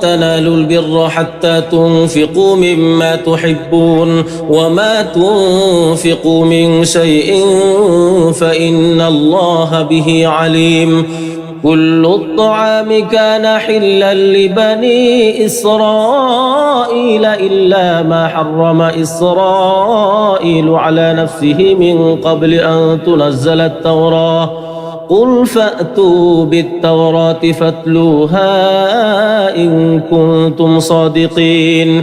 تنالوا البر حتى تنفقوا مما تحبون وما تنفقوا من شيء فإن الله به عليم كل الطعام كان حلا لبني إسرائيل إلا ما حرم إسرائيل على نفسه من قبل أن تنزل التوراة قل فأتوا بالتوراة فاتلوها إن كنتم صادقين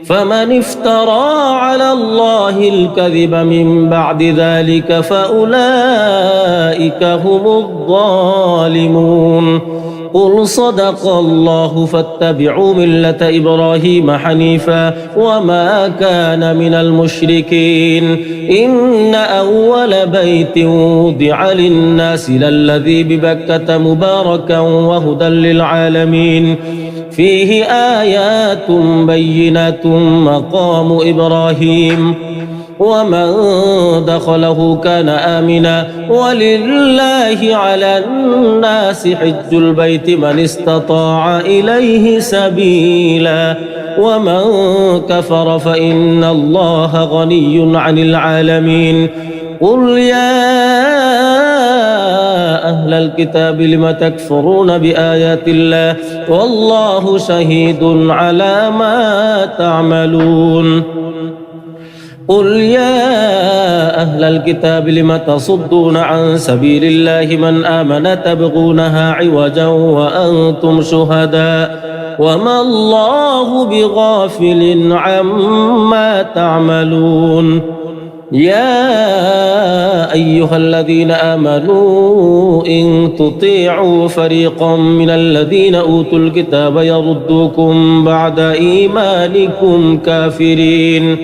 فمن افترى على الله الكذب من بعد ذلك فأولئك هم الظالمون قل صدق الله فاتبعوا ملة إبراهيم حنيفا وما كان من المشركين إن أول بيت وضع للناس للذي ببكة مباركا وهدى للعالمين فيه آيات بينات مقام إبراهيم ومن دخله كان آمنا ولله على الناس حج البيت من استطاع إليه سبيلا ومن كفر فإن الله غني عن العالمين قل يا أهل الكتاب لم تكفرون بآيات الله والله شهيد على ما تعملون قل يا أهل الكتاب لم تصدون عن سبيل الله من آمن تبغونها عوجا وأنتم شهداء وما الله بغافل عما تعملون يا أيها الذين آمنوا إن تطيعوا فريقا من الذين أوتوا الكتاب يردوكم بعد إيمانكم كافرين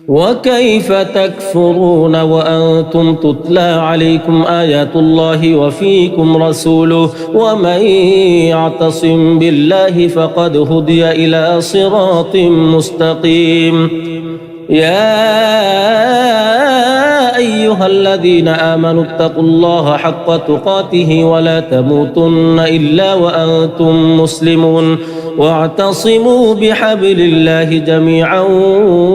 وكيف تكفرون وأنتم تتلى عليكم آيات الله وفيكم رسوله ومن يعتصم بالله فقد هدي إلى صراط مستقيم يا أيها الذين آمنوا اتقوا الله حق تقاته ولا تموتن إلا وأنتم مسلمون واعتصموا بحبل الله جميعا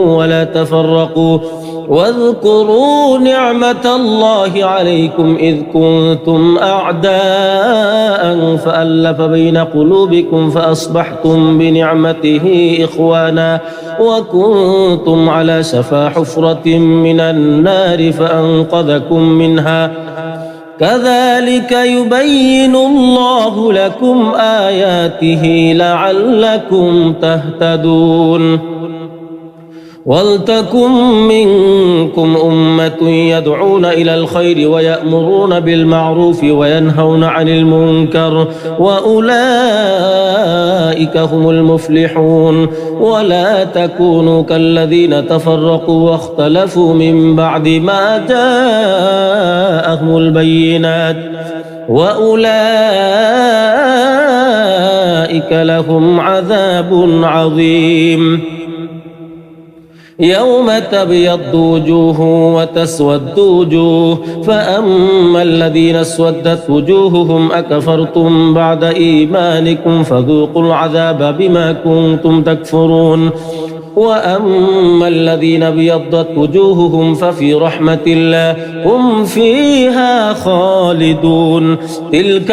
ولا تفرقوا واذكروا نعمة الله عليكم إذ كنتم أعداء فألف بين قلوبكم فأصبحتم بنعمته إخوانا وكنتم على شفا حفرة من النار فأنقذكم منها كذلك يبين الله لكم آياته لعلكم تهتدون ولتكن منكم أمة يدعون إلى الخير ويأمرون بالمعروف وينهون عن المنكر وأولئك هم المفلحون ولا تكونوا كالذين تفرقوا واختلفوا من بعد ما جاءهم البينات وأولئك لهم عذاب عظيم يوم تبيض وجوه وتسود وجوه فأما الذين اسودت وجوههم أكفرتم بعد إيمانكم فذوقوا العذاب بما كنتم تكفرون وأما الذين ابيضت وجوههم ففي رحمة الله هم فيها خالدون تلك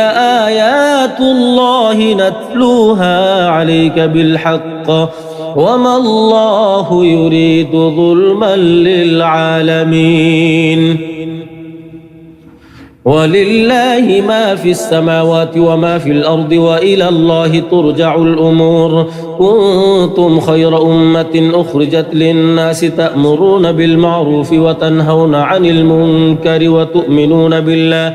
آيات الله نتلوها عليك بالحق وما الله يريد ظلما للعالمين ولله ما في السماوات وما في الأرض وإلى الله ترجع الأمور كنتم خير أمة أخرجت للناس تأمرون بالمعروف وتنهون عن المنكر وتؤمنون بالله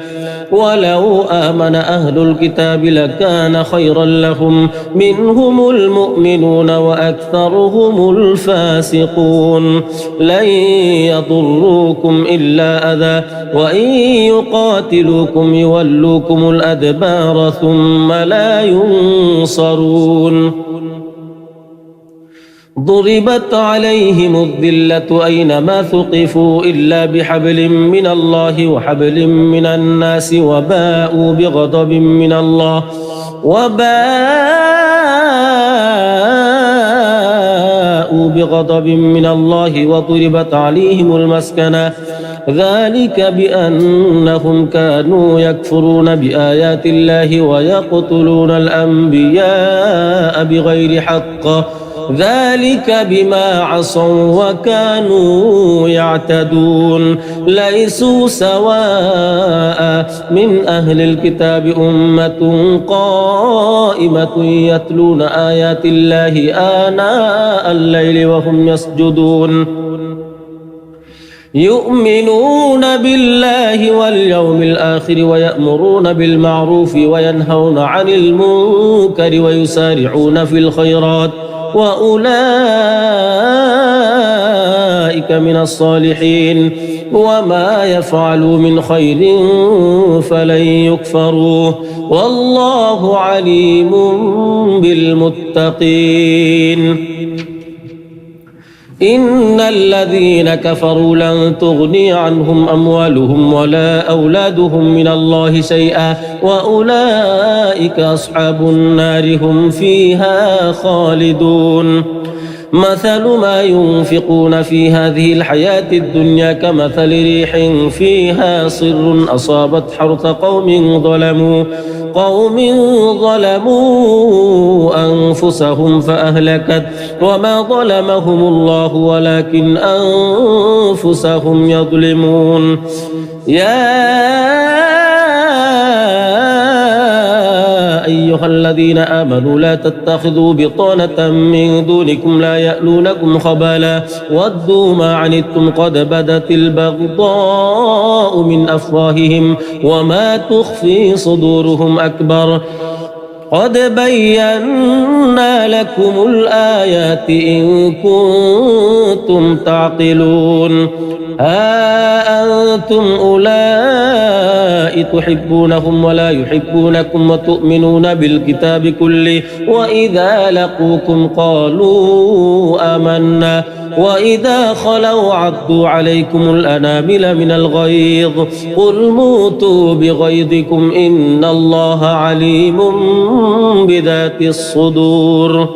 ولو آمن أهل الكتاب لكان خيرا لهم منهم المؤمنون وأكثرهم الفاسقون لن يضروكم إلا أذى وإن يقاتلوكم يولوكم الأدبار ثم لا ينصرون ضربت عليهم الذلة أينما ثقفوا إلا بحبل من الله وحبل من الناس وباءوا بغضب من الله وباءوا بغضب من الله وضربت عليهم المسكنة ذلك بأنهم كانوا يكفرون بآيات الله ويقتلون الأنبياء بغير حق ذلك بما عصوا وكانوا يعتدون ليسوا سواء من أهل الكتاب أمة قائمة يتلون آيات الله آناء الليل وهم يسجدون يؤمنون بالله واليوم الآخر ويأمرون بالمعروف وينهون عن المنكر ويسارعون في الخيرات وأولئك من الصالحين وما يفعلوا من خير فلن يكفروه والله عليم بالمتقين إن الذين كفروا لن تغني عنهم أموالهم ولا أولادهم من الله شيئا وأولئك أصحاب النار هم فيها خالدون مثل ما ينفقون في هذه الحياة الدنيا كمثل ريح فيها صر أصابت حرث قوم ظلموا أنفسهم فأهلكت وما ظلمهم الله ولكن أنفسهم يظلمون يا أيها الذين آمنوا لا تتخذوا بطانة من دونكم لا يألونكم خبالا ودوا ما عنتم قد بدت البغضاء من أفواههم وما تخفي صدورهم أكبر قد بينا لكم الآيات إن كنتم تعقلون ها أنتم أولئك تحبونهم ولا يحبونكم وتؤمنون بالكتاب كله وإذا لقوكم قالوا آمنا وإذا خلوا عضوا عليكم الأنامل من الغيظ قل موتوا بغيظكم إن الله عليم بذات الصدور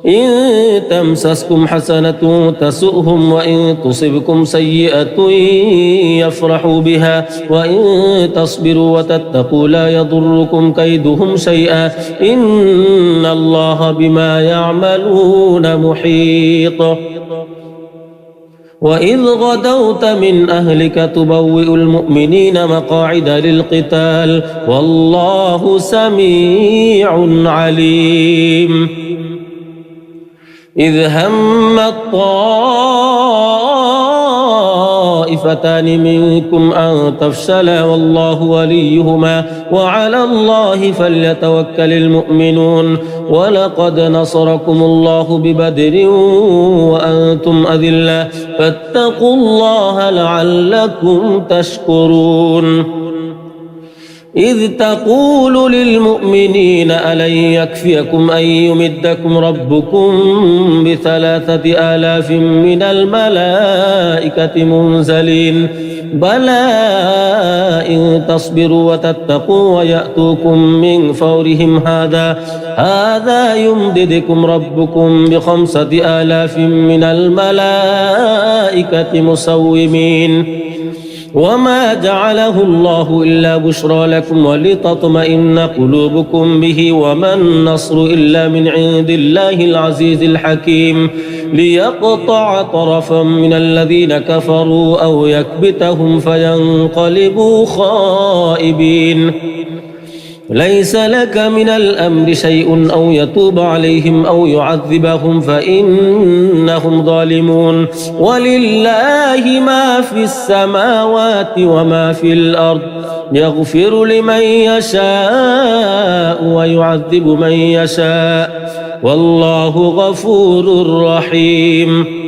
إن تمسسكم حسنة تسؤهم وإن تصبكم سيئة يفرحوا بها وإن تصبروا وتتقوا لا يضركم كيدهم شيئا إن الله بما يعملون محيط وإذ غدوت من أهلك تبوئ المؤمنين مقاعد للقتال والله سميع عليم إذ هم الطائفتان منكم أن تفشلا والله وليهما وعلى الله فليتوكل المؤمنون ولقد نصركم الله ببدر وأنتم أذلة فاتقوا الله لعلكم تشكرون إذ تقول للمؤمنين ألن يكفيكم أن يمدكم ربكم ب3,000 من الملائكة منزلين بلى إن تصبروا وتتقوا ويأتوكم من فورهم هذا يمددكم ربكم ب5,000 من الملائكة مسومين وما جعله الله إلا بشرى لكم ولتطمئن قلوبكم به وما النصر إلا من عند الله العزيز الحكيم ليقطع طرفا من الذين كفروا أو يكبتهم فينقلبوا خائبين ليس لك من الأمر شيء أو يتوب عليهم أو يعذبهم فإنهم ظالمون ولله ما في السماوات وما في الأرض يغفر لمن يشاء ويعذب من يشاء والله غفور رحيم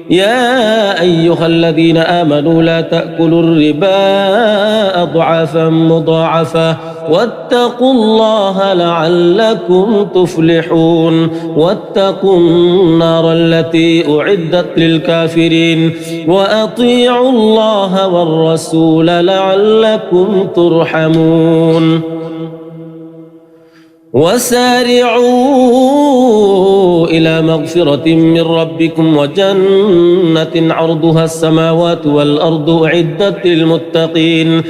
يا أيها الذين آمنوا لا تأكلوا الربا أضعافا مضاعفة واتقوا الله لعلكم تفلحون واتقوا النار التي أعدت للكافرين وأطيعوا الله والرسول لعلكم ترحمون وسارعوا إلى مغفرة من ربكم وجنة عرضها السماوات والأرض أعدت للمتقين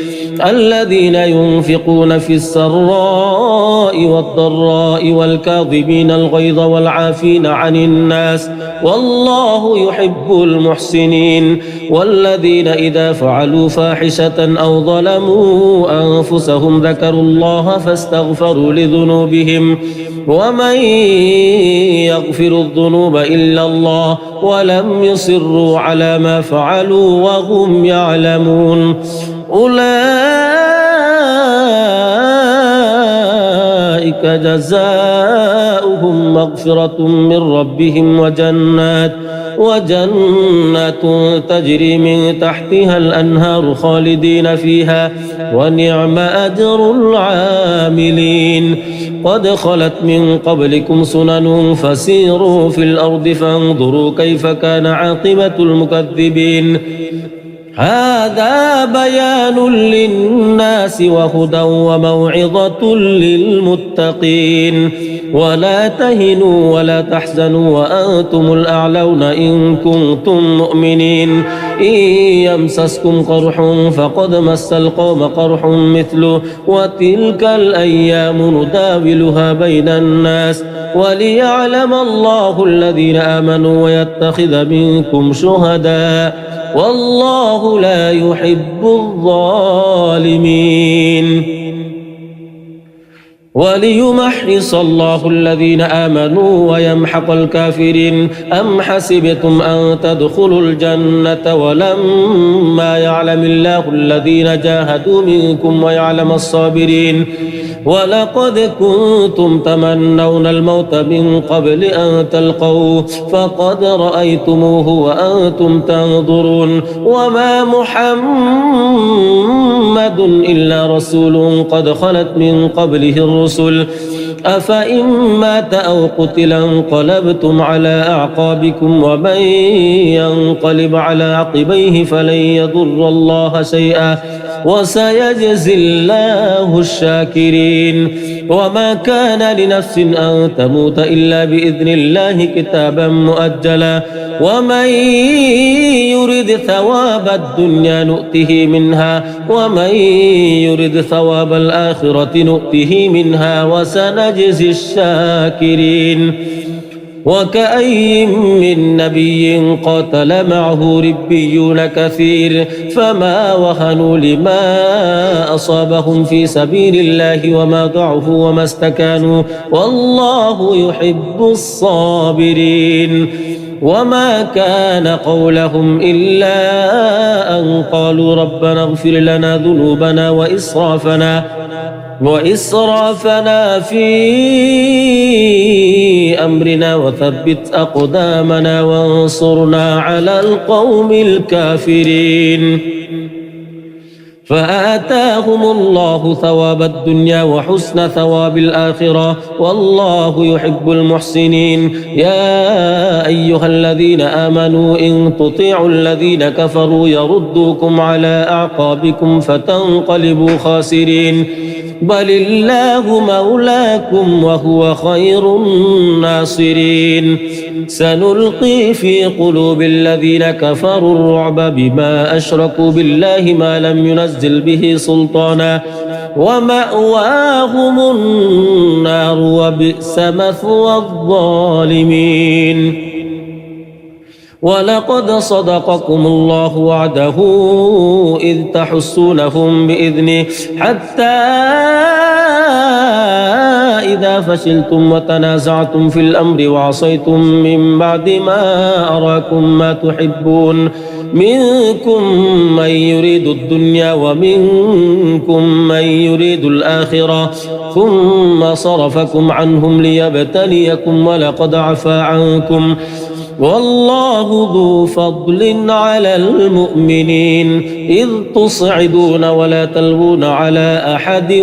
الذين ينفقون في السراء والضراء والكاظمين الغيظ والعافين عن الناس والله يحب المحسنين والذين إذا فعلوا فاحشة أو ظلموا أنفسهم ذكروا الله فاستغفروا لذنوبهم ومن يغفر الذنوب إلا الله ولم يصروا على ما فعلوا وهم يعلمون أولئك جزاؤهم مغفرة من ربهم وجنات تجري من تحتها الأنهار خالدين فيها ونعم أجر العاملين قد خلت من قبلكم سنن فسيروا في الأرض فانظروا كيف كان عاقبة المكذبين هذا بيان للناس وهدى وموعظة للمتقين ولا تهنوا ولا تحزنوا وأنتم الأعلون إن كنتم مؤمنين إن يمسسكم قرح فقد مس القوم قرح مثله وتلك الأيام نداولها بين الناس وليعلم الله الذين آمنوا ويتخذ منكم شهداء والله لا يحب الظالمين وليمحص الله الذين آمنوا ويمحق الكافرين أم حسبتم أن تدخلوا الجنة ولما يعلم الله الذين جاهدوا منكم ويعلم الصابرين ولقد كنتم تمنون الموت من قبل أن تلقوه فقد رأيتموه وأنتم تنظرون وما محمد إلا رسول قد خلت من قبله الرسل أفإن مات أو قتل انقلبتم على أعقابكم ومن ينقلب على عقبيه فلن يضر الله شيئا وسيجزي الله الشاكرين وما كان لنفس أن تموت إلا بإذن الله كتابا مؤجلا ومن يرد ثواب الدنيا نؤته منها ومن يرد ثواب الآخرة نؤته منها وسنجزي الشاكرين وكأي من نبي قاتل معه ربيون كثير فما وهنوا لما أصابهم في سبيل الله وما ضعفوا وما استكانوا والله يحب الصابرين وما كان قولهم إلا أن قالوا ربنا اغفر لنا ذنوبنا وإسرافنا في أمرنا وثبت أقدامنا وانصرنا على القوم الكافرين فآتاهم الله ثواب الدنيا وحسن ثواب الآخرة والله يحب المحسنين يا أيها الذين آمنوا إن تطيعوا الذين كفروا يردوكم على أعقابكم فتنقلبوا خاسرين بل الله مولاكم وهو خير الناصرين سنلقي في قلوب الذين كفروا الرعب بما أشركوا بالله ما لم ينزل به سلطانا ومأواهم النار وبئس مثوى الظالمين ولقد صدقكم الله وعده إذ تحسونهم بإذنه حتى إذا فشلتم وتنازعتم في الأمر وعصيتم من بعد ما أراكم ما تحبون منكم من يريد الدنيا ومنكم من يريد الآخرة ثم صرفكم عنهم ليبتليكم ولقد عفا عنكم والله ذو فضل على المؤمنين إذ تصعدون ولا تلوون على أحد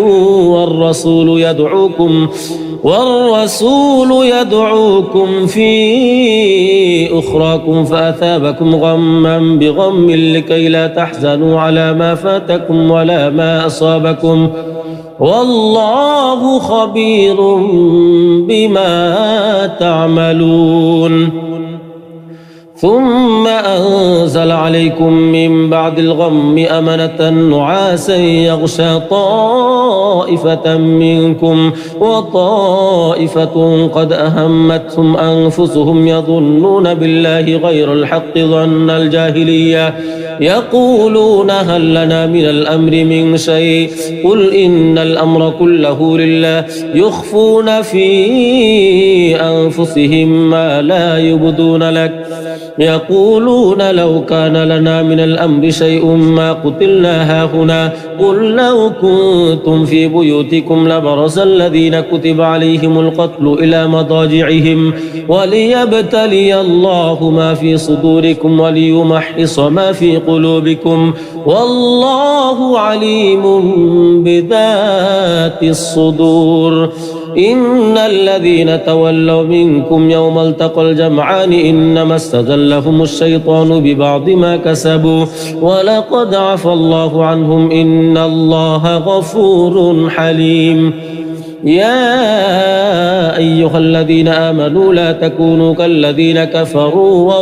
والرسول يدعوكم في أخراكم فأثابكم غما بغم لكي لا تحزنوا على ما فاتكم ولا ما أصابكم والله خبير بما تعملون ثم أنزل عليكم من بعد الغم أمنة نعاسا يغشى طائفة منكم وطائفة قد أهمتهم أنفسهم يظنون بالله غير الحق ظن الجاهلية يقولون هل لنا من الأمر من شيء قل إن الأمر كله لله يخفون في أنفسهم ما لا يبدون لك يقولون لو كان لنا من الأمر شيء ما قتلنا هاهنا قل لو كنتم في بيوتكم لبرز الذين كتب عليهم القتل إلى مضاجعهم وليبتلي الله ما في صدوركم وليمحص ما في قلوبكم والله عليم بذات الصدور إن الذين تولوا منكم يوم التقى الجمعان إنما استزلهم الشيطان ببعض ما كسبوا ولقد عفى الله عنهم إن الله غفور حليم يا أيها الذين آمنوا لا تكونوا كالذين كفروا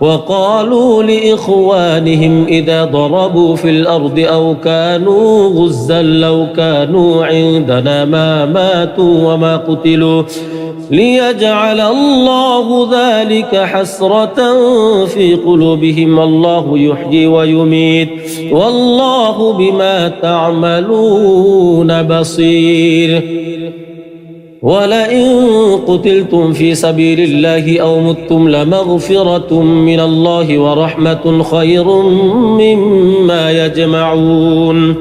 وقالوا لإخوانهم إذا ضربوا في الأرض أو كانوا غزا لو كانوا عندنا ما ماتوا وما قتلوا ليجعل الله ذلك حسرة في قلوبهم والله يحيي ويميت والله بما تعملون بصير ولئن قتلتم في سبيل الله أو متم لمغفرة من الله ورحمة خير مما يجمعون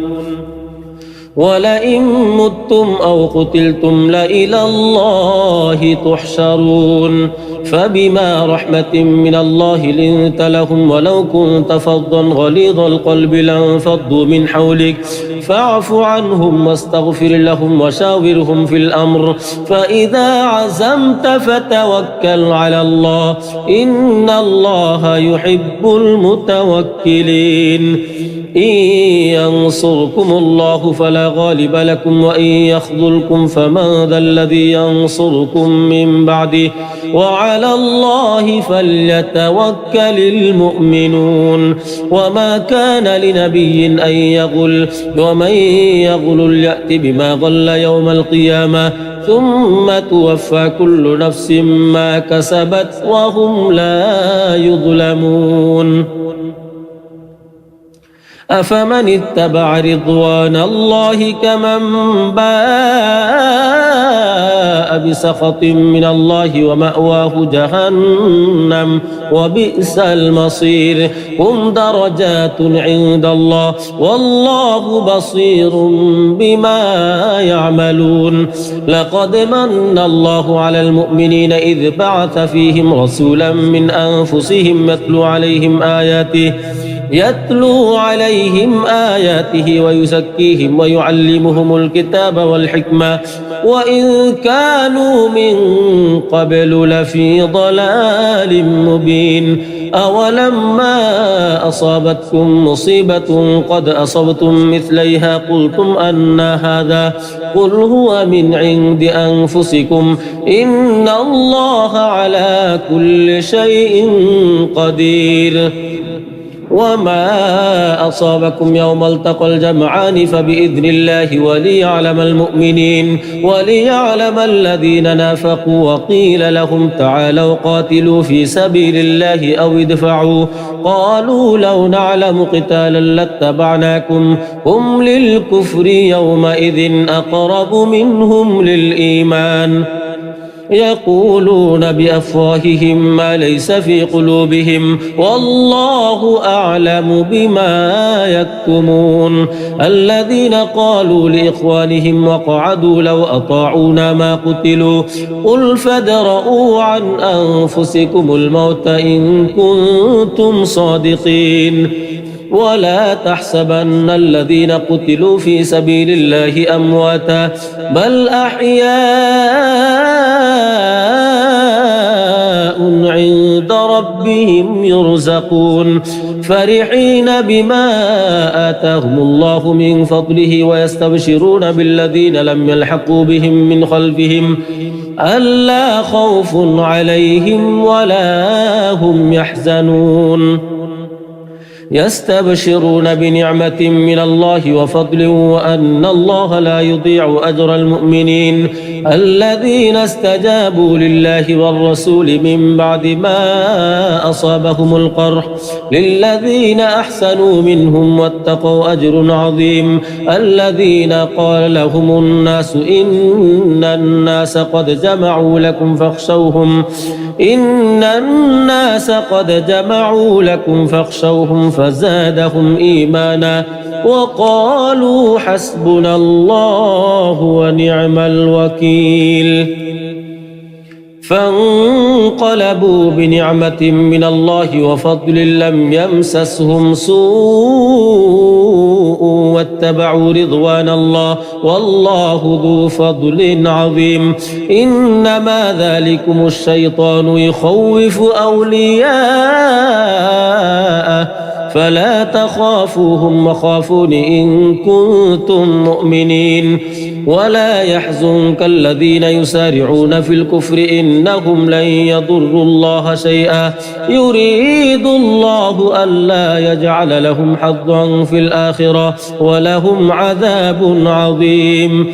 ولئن متم أو قتلتم لإلى الله تحشرون فبما رحمة من الله لنت لهم ولو كنت فظا غليظ القلب لانفضوا من حولك فاعف عنهم واستغفر لهم وشاورهم في الأمر فإذا عزمت فتوكل على الله إن الله يحب المتوكلين إن ينصركم الله فلا غالب لكم وإن يخذلكم فمن ذا الذي ينصركم من بعده وعلى الله فليتوكل المؤمنون وما كان لنبي أن يغل ومن يغل يأت بما غل يوم القيامة ثم توفى كل نفس ما كسبت وهم لا يظلمون أفمن اتبع رضوان الله كمن باء بسخط من الله ومأواه جهنم وبئس المصير هم درجات عند الله والله بصير بما يعملون لقد من الله على المؤمنين إذ بعث فيهم رسولا من أنفسهم يتلو عليهم آياته ويزكيهم ويعلمهم الكتاب والحكمة وإن كانوا من قبل لفي ضلال مبين أولما أصابتكم مصيبة قد أصبتم مثليها قلتم أن هذا قل هو من عند أنفسكم إن الله على كل شيء قدير وما أصابكم يوم التقى الجمعان فبإذن الله وليعلم المؤمنين وليعلم الذين نافقوا وقيل لهم تعالوا قاتلوا في سبيل الله أو ادفعوا قالوا لو نعلم قتالا لاتبعناكم هم للكفر يومئذ أقرب منهم للإيمان يقولون بأفواههم ما ليس في قلوبهم والله أعلم بما يكتمون الذين قالوا لإخوانهم وقعدوا لو أطاعونا ما قتلوا قل فادرءوا عن أنفسكم الموت إن كنتم صادقين ولا تحسبن الذين قتلوا في سبيل الله أمواتا بل أحياء عند ربهم يرزقون فرحين بما آتاهم الله من فضله ويستبشرون بالذين لم يلحقوا بهم من خلفهم ألا خوف عليهم ولا هم يحزنون يستبشرون بنعمة من الله وفضل وأن الله لا يضيع أجر المؤمنين الذين استجابوا لله والرسول من بعد ما أصابهم القرح للذين أحسنوا منهم واتقوا أجر عظيم الذين قال لهم الناس إن الناس قد جمعوا لكم فاخشوهم فزادهم إيمانا وقالوا حسبنا الله ونعم الوكيل فانقلبوا بنعمة من الله وفضل لم يمسسهم سوء واتبعوا رضوان الله والله ذو فضل عظيم إنما ذلكم الشيطان يخوف أولياءه فلا تخافوهم وخافون إن كنتم مؤمنين ولا يحزنك الذين يسارعون في الكفر إنهم لن يضروا الله شيئا يريد الله ألا يجعل لهم حظا في الآخرة ولهم عذاب عظيم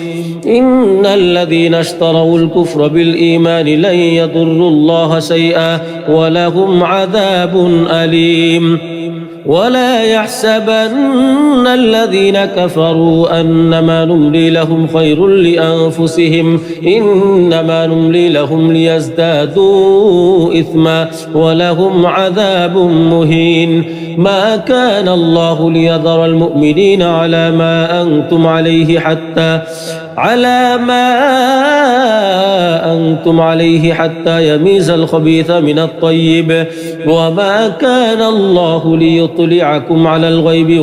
إن الذين اشتروا الكفر بالإيمان لن يضروا الله شيئا ولهم عذاب أليم ولا يحسبن الذين كفروا أنما نملي لهم خير لأنفسهم إنما نملي لهم ليزدادوا إثما ولهم عذاب مهين ما كان الله ليذر المؤمنين على ما أنتم عليه حتى يميز الخبيث من الطيب وما كان الله ليطلعكم على الغيب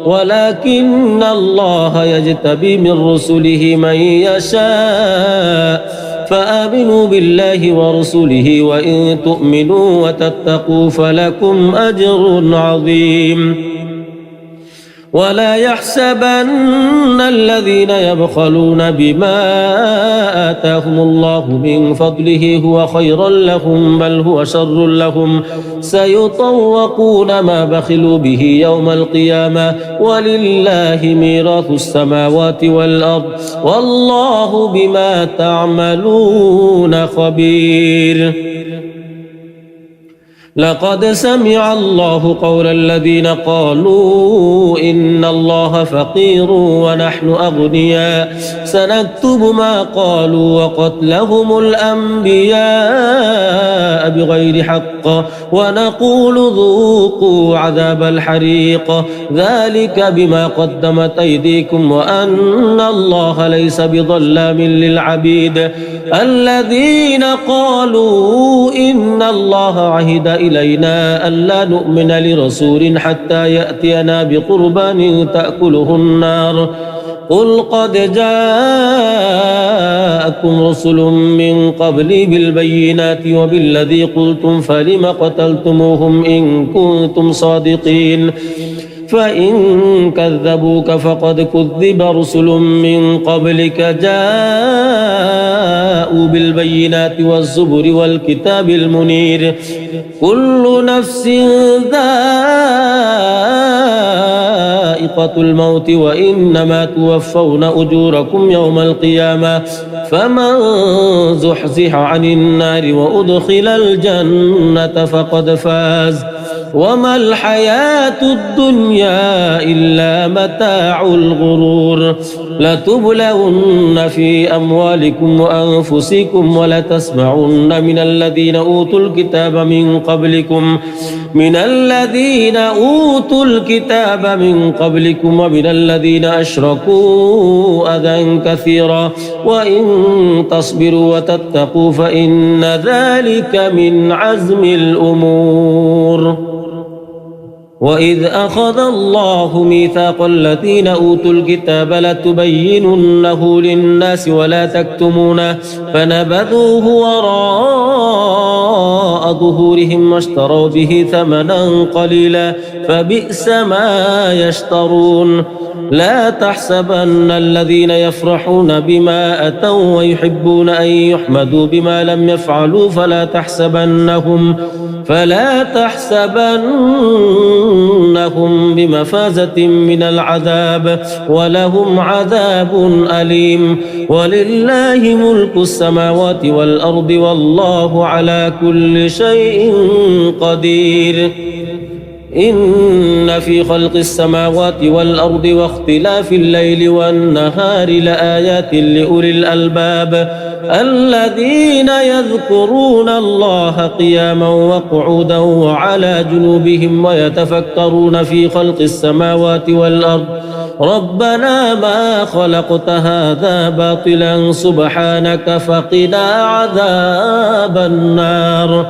ولكن الله يجتبي من رسله من يشاء فآمنوا بالله ورسله وإن تؤمنوا وتتقوا فلكم أجر عظيم ولا يحسبن الذين يبخلون بما آتاهم الله من فضله هو خيرا لهم بل هو شر لهم سيطوقون ما بخلوا به يوم القيامة ولله ميراث السماوات والأرض والله بما تعملون خبير لقد سمع الله قول الذين قالوا إن الله فقير ونحن أغنياء سنكتب ما قالوا وقتلهم الأنبياء بغير حق ونقول ذوقوا عذاب الحريق ذلك بما قدمت أيديكم وأن الله ليس بظلام للعبيد الذين قالوا إن الله عهد إلينا ألا نؤمن لرسول حتى يأتينا بقربان تأكله النار قل قد جاءكم رسل من قبلي بالبينات وبالذي قلتم فلم قتلتموهم إن كنتم صادقين فإن كذبوك فقد كذب رسل من قبلك جاءوا بالبينات والزبر والكتاب المنير كل نفس ذائقة الموت وإنما توفون أجوركم يوم القيامة فمن زحزح عن النار وأدخل الجنة فقد فاز وما الحياة الدنيا إلا متاع الغرور لتبلون في أموالكم وأنفسكم ولتسمعن من الذين أوتوا الكتاب من قبلكم ومن الذين أشركوا أذى كثيرا وإن تصبروا وتتقوا فإن ذلك من عزم الأمور وإذ أخذ الله ميثاق الذين أوتوا الكتاب لتبيننه للناس ولا تكتمونه فنبذوه وراء ظهورهم واشتروا به ثمنا قليلا فبئس ما يشترون لا تحسبن الذين يفرحون بما أتوا ويحبون أن يحمدوا بما لم يفعلوا فلا تحسبنهم بمفازة من العذاب ولهم عذاب أليم ولله ملك السماوات والأرض والله على كل شيء قدير إن في خلق السماوات والأرض واختلاف الليل والنهار لآيات لأولي الألباب الذين يذكرون الله قياما وقعودا وعلى جنوبهم ويتفكرون في خلق السماوات والأرض ربنا ما خلقت هذا باطلا سبحانك فقنا عذاب النار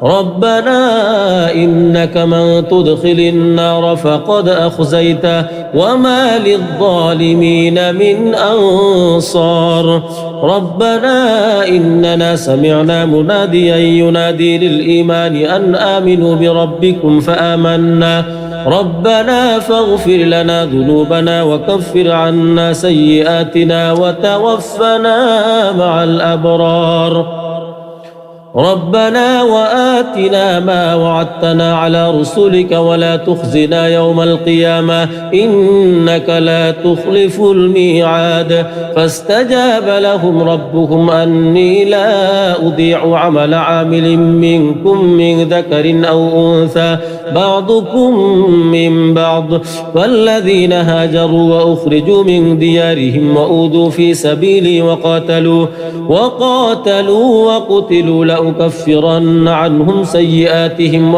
ربنا إنك من تدخل النار فقد أخزيته وما للظالمين من أنصار ربنا إننا سمعنا مناديا ينادي للإيمان أن آمنوا بربكم فآمنا ربنا فاغفر لنا ذنوبنا وكفر عنا سيئاتنا وتوفنا مع الأبرار ربنا وآتنا ما وعدتنا على رسلك ولا تخزنا يوم القيامة إنك لا تخلف الميعاد فاستجاب لهم ربهم أني لا أضيع عمل عامل منكم من ذكر أو أنثى بعضكم من بعض والذين هاجروا وأخرجوا من ديارهم وأوذوا في سبيلي وقاتلوا وقتلوا لأكفرن عنهم سيئاتهم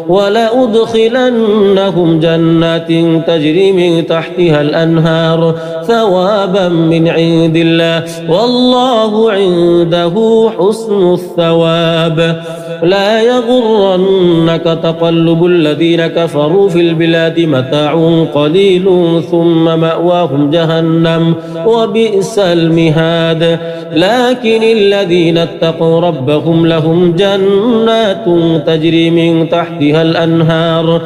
ولأدخلنهم جنات تجري من تحتها الأنهار ثوابا من عند الله والله عنده حسن الثواب لا يغرنك تقلب الذين كفروا في البلاد متاع قليل ثم مأواهم جهنم وبئس المهاد لكن الذين اتقوا ربهم لهم جنات تجري من تحتها الأنهار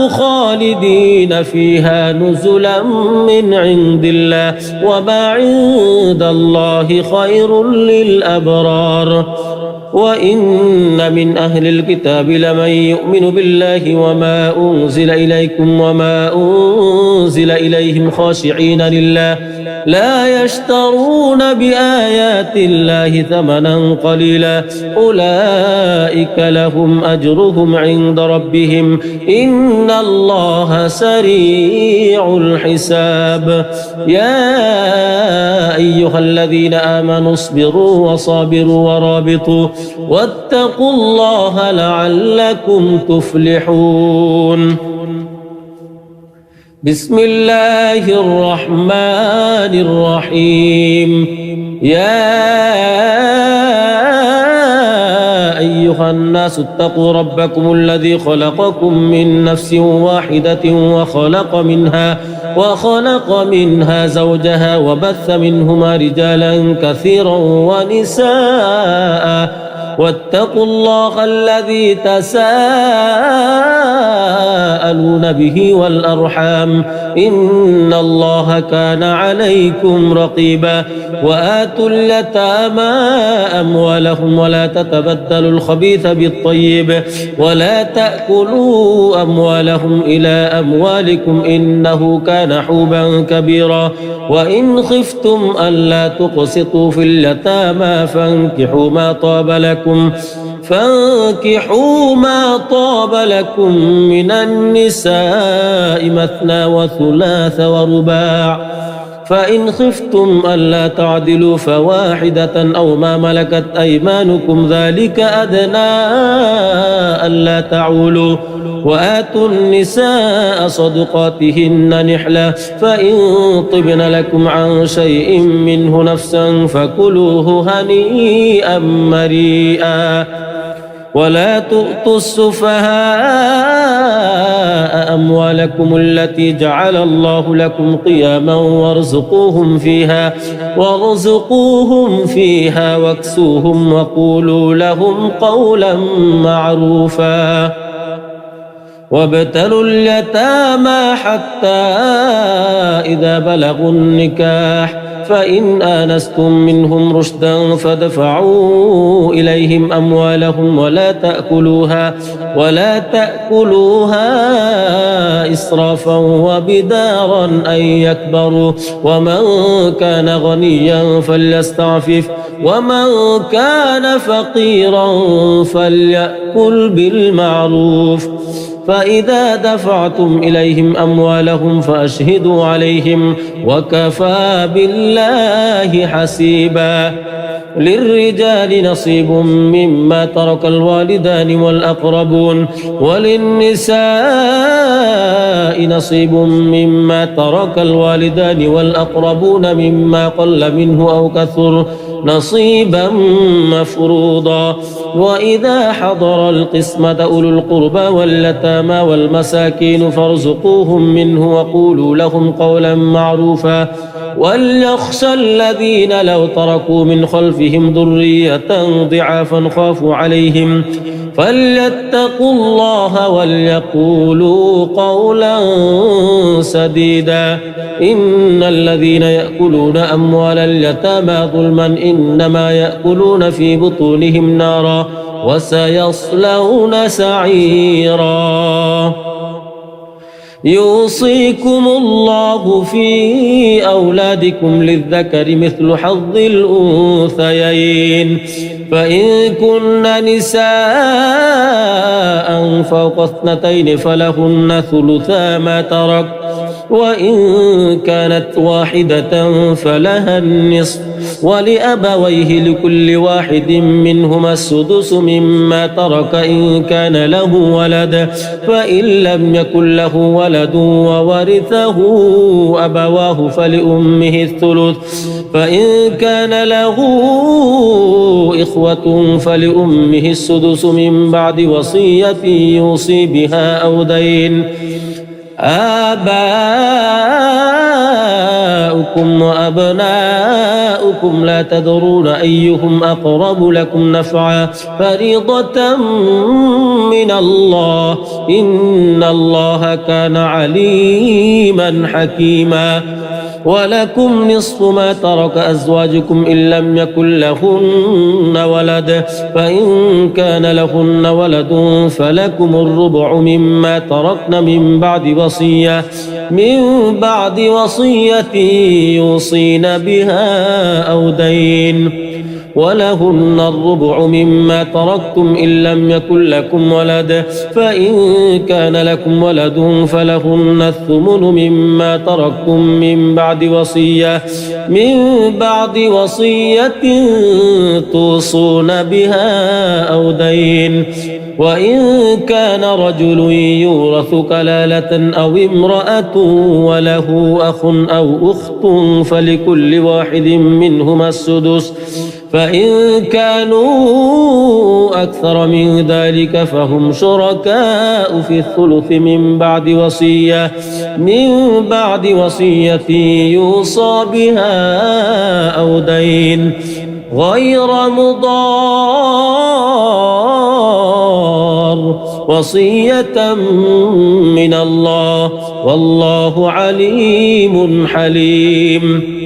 خالدين فيها نزلا من عند الله وما عند الله خير للأبرار وإن من أهل الكتاب لمن يؤمن بالله وما أنزل إليكم وما أنزل إليهم خاشعين لله لا يشترون بآيات الله ثمنا قليلا أولئك لهم أجرهم عند ربهم إن الله سريع الحساب يا أيها الذين آمنوا اصبروا وصابروا ورابطوا واتقوا الله لعلكم تفلحون بسم الله الرحمن الرحيم يا أيها الناس اتقوا ربكم الذي خلقكم من نفس واحدة وخلق منها زوجها وبث منهما رجالا كثيرا ونساء واتقوا الله الذي تساءلون به والأرحام إن الله كان عليكم رقيبا وآتوا اليتامى أموالهم ولا تتبدلوا الخبيث بالطيب ولا تأكلوا أموالهم إلى أموالكم إنه كان حوبا كبيرا وإن خفتم ألا تقسطوا في اليتامى فانكحوا ما طاب لكم من النساء مثنى وثلاث ورباع فإن خفتم ألا تعدلوا فواحدة أو ما ملكت أيمانكم ذلك أدنى ألا تعولوا وآتوا النساء صدقاتهن نحلة فإن طبن لكم عن شيء منه نفسا فكلوه هنيئا مريئا ولا تؤتوا السفهاء أموالكم التي جعل الله لكم قياما وارزقوهم فيها واكسوهم وقولوا لهم قولا معروفا وابتلوا اليتامى حتى إذا بلغوا النكاح فإن آنستم منهم رشدا فادفعوا إليهم أموالهم ولا تأكلوها إسرافا وبدارا أن يكبروا ومن كان غنيا فليستعفف ومن كان فقيرا فليأكل بالمعروف فإذا دفعتم إليهم أموالهم فأشهدوا عليهم وكفى بالله حسيبا للرجال نصيب مما ترك الوالدان والأقربون وللنساء نصيب مما ترك الوالدان والأقربون مما قل منه أو كثر نصيبا مفروضا وإذا حضر القسمة أولو القربى واليتامى والمساكين فارزقوهم منه وقولوا لهم قولا معروفا وليخشى الذين لو تركوا من خلفهم ذرية ضعافا خافوا عليهم فليتقوا الله وليقولوا قولا سديدا إن الذين يأكلون أموال اليتامى ظلما إنما يأكلون في بطونهم نارا وسيصلون سعيرا يوصيكم الله في أولادكم للذكر مثل حظ الأنثيين فإن كن نساء فوق 2 فلهن ثلثا ما ترك وإن كانت واحدة فلها النصف ولأبويه لكل واحد منهما السدس مما ترك إن كان له ولد فإن لم يكن له ولد وورثه أبواه فلأمه الثلث فإن كان له إخوة فلأمه السدس من بعد وصية يوصي بها أو دين آباؤكم وأبناؤكم لا تدرون أيهم أقرب لكم نفعا فريضة من الله إن الله كان عليما حكيما ولكم نصف ما ترك أزواجكم إن لم يكن لهن ولد فإن كان لهن ولد فلكم الربع مما تركن من بعد وصية يوصين بها أو دين ولهن الربع مما تركتم إن لم يكن لكم ولد فإن كان لكم ولد فلهن الثمن مما تركتم من بعد وصية توصون بها أو دين وإن كان رجل يورث كلالة أو امرأة وله أخ أو أخت فلكل واحد منهما السدس فإن كانوا أكثر من ذلك فهم شركاء في الثلث من بعد وصية يوصى بها أو دين غير مضار وصية من الله والله عليم حليم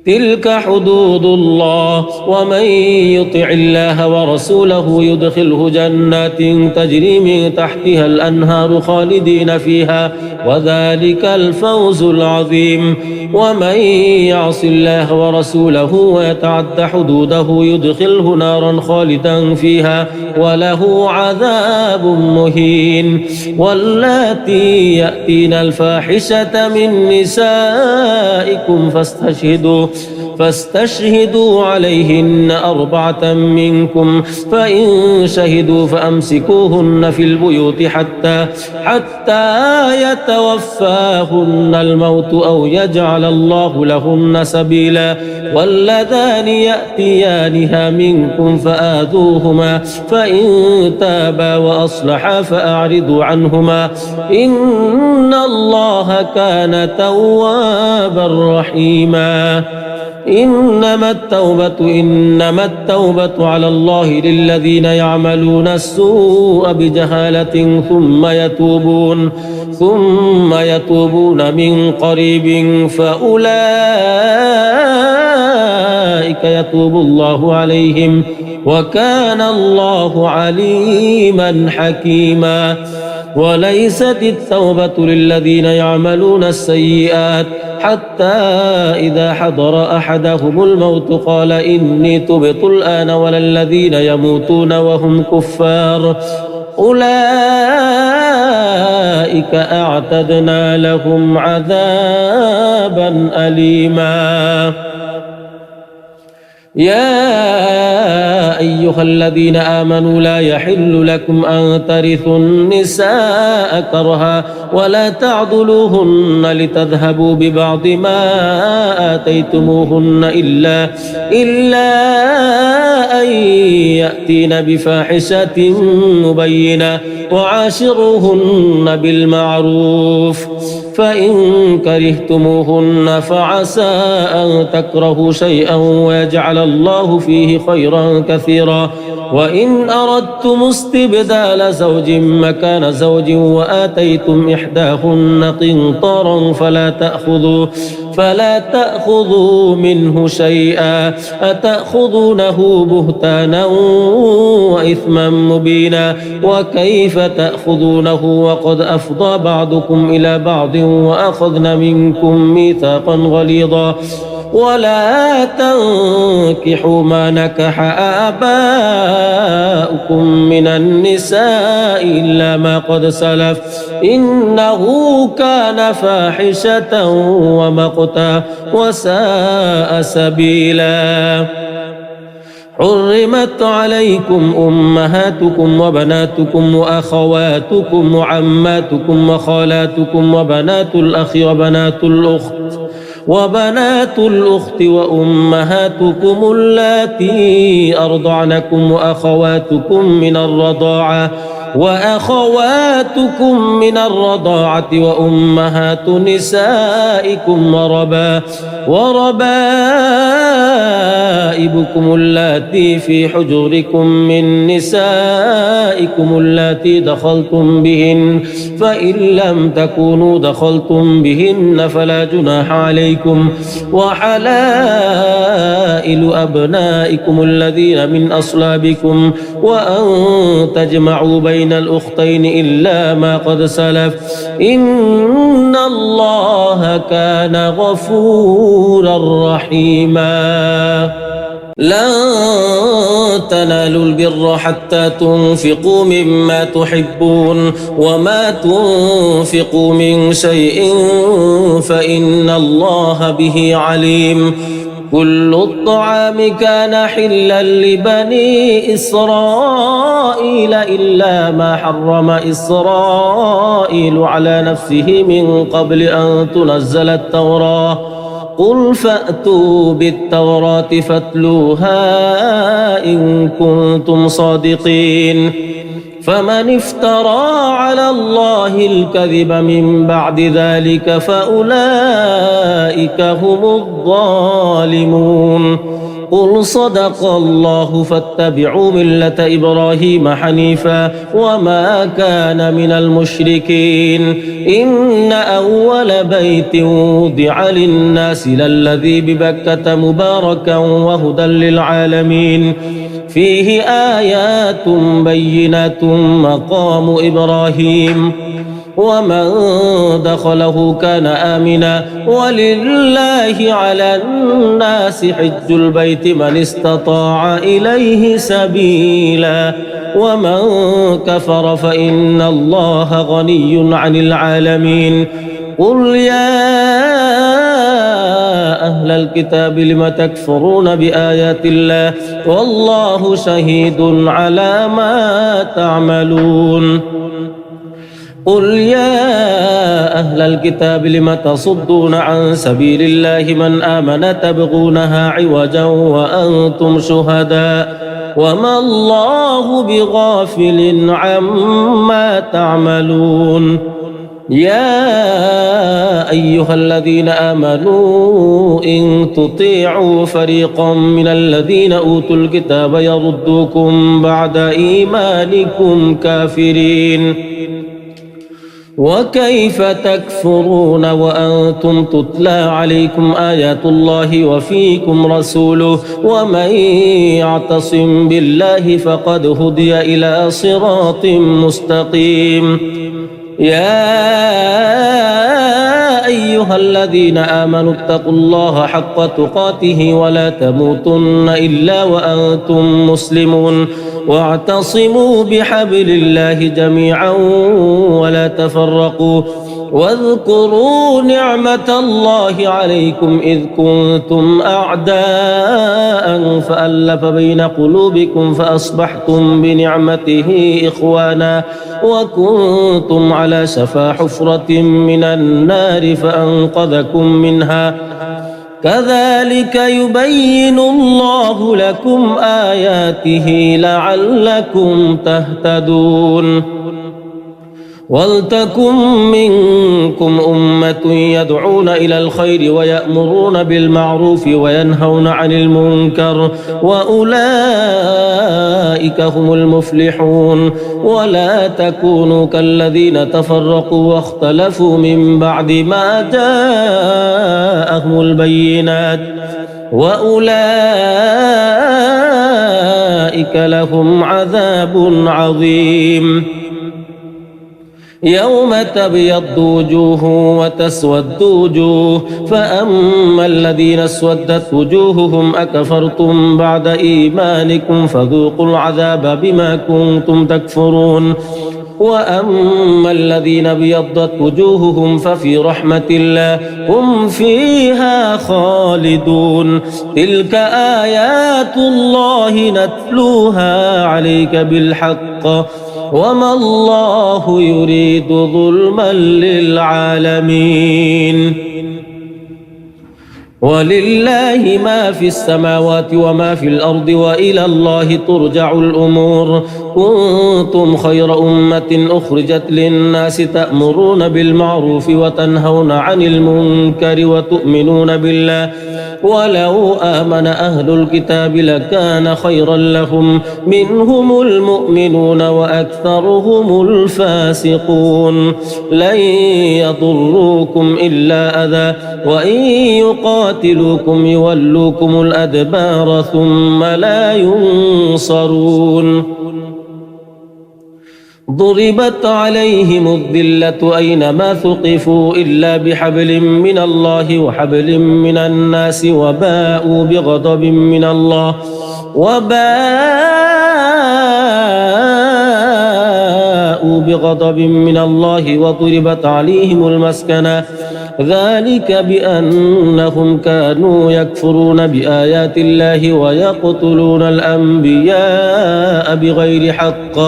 تلك حدود الله ومن يطع الله ورسوله يدخله جنات تجري من تحتها الأنهار خالدين فيها وذلك الفوز العظيم ومن يعص الله ورسوله ويتعد حدوده يدخله نارا خالدا فيها وله عذاب مهين واللاتي يأتين الفاحشة من نسائكم فاستشهدوا عليهن 4 منكم فإن شهدوا فأمسكوهن في البيوت حتى يتوفاهن الموت أو يجعل الله لهن سبيلا واللذان يأتيانها منكم فآذوهما فإن تابا وأصلحا فأعرضوا عنهما إن الله كان توابا رحيما إنما التوبة على الله للذين يعملون السوء بجهالة ثم يتوبون من قريب فأولئك يتوب الله عليهم وكان الله عليما حكيما وليست التوبة للذين يعملون السيئات حتى إذا حضر أحدهم الموت قال إني تبت الآن ولا الذين يموتون وهم كفار أولئك أعتدنا لهم عذابا أليما يا أيها الذين آمنوا لا يحل لكم أن ترثوا النساء كرها ولا تعضلوهن لتذهبوا ببعض ما آتيتموهن إلا أن يأتين بفاحشة مبينة وعاشروهن بالمعروف فإن كرهتموهن فعسى أن تكرهوا شيئا ويجعل الله فيه خيرا كثيرا وإن أردتم استبدال زوج مكان زوج وآتيتم إحداهن قنطارا فلا تأخذوا منه شيئا أتأخذونه بهتانا وإثما مبينا وكيف تأخذونه وقد أفضى بعضكم إلى بعض وأخذن منكم ميثاقا غليظا ولا تنكحوا ما نكح آباؤكم من النساء إلا ما قد سلف إنه كان فاحشة ومقتا وساء سبيلا حرمت عليكم أمهاتكم وبناتكم وأخواتكم وعماتكم وخالاتكم وبنات الأخ وبنات الأخت وأمهاتكم اللاتي أرضعنكم وأخواتكم من الرضاعة وأمهات نسائكم وربائبكم اللاتي في حجوركم من نسائكم اللاتي دخلتم بهن فإن لم تكونوا دخلتم بهن فلا جناح عليكم وحلائل أبنائكم الذين من أصلابكم وأن تجمعوا بين الأختين إلا ما قد سلف إن الله كان غفورا رحيما لن تنالوا البر حتى تنفقوا مما تحبون وما تنفقوا من شيء فإن الله به عليم كل الطعام كان حلا لبني إسرائيل إلا ما حرم إسرائيل على نفسه من قبل أن تنزل التوراة قل فأتوا بالتوراة فاتلوها إن كنتم صادقين فمن افترى على الله الكذب من بعد ذلك فأولئك هم الظالمون قل صدق الله فاتبعوا ملة إبراهيم حنيفا وما كان من المشركين إن أول بيت وضع للناس للذي ببكة مباركا وهدى للعالمين فيه آيات بينات مقام إبراهيم ومن دخله كان آمنا ولله على الناس حج البيت من استطاع إليه سبيلا ومن كفر فإن الله غني عن العالمين قل يا أهل الكتاب لم تكفرون بآيات الله والله شهيد على ما تعملون قل يا أهل الكتاب لم تصدون عن سبيل الله من آمن تبغونها عوجا وأنتم شهداء وما الله بغافل عما تعملون يا أيها الذين آمنوا إن تطيعوا فريقا من الذين أوتوا الكتاب يردوكم بعد إيمانكم كافرين وكيف تكفرون وأنتم تتلى عليكم آيات الله وفيكم رسوله ومن يعتصم بالله فقد هدي إلى صراط مستقيم يا أيها الذين آمنوا اتقوا الله حق تقاته ولا تموتن إلا وأنتم مسلمون واعتصموا بحبل الله جميعا ولا تفرقوا واذكروا نعمة الله عليكم إذ كنتم أعداء فألف بين قلوبكم فأصبحتم بنعمته إخوانا وكنتم على شفا حفرة من النار فأنقذكم منها كذلك يبين الله لكم آياته لعلكم تهتدون ولتكن منكم أمة يدعون إلى الخير ويأمرون بالمعروف وينهون عن المنكر وأولئك هم المفلحون ولا تكونوا كالذين تفرقوا واختلفوا من بعد ما جاءهم البينات وأولئك لهم عذاب عظيم يوم تبيض وجوه وتسود وجوه فأما الذين اسودت وجوههم أكفرتم بعد إيمانكم فذوقوا العذاب بما كنتم تكفرون وأما الذين ابيضت وجوههم ففي رحمة الله هم فيها خالدون تلك آيات الله نتلوها عليك بالحق وما الله يريد ظلما للعالمين ولله ما في السماوات وما في الأرض وإلى الله ترجع الأمور كنتم خير أمة أخرجت للناس تأمرون بالمعروف وتنهون عن المنكر وتؤمنون بالله ولو آمن أهل الكتاب لكان خيرا لهم منهم المؤمنون وأكثرهم الفاسقون لن يضروكم إلا أذى وإن يقاتلوكم يولوكم الأدبار ثم لا ينصرون ضربت عليهم الذلة أينما ثقفوا إلا بحبل من الله وحبل من الناس وباءوا بغضب من الله وضربت عليهم المسكنة ذلك بأنهم كانوا يكفرون بآيات الله ويقتلون الأنبياء بغير حق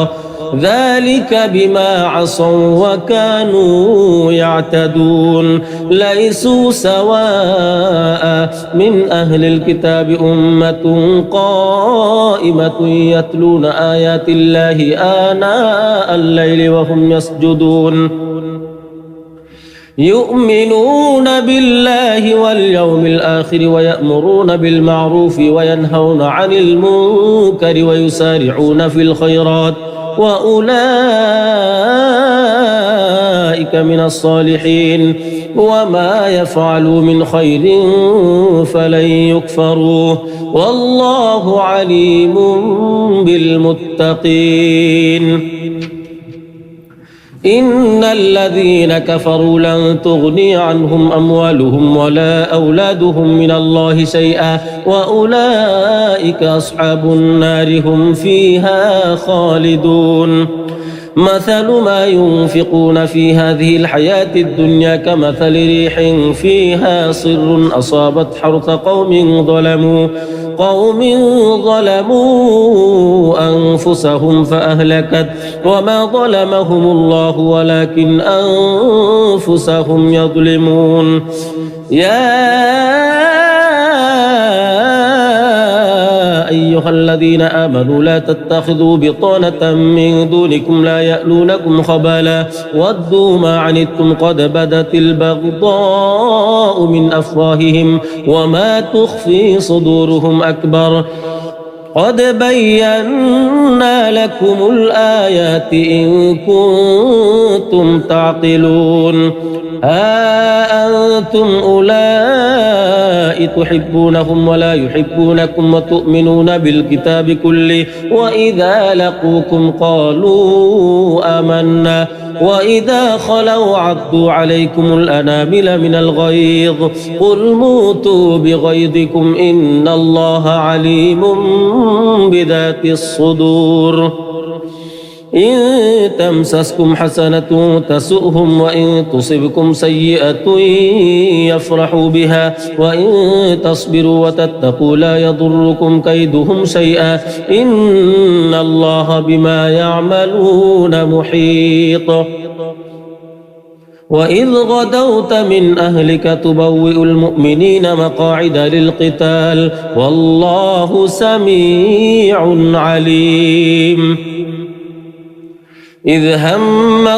ذلك بما عصوا وكانوا يعتدون ليسوا سواء من أهل الكتاب أمة قائمة يتلون آيات الله آناء الليل وهم يسجدون يؤمنون بالله واليوم الآخر ويأمرون بالمعروف وينهون عن المنكر ويسارعون في الخيرات وأولئك من الصالحين وما يفعلوا من خير فلن يكفروه والله عليم بالمتقين إن الذين كفروا لن تغني عنهم أموالهم ولا أولادهم من الله شيئا وأولئك أصحاب النار هم فيها خالدون مثل ما ينفقون في هذه الحياة الدنيا كمثل ريح فيها صر أصابت حرث قوم ظلموا أنفسهم فأهلكت وما ظلمهم الله ولكن أنفسهم يظلمون يا أيها الذين آمنوا لا تتخذوا بطانة من دونكم لا يألونكم خبالا ودوا ما عنتم قد بدت البغضاء من أفواههم وما تخفي صدورهم أكبر قد بينا لكم الآيات إن كنتم تعقلون ها أنتم أولئك تحبونهم ولا يحبونكم وتؤمنون بالكتاب كله وإذا لقوكم قالوا آمنا وإذا خلوا عضوا عليكم الأنامل من الغيظ قل موتوا بغيظكم إن الله عليم بذات الصدور إن تمسسكم حسنة تسؤهم وإن تصبكم سيئة يفرحوا بها وإن تصبروا وتتقوا لا يضركم كيدهم شيئا إن الله بما يعملون محيط وإذ غدوت من أهلك تبوئ المؤمنين مقاعد للقتال والله سميع عليم إذ هم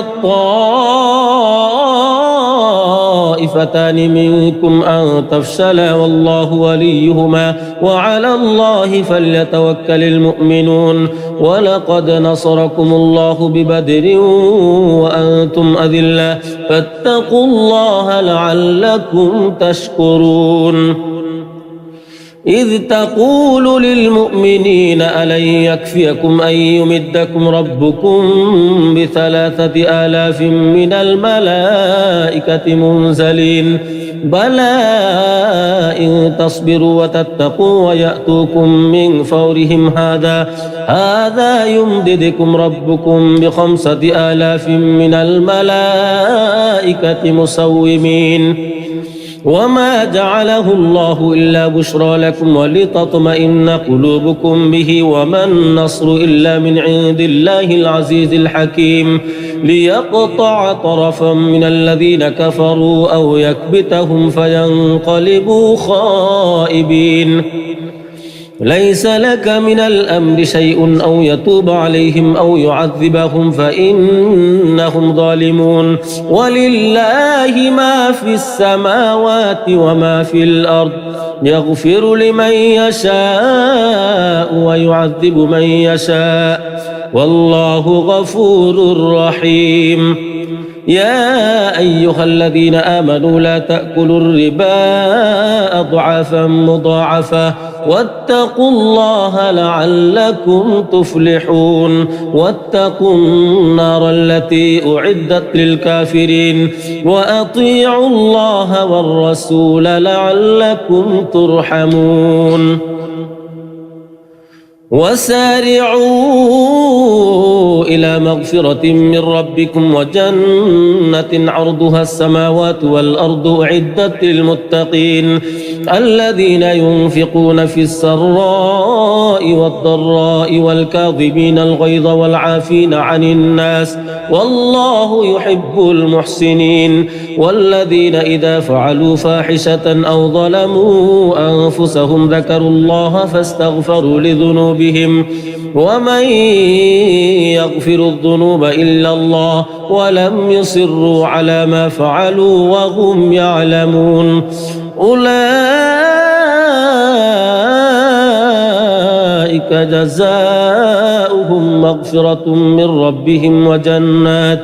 الطائفتان منكم أن تفشلا والله وليهما وعلى الله فليتوكل المؤمنون ولقد نصركم الله ببدر وأنتم أذلة فاتقوا الله لعلكم تشكرون إذ تقول للمؤمنين ألن يكفيكم أن يمدكم ربكم ب3,000 من الملائكة منزلين بلى إن تصبروا وتتقوا ويأتوكم من فورهم هذا يمددكم ربكم ب5,000 من الملائكة مسومين وما جعله الله إلا بشرى لكم ولتطمئن قلوبكم به وما النصر إلا من عند الله العزيز الحكيم ليقطع طرفا من الذين كفروا أو يكبتهم فينقلبوا خائبين ليس لك من الأمر شيء أو يتوب عليهم أو يعذبهم فإنهم ظالمون ولله ما في السماوات وما في الأرض يغفر لمن يشاء ويعذب من يشاء والله غفور رحيم يا أيها الذين آمنوا لا تأكلوا الربا أضعافا مضاعفة واتقوا الله لعلكم تفلحون واتقوا النار التي أعدت للكافرين وأطيعوا الله والرسول لعلكم ترحمون وسارعوا إلى مغفرة من ربكم وجنة عرضها السماوات والأرض أعدت للمتقين الذين ينفقون في السراء والضراء والكاظمين الغيظ والعافين عن الناس والله يحب المحسنين والذين إذا فعلوا فاحشة أو ظلموا أنفسهم ذكروا الله فاستغفروا لذنوبهم ومن يغفر الذنوب إلا الله ولم يصروا على ما فعلوا وهم يعلمون أولئك جزاؤهم مغفرة من ربهم وجنات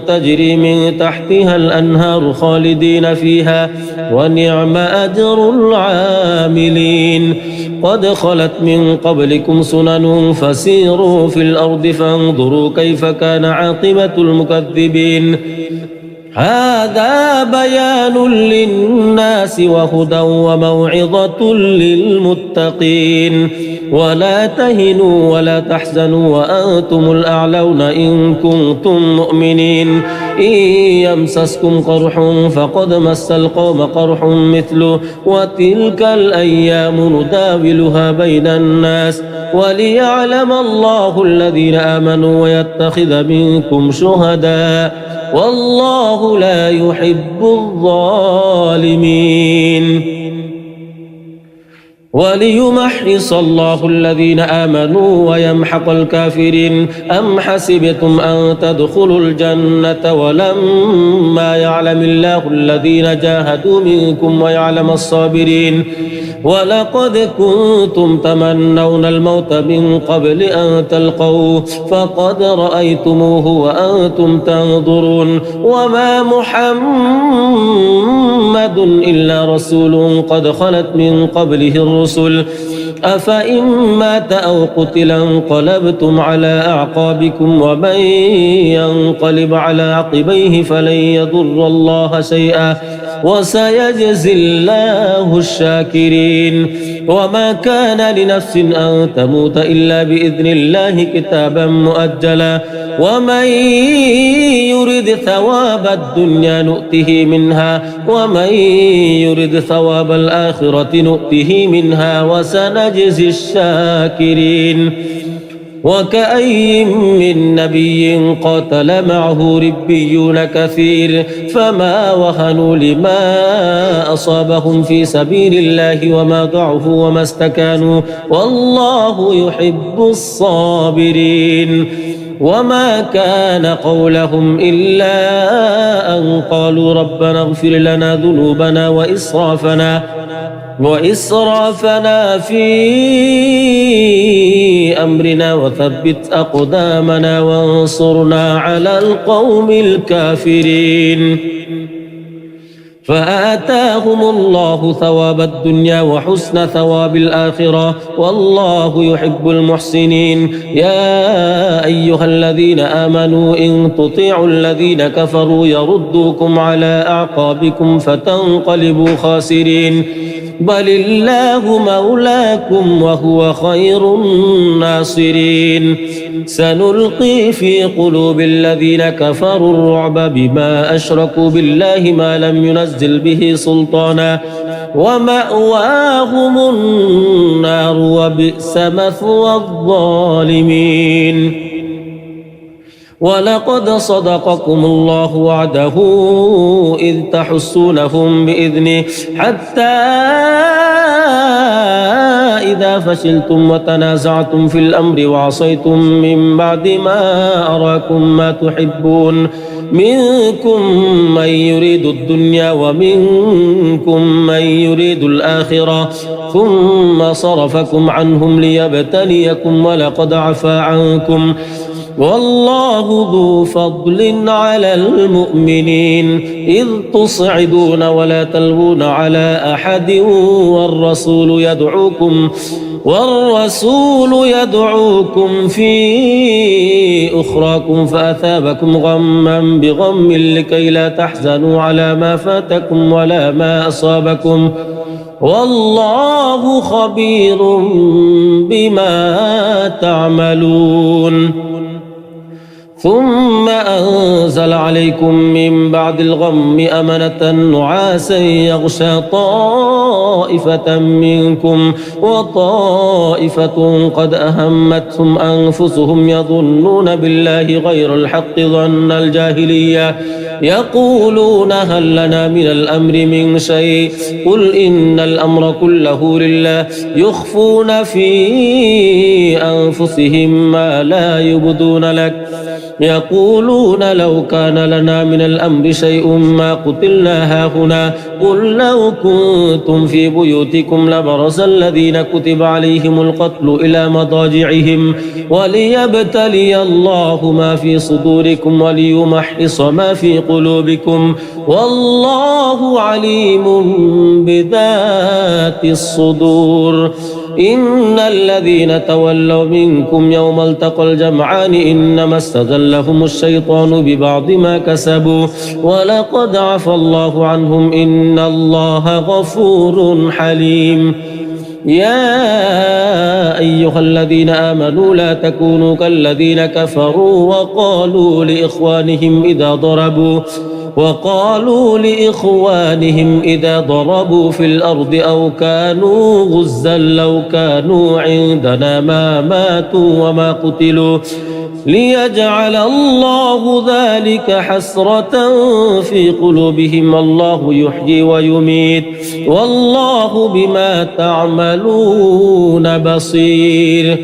تجري من تحتها الأنهار خالدين فيها ونعم أجر العاملين قد خلت من قبلكم سنن فسيروا في الأرض فانظروا كيف كان عاقبة المكذبين هذا بيان للناس وهدى وموعظة للمتقين ولا تهنوا ولا تحزنوا وأنتم الأعلون إن كنتم مؤمنين إن يمسسكم قرح فقد مس القوم قرح مثله وتلك الأيام نداولها بين الناس وليعلم الله الذين آمنوا ويتخذ منكم شهداء والله لا يحب الظالمين وليمحص الله الذين آمنوا ويمحق الكافرين أم حسبتم أن تدخلوا الجنة ولما يعلم الله الذين جاهدوا منكم ويعلم الصابرين ولقد كنتم تمنون الموت من قبل أن تلقوه فقد رأيتموه وأنتم تنظرون وما محمد إلا رسول قد خلت من قبله الرسل أفإن مات أو قتل انقلبتم على أعقابكم ومن ينقلب على عقبيه فلن يضر الله شيئا وسيجزي الله الشاكرين وما كان لنفس أن تموت إلا بإذن الله كتابا مؤجلا ومن يرد ثواب الدنيا نؤته منها ومن يرد ثواب الآخرة نؤته منها وسنجزي الشاكرين وكأي من نبي قاتل معه ربيون كثير فما وهنوا لما أصابهم في سبيل الله وما ضعفوا وما استكانوا والله يحب الصابرين وما كان قولهم إلا أن قالوا ربنا اغفر لنا ذنوبنا وإسرافنا في أمرنا وثبت أقدامنا وانصرنا على القوم الكافرين فآتاهم الله ثواب الدنيا وحسن ثواب الآخرة والله يحب المحسنين يا أيها الذين آمنوا إن تطيعوا الذين كفروا يردوكم على أعقابكم فتنقلبوا خاسرين بل الله مولاكم وهو خير الناصرين سنلقي في قلوب الذين كفروا الرعب بما أشركوا بالله ما لم ينزل به سلطانا ومأواهم النار وبئس مثوى الظالمين ولقد صدقكم الله وعده إذ تحسونهم بإذنه حتى إذا فشلتم وتنازعتم في الأمر وعصيتم من بعد ما أراكم ما تحبون منكم من يريد الدنيا ومنكم من يريد الآخرة ثم صرفكم عنهم ليبتليكم ولقد عفا عنكم والله ذو فضل على المؤمنين إذ تصعدون ولا تلوون على أحد والرسول يدعوكم في أخراكم فأثابكم غما بغم لكي لا تحزنوا على ما فاتكم ولا ما أصابكم والله خبير بما تعملون ثم أنزل عليكم من بعد الغم أمنة نعاسا يغشى طائفة منكم وطائفة قد أهمتهم أنفسهم يظنون بالله غير الحق ظن الجاهلية يقولون هل لنا من الأمر من شيء قل إن الأمر كله لله يخفون في أنفسهم ما لا يبدون لك يقولون لو كان لنا من الأمر شيء ما قتلنا هاهنا قل لو كنتم في بيوتكم لبرز الذين كتب عليهم القتل إلى مضاجعهم وليبتلي الله ما في صدوركم وليمحص ما في قلوبكم والله عليم بذات الصدور إن الذين تولوا منكم يوم التقى الجمعان إنما استزلهم الشيطان ببعض ما كسبوا ولقد عفى الله عنهم إن الله غفور حليم. يا أيها الذين آمنوا لا تكونوا كالذين كفروا وقالوا لإخوانهم إذا ضربوا في الأرض أو كانوا غزا لو كانوا عندنا ما ماتوا وما قتلوا ليجعل الله ذلك حسرة في قلوبهم الله يحيي ويميت والله بما تعملون بصير.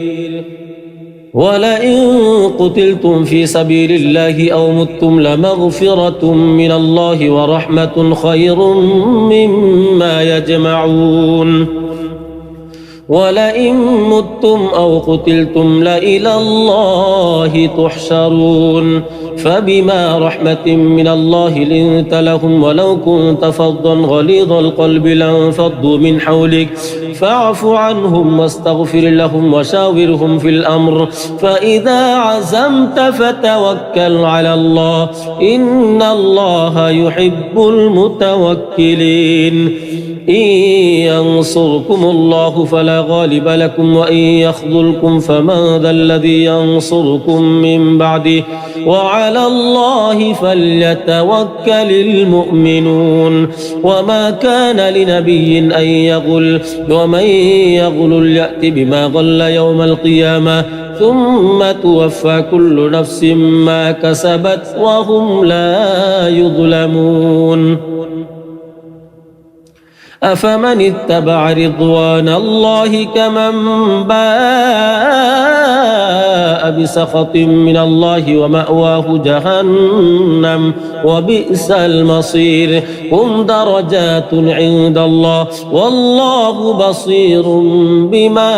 ولئن قتلتم في سبيل الله أو متم لمغفرة من الله ورحمة خير مما يجمعون. ولئن متم أو قتلتم لإلى الله تحشرون فبما رحمة من الله لنت لهم ولو كنت فظا غليظ القلب لانفضوا من حولك فاعف عنهم واستغفر لهم وشاورهم في الأمر فإذا عزمت فتوكل على الله إن الله يحب المتوكلين. إن ينصركم الله فلا غالب لكم وإن يخذلكم فمن ذا الذي ينصركم من بعده وعلى الله فليتوكل المؤمنون. وما كان لنبي أن يغل ومن يغل يأت بما غل يوم القيامة ثم توفى كل نفس ما كسبت وهم لا يظلمون. أفمن اتبع رضوان الله كمن باء بسخط من الله ومأواه جهنم وبئس المصير. هم درجات عند الله والله بصير بما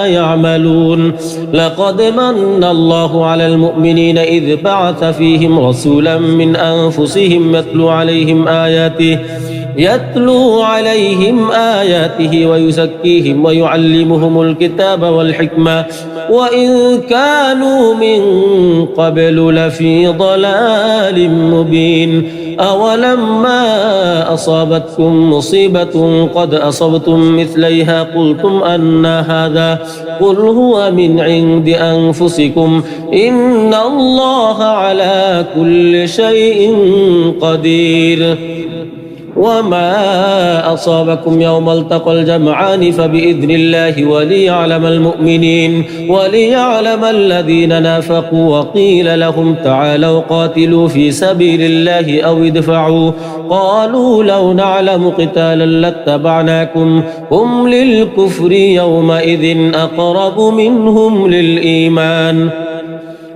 يعملون. لقد من الله على المؤمنين إذ بعث فيهم رسولا من أنفسهم يتلو عليهم آياته ويزكيهم ويعلمهم الكتاب والحكمة وإن كانوا من قبل لفي ضلال مبين. أولما أصابتكم مصيبة قد أصبتم مثليها قلتم أن هذا قل هو من عند أنفسكم إن الله على كل شيء قدير. وما أصابكم يوم التقى الجمعان فبإذن الله وليعلم المؤمنين وليعلم الذين نافقوا. وقيل لهم تعالوا قاتلوا في سبيل الله أو ادفعوا قالوا لو نعلم قتالا لاتبعناكم هم للكفر يومئذ أقرب منهم للإيمان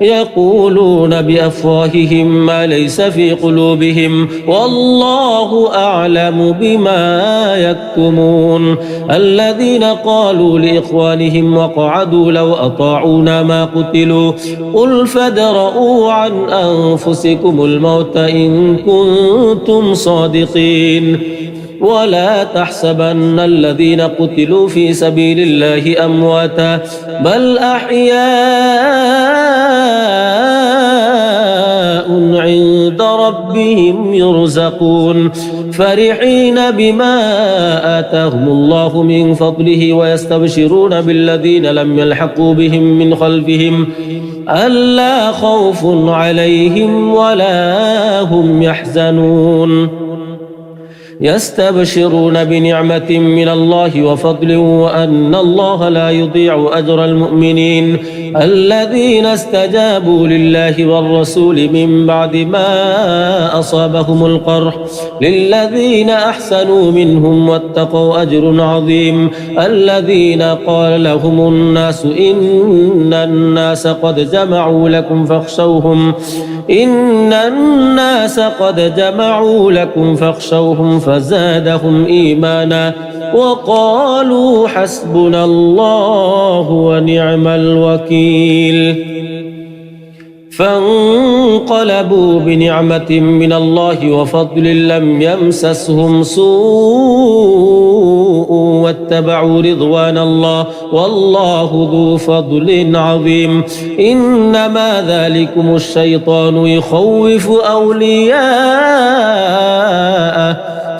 يقولون بأفواههم ما ليس في قلوبهم والله أعلم بما يكتمون. الذين قالوا لإخوانهم وقعدوا لو أطاعونا ما قتلوا قل فادرءوا عن أنفسكم الموت إن كنتم صادقين. ولا تحسبن الذين قتلوا في سبيل الله أمواتا بل أحياء عند ربهم يرزقون فرحين بما آتاهم الله من فضله ويستبشرون بالذين لم يلحقوا بهم من خلفهم ألا خوف عليهم ولا هم يحزنون. يستبشرون بنعمة من الله وفضل وأن الله لا يضيع أجر المؤمنين الذين استجابوا لله والرسول من بعد ما أصابهم القرح للذين أحسنوا منهم واتقوا أجر عظيم. الذين قال لهم الناس إن الناس قد جمعوا لكم فاخشوهم فزادهم إيمانا وقالوا حسبنا الله ونعم الوكيل. فانقلبوا بنعمة من الله وفضل لم يمسسهم سوء واتبعوا رضوان الله والله ذو فضل عظيم إنما ذلكم الشيطان يخوف أولياءه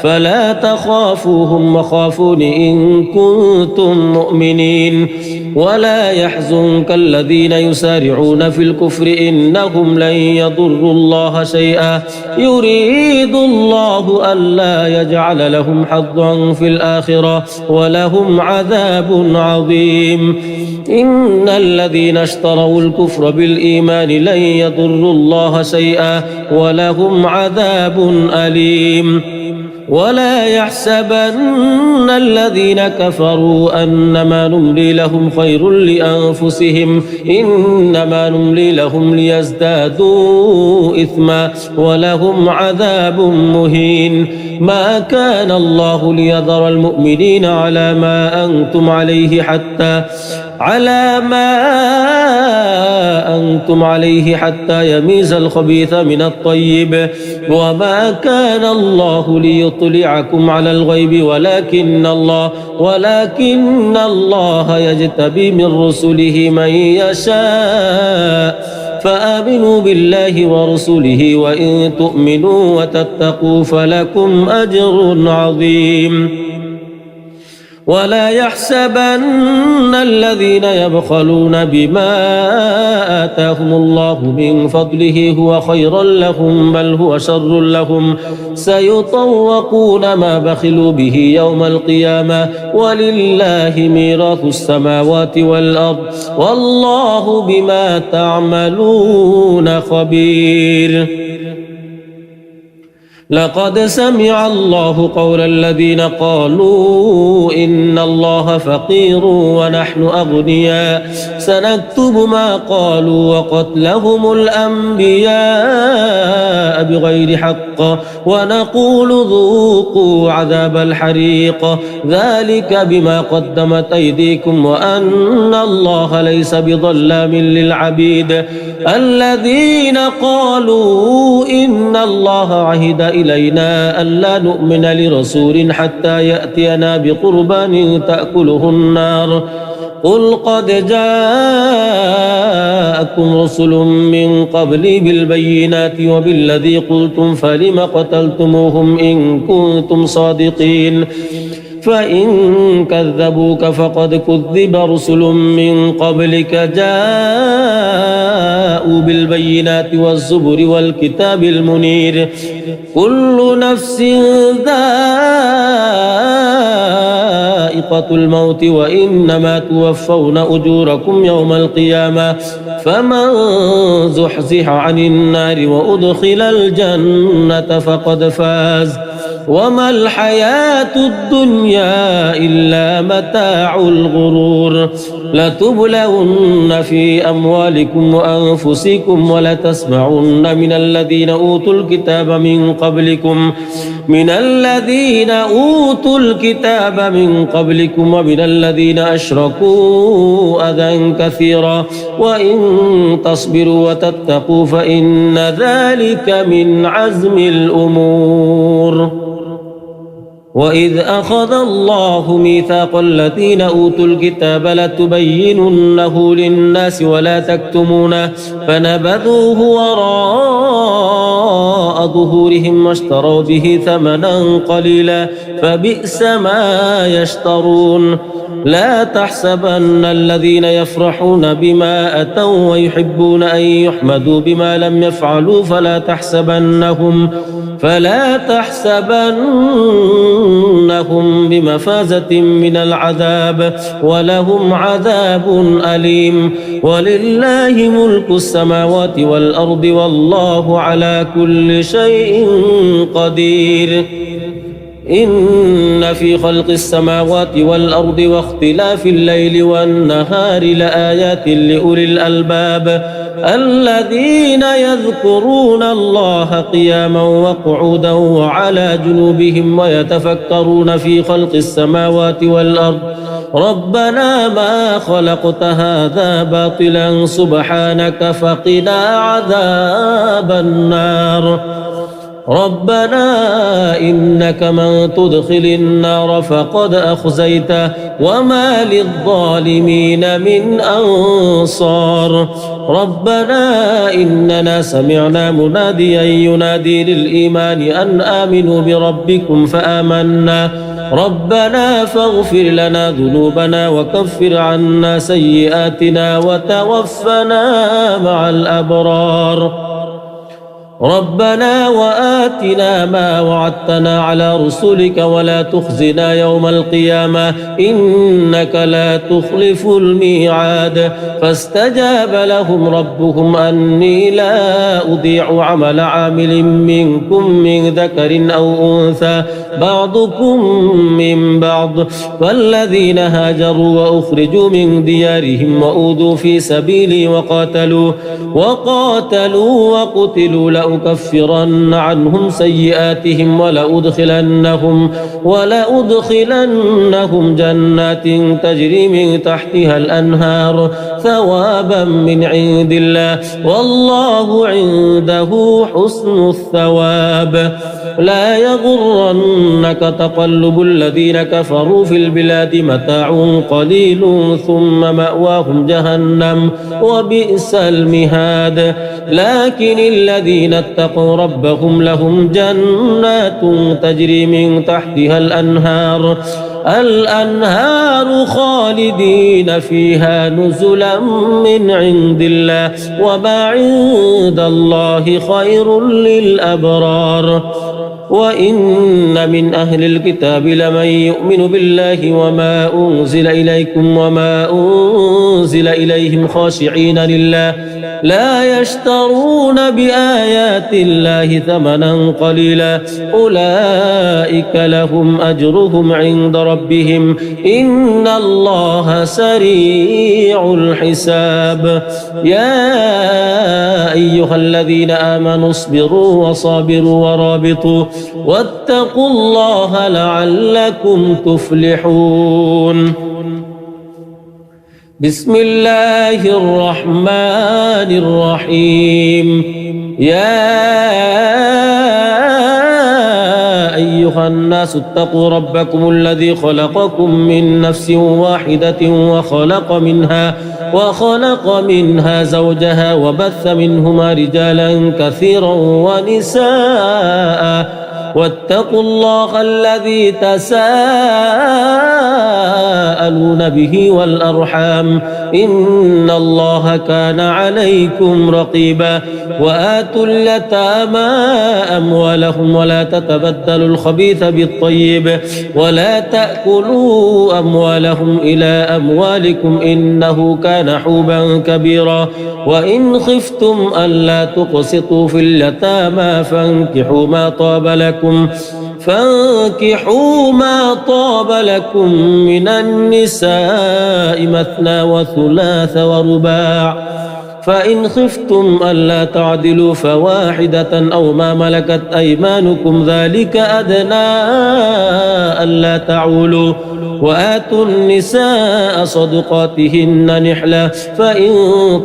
فلا تخافوهم وخافون إن كنتم مؤمنين ولا يحزنك الذين يسارعون في الكفر إنهم لن يضروا الله شيئا يريد الله ألا يجعل لهم حظا في الآخرة ولهم عذاب عظيم إن الذين اشتروا الكفر بالإيمان لن يضروا الله شيئا ولهم عذاب أليم ولا يحسبن الذين كفروا أنما نملي لهم خير لأنفسهم إنما نملي لهم ليزدادوا إثما ولهم عذاب مهين ما كان الله ليذر المؤمنين على ما أنتم عليه حتى يميز الخبيث من الطيب وما كان الله ليطلعكم على الغيب ولكن الله يجتبي من رسله من يشاء فآمنوا بالله ورسله وإن تؤمنوا وتتقوا فلكم أجر عظيم ولا يحسبن الذين يبخلون بما آتاهم الله من فضله هو خيرا لهم بل هو شر لهم سيطوقون ما بخلوا به يوم القيامة ولله ميراث السماوات والأرض والله بما تعملون خبير لقد سمع الله قول الذين قالوا إن الله فقير ونحن أغنياء سنكتب ما قالوا وقتلهم الأنبياء بغير حق ونقول ذوقوا عذاب الحريق ذلك بما قدمت أيديكم وأن الله ليس بظلام للعبيد الذين قالوا إن الله عهد إلينا ألا نؤمن لرسول حتى يأتينا بقربان تأكله النار قل قد جاءكم رسل من قبلي بالبينات وبالذي قلتم فلم قتلتموهم إن كنتم صادقين فإن كذبوك فقد كذب رسل من قبلك جاءوا بالبينات والزبر والكتاب المنير كل نفس ذائقة الموت وإنما توفون أجوركم يوم القيامة فمن زحزح عن النار وأدخل الجنة فقد فاز وما الحياة الدنيا إلا متاع الغرور لتبلون في أموالكم وأنفسكم ولتسمعن من الذين أوتوا الكتاب من قبلكم ومن الذين أشركوا أذى كثيرا وإن تصبروا وتتقوا فإن ذلك من عزم الأمور وإذ أخذ الله ميثاق الذين أوتوا الكتاب لتبيننه للناس ولا تكتمونه فنبذوه وراء ظهورهم واشتروا به ثمنا قليلا فبئس ما يشترون لا تحسبن الذين يفرحون بما أتوا ويحبون أن يحمدوا بما لم يفعلوا فلا تحسبنهم بمفازة من العذاب ولهم عذاب أليم ولله ملك السماوات والأرض والله على كل شيء قدير إن في خلق السماوات والأرض واختلاف الليل والنهار لآيات لأولي الألباب الذين يذكرون الله قياما وقعودا وعلى جنوبهم ويتفكرون في خلق السماوات والأرض ربنا ما خلقت هذا باطلا سبحانك فقنا عذاب النار ربنا إنك من تدخل النار فقد أخزيته وما للظالمين من أنصار ربنا إننا سمعنا مناديا ينادي للإيمان أن آمنوا بربكم فآمنا ربنا فاغفر لنا ذنوبنا وكفر عنا سيئاتنا وتوفنا مع الأبرار ربنا وآتنا ما وعدتنا على رسلك ولا تخزنا يوم القيامة إنك لا تخلف الميعاد فاستجاب لهم ربهم أني لا أضيع عمل عامل منكم من ذكر أو أنثى بعضكم من بعض فالذين هاجروا وأخرجوا من ديارهم وأوذوا في سبيلي وقاتلوا وقتلوا لأكفرن عنهم سيئاتهم ولأدخلنهم جنات تجري من تحتها الأنهار ثوابا من عند الله والله عنده حسن الثواب لا يغرنك تقلب الذين كفروا في البلاد متاع قليل ثم مأواهم جهنم وبئس المهاد لكن الذين اتقوا ربهم لهم جنات تجري من تحتها الأنهار خالدين فيها نزلا من عند الله وما عند الله خير للأبرار وإن من أهل الكتاب لمن يؤمن بالله وما أنزل إليكم وما أنزل إليهم خاشعين لله لا يشترون بآيات الله ثمنا قليلا أولئك لهم أجرهم عند ربهم إن الله سريع الحساب يا أيها الذين آمنوا اصبروا وصابروا ورابطوا واتقوا الله لعلكم تفلحون بسم الله الرحمن الرحيم يا أيها الناس اتقوا ربكم الذي خلقكم من نفس واحدة وخلق منها زوجها وبث منهما رجالا كثيرا ونساء واتقوا الله الذي تساءلون به والأرحام إن الله كان عليكم رقيبا وآتوا اليتامى أموالهم ولا تتبدلوا الخبيث بالطيب ولا تأكلوا أموالهم إلى أموالكم إنه كان حوبا كبيرا وإن خفتم ألا تقسطوا في اليتامى فانكحوا ما طاب لكم من النساء مثنى وثلاث ورباع فإن خفتم ألا تعدلوا فواحدة أو ما ملكت أيمانكم ذلك أدنى ألا تعولوا وآتوا النساء صدقاتهن نحلة فإن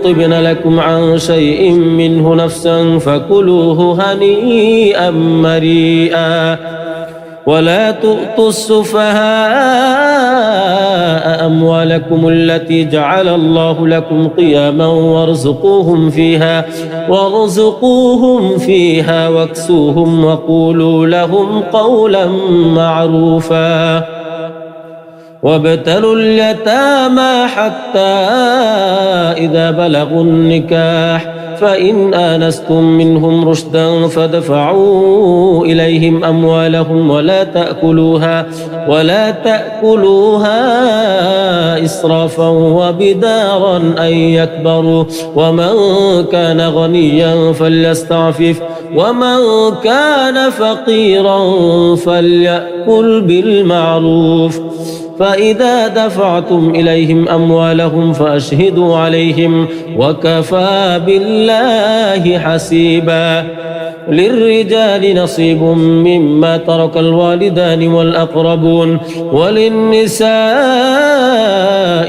طبن لكم عن شيء منه نفسا فكلوه هنيئا مريئا ولا تؤتوا السفهاء أموالكم التي جعل الله لكم قياما وارزقوهم فيها واكسوهم وقولوا لهم قولا معروفا وابتلوا اليتامى حتى إذا بلغوا النكاح فإن آنستم منهم رشدا فادفعوا إليهم أموالهم ولا تأكلوها إسرافا وبدارا أن يكبروا ومن كان غنيا فليستعفف ومن كان فقيرا فليأكل بالمعروف فإذا دفعتم إليهم أموالهم فأشهدوا عليهم وكفى بالله حسيبا للرجال نصيب مما ترك الوالدان والأقربون وللنساء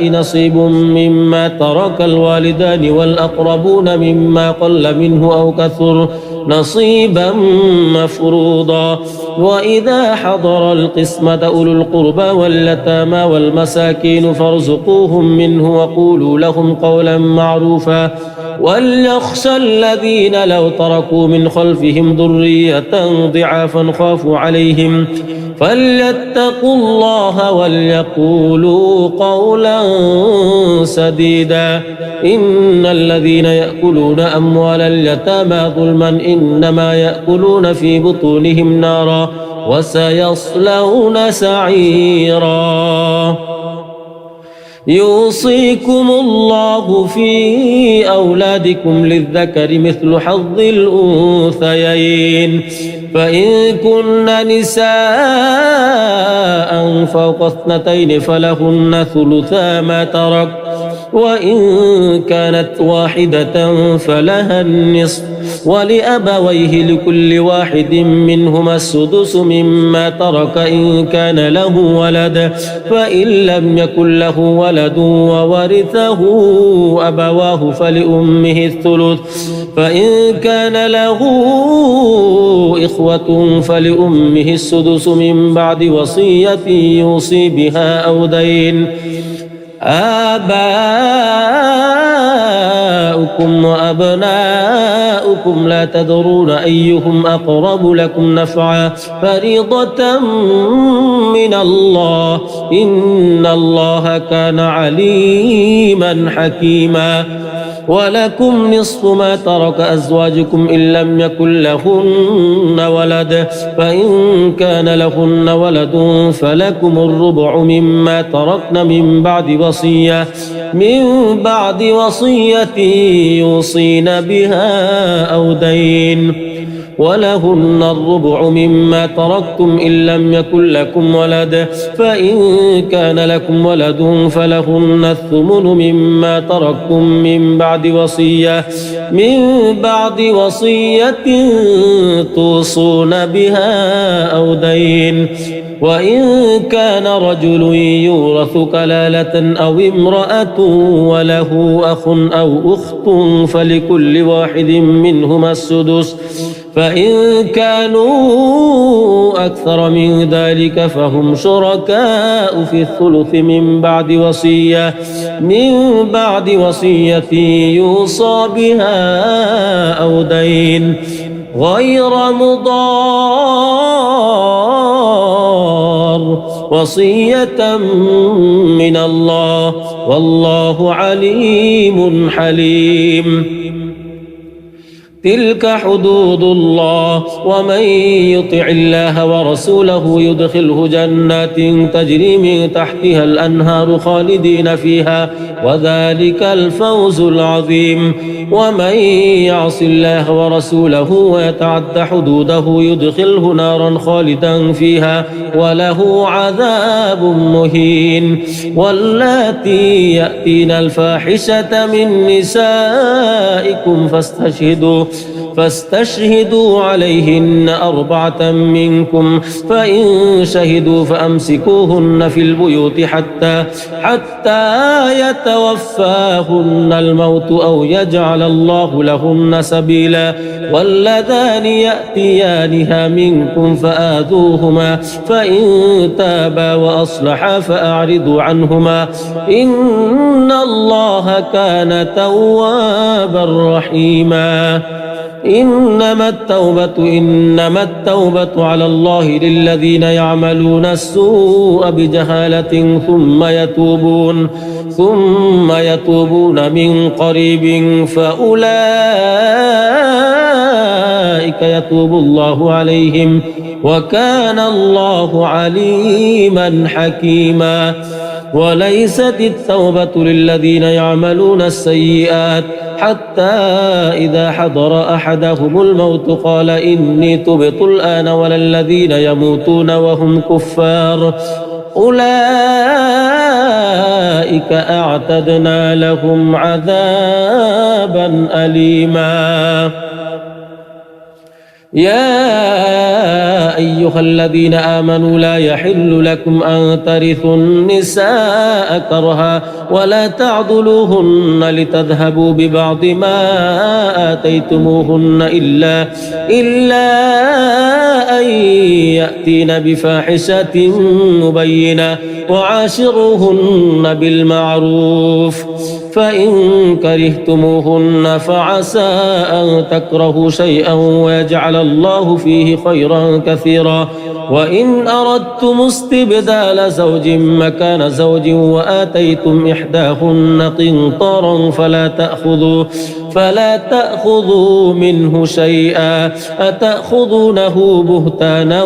نصيب مما ترك الوالدان والأقربون مما قل منه أو كثر نصيبا مفروضا وإذا حضر القسمة أولو القربى واليتامى والمساكين فارزقوهم منه وقولوا لهم قولا معروفا وليخشى الذين لو تركوا من خلفهم ذرية ضعافا خافوا عليهم فليتقوا الله وليقولوا قولا سديدا إن الذين يأكلون أموال اليتامى ظلما إنما يأكلون في بطونهم نارا وسيصلون سعيرا يوصيكم الله في أولادكم للذكر مثل حظ الأنثيين فإن كن نساء فوق اثنتين فلهن ثلثا ما ترك وإن كانت واحدة فلها النصف ولأبويه لكل واحد منهما السدس مما ترك إن كان له ولد فإن لم يكن له ولد وورثه أبواه فلأمه الثلث فإن كان له إخوة فلأمه السدس من بعد وصية يوصي بها أو دين آباؤكم وأبناؤكم لا تدرون أيهم أقرب لكم نفعا فريضة من الله إن الله كان عليما حكيما ولكم نصف ما ترك أزواجكم إن لم يكن لهن ولد فإن كان لهن ولد فلكم الربع مما تركن من بعد وصية يوصين بها أو دين ولهن الربع مما تركتم إن لم يكن لكم ولد فإن كان لكم ولد فلهن الثمن مما تركتم من بعد وصية توصون بها أو دين وإن كان رجل يورث كلالة أو امرأة وله أخ أو أخت فلكل واحد منهما السدس فإن كانوا أكثر من ذلك فهم شركاء في الثلث من بعد وصية يوصى بها أو دين غير مضار وصية من الله والله عليم حليم تلك حدود الله ومن يطع الله ورسوله يدخله جنات تجري من تحتها الأنهار خالدين فيها وذلك الفوز العظيم ومن يعص الله ورسوله ويتعد حدوده يدخله نارا خالدا فيها وله عذاب مهين واللاتي يأتين الفاحشة من نسائكم فاستشهدوا عليهن 4 منكم فإن شهدوا فأمسكوهن في البيوت حتى يتوفاهن الموت أو يجعل الله لهن سبيلا واللذان يأتيانها منكم فآذوهما فإن تابا وأصلحا فأعرضوا عنهما إن الله كان توابا رحيما إنما التوبة على الله للذين يعملون السوء بجهالة ثم يتوبون من قريب فأولئك يتوب الله عليهم وكان الله عليما حكيما وليست التوبة للذين يعملون السيئات حتى إذا حضر أحدهم الموت قال إني تبت الآن ولا الذين يموتون وهم كفار أولئك أعتدنا لهم عذابا أليما يا أيها الذين آمنوا لا يحل لكم أن ترثوا النساء كرها ولا تعضلوهن لتذهبوا ببعض ما آتيتموهن إلا أن يأتين بفاحشة مبينة وعاشروهن بالمعروف فإن كرهتموهن فعسى أن تكرهوا شيئا ويجعل الله فيه خيرا كثيرا وإن أردتم استبدال زوج مكان زوج وآتيتم إحداهن قنطارا فلا تأخذوا منه شيئا أتأخذونه بهتانا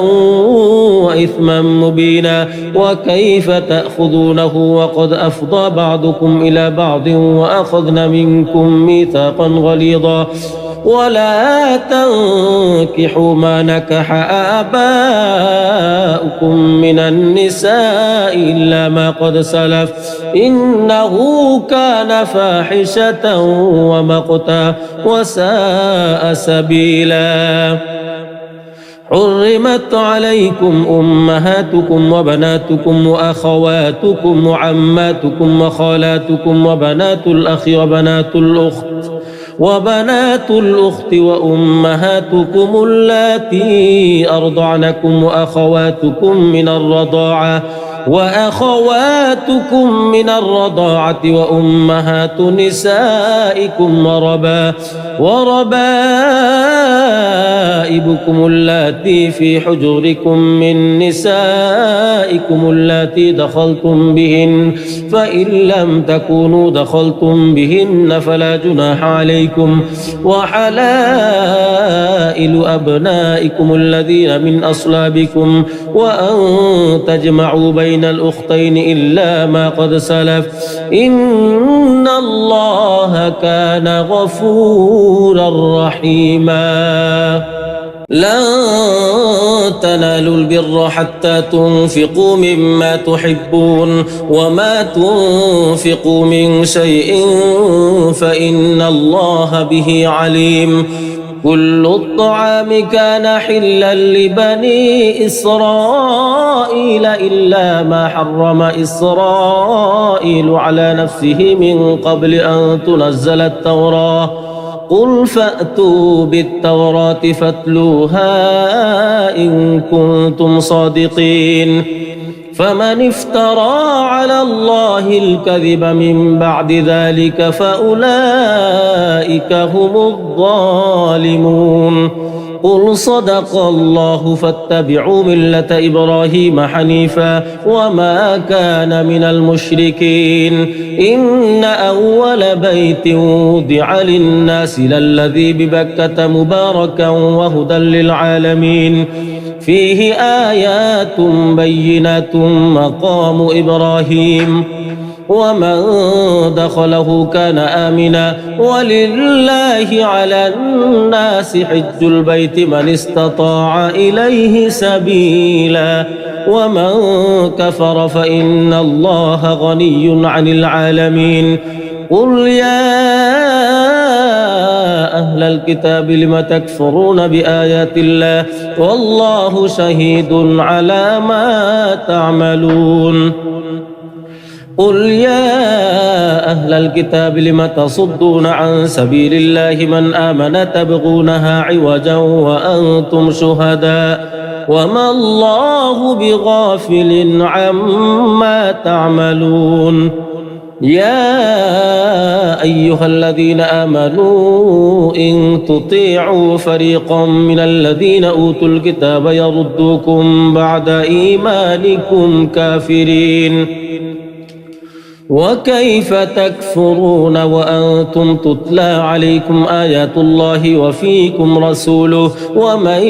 وإثما مبينا وكيف تأخذونه وقد أفضى بعضكم إلى بعض وأخذن منكم ميثاقا غليظا ولا تنكحوا ما نكح آباؤكم من النساء إلا ما قد سلف إنه كان فاحشة ومقتا وساء سبيلا حرمت عليكم أمهاتكم وبناتكم وأخواتكم وعماتكم وخالاتكم وبنات الأخ وبنات الأخت وأمهاتكم اللاتي أرضعنكم وأخواتكم من الرضاعة وأمهات نسائكم وربائبكم اللاتي في حجوركم من نسائكم اللاتي دخلتم بهن فإن لم تكونوا دخلتم بهن فلا جناح عليكم وحلائل أبنائكم الذين من أصلابكم وأن تجمعوا بين الأختين إلا ما قد سلف إن الله كان غفورا رحيما لن تنالوا البر حتى تنفقوا مما تحبون وما تنفقوا من شيء فإن الله به عليم كل الطعام كان حلا لبني إسرائيل إلا ما حرم إسرائيل على نفسه من قبل أن تنزل التوراة قل فأتوا بالتوراة فاتلوها إن كنتم صادقين فمن افترى على الله الكذب من بعد ذلك فأولئك هم الظالمون قل صدق الله فاتبعوا ملة إبراهيم حنيفا وما كان من المشركين إن أول بيت وضع للناس للذي ببكة مباركا وهدى للعالمين فيه آيات بينات مقام إبراهيم ومن دخله كان آمنا ولله على الناس حج البيت من استطاع إليه سبيلا ومن كفر فإن الله غني عن العالمين قل يا أهل الكتاب لم تكفرون بآيات الله والله شهيد على ما تعملون قل يا أهل الكتاب لم تصدون عن سبيل الله من آمن تبغونها عوجا وأنتم شهداء وما الله بغافل عما تعملون يا أيها الذين آمنوا إن تطيعوا فريقا من الذين أوتوا الكتاب يردوكم بعد إيمانكم كافرين وكيف تكفرون وأنتم تتلى عليكم آيات الله وفيكم رسوله ومن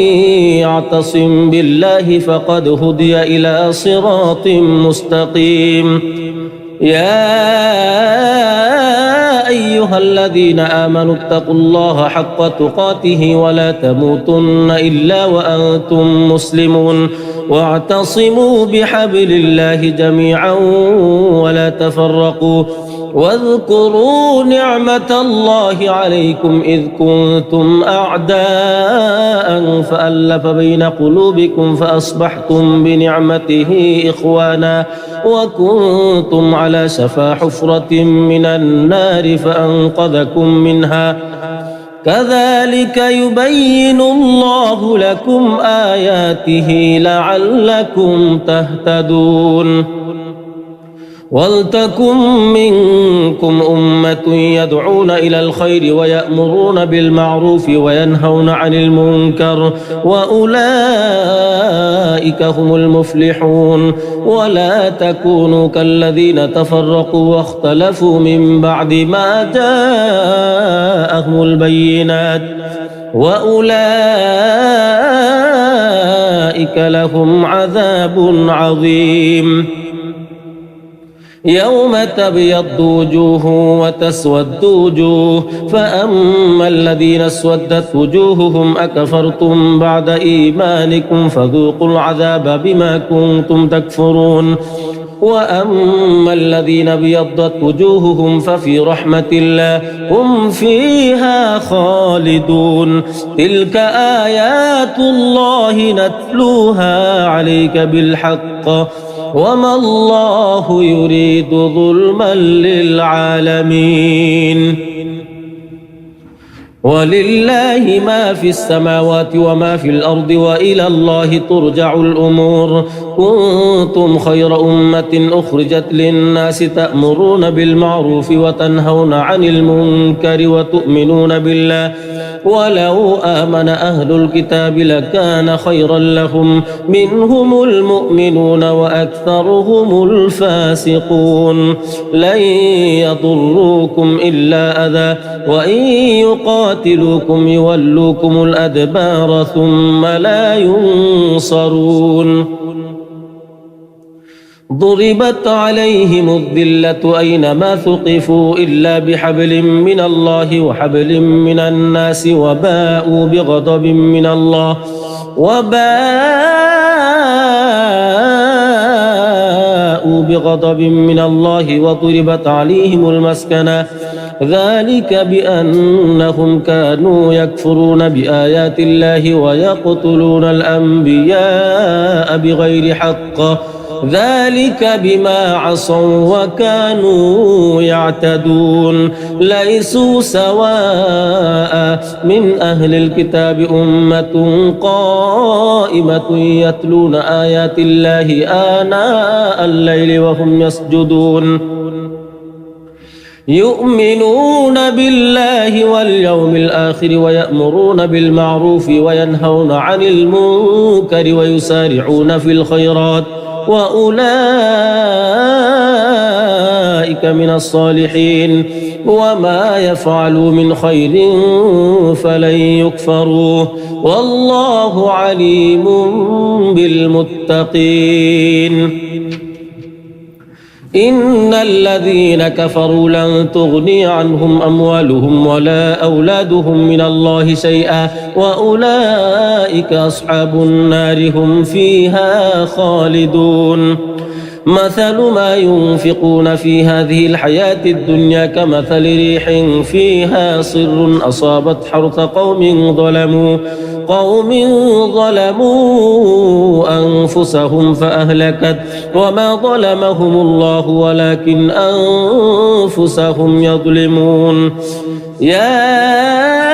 يعتصم بالله فقد هدي إلى صراط مستقيم يا أيها الذين آمنوا اتقوا الله حق تقاته ولا تموتن إلا وأنتم مسلمون واعتصموا بحبل الله جميعا ولا تفرقوا واذكروا نعمة الله عليكم إذ كنتم أعداء فألف بين قلوبكم فأصبحتم بنعمته إخوانا وكنتم على شفا حفرة من النار فأنقذكم منها كذلك يبين الله لكم آياته لعلكم تهتدون ولتكن منكم أمة يدعون إلى الخير ويأمرون بالمعروف وينهون عن المنكر وأولئك هم المفلحون ولا تكونوا كالذين تفرقوا واختلفوا من بعد ما جاءهم البينات وأولئك لهم عذاب عظيم يوم تبيض وجوه وتسود وجوه فأما الذين اسودت وجوههم أكفرتم بعد إيمانكم فذوقوا العذاب بما كنتم تكفرون وأما الذين ابيضت وجوههم ففي رحمة الله هم فيها خالدون تلك آيات الله نتلوها عليك بالحق وما الله يريد ظلما للعالمين ولله ما في السماوات وما في الأرض وإلى الله ترجع الأمور كنتم خير أمة أخرجت للناس تأمرون بالمعروف وتنهون عن المنكر وتؤمنون بالله ولو آمن أهل الكتاب لكان خيرا لهم منهم المؤمنون وأكثرهم الفاسقون لن يضروكم إلا أذى وإن يقاتلوكم يولوكم الأدبار ثم لا ينصرون ضربت عليهم الذلة أينما ثقفوا إلا بحبل من الله وحبل من الناس وباءوا بغضب من الله وضربت عليهم المسكنة ذلك بأنهم كانوا يكفرون بآيات الله ويقتلون الأنبياء بغير حق ذلك بما عصوا وكانوا يعتدون ليسوا سواء من أهل الكتاب أمة قائمة يتلون آيات الله آناء الليل وهم يسجدون يؤمنون بالله واليوم الآخر ويأمرون بالمعروف وينهون عن المنكر ويسارعون في الخيرات وأولئك من الصالحين وما يفعلوا من خير فلن يكفروه والله عليم بالمتقين إن الذين كفروا لن تغني عنهم أموالهم ولا أولادهم من الله شيئا وأولئك أصحاب النار هم فيها خالدون مثل ما ينفقون في هذه الحياة الدنيا كمثل ريح فيها صر أصابت حرث قوم ظلموا أنفسهم فأهلكت وما ظلمهم الله ولكن أنفسهم يظلمون يا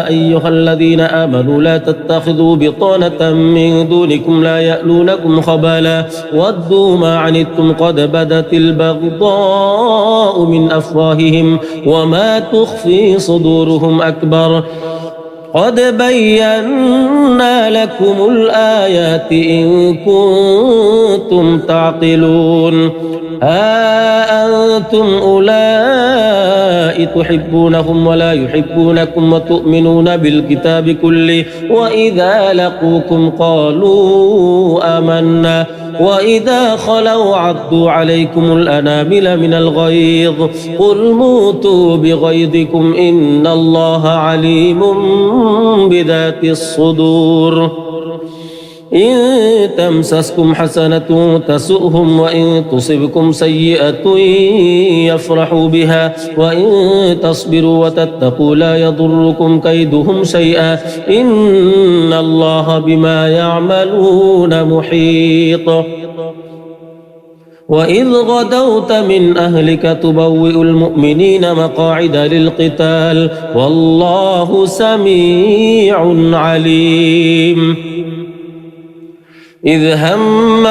أيها الذين آمنوا لا تتخذوا بطانة من دونكم لا يألونكم خبالا ودوا ما عنتم قد بدت البغضاء من أفواههم وما تخفي صدورهم أكبر قد بينا لكم الآيات إن كنتم تعقلون ها أنتم أولئك تحبونهم ولا يحبونكم وتؤمنون بالكتاب كله وإذا لقوكم قالوا آمنا وإذا خلوا عضوا عليكم الأنامل من الغيظ قل موتوا بغيظكم إن الله عليم بذات الصدور إن تمسسكم حسنة تسؤهم وإن تصبكم سيئة يفرحوا بها وإن تصبروا وتتقوا لا يضركم كيدهم شيئا إن الله بما يعملون محيط وإذ غدوت من أهلك تبوئ المؤمنين مقاعد للقتال والله سميع عليم إذ هم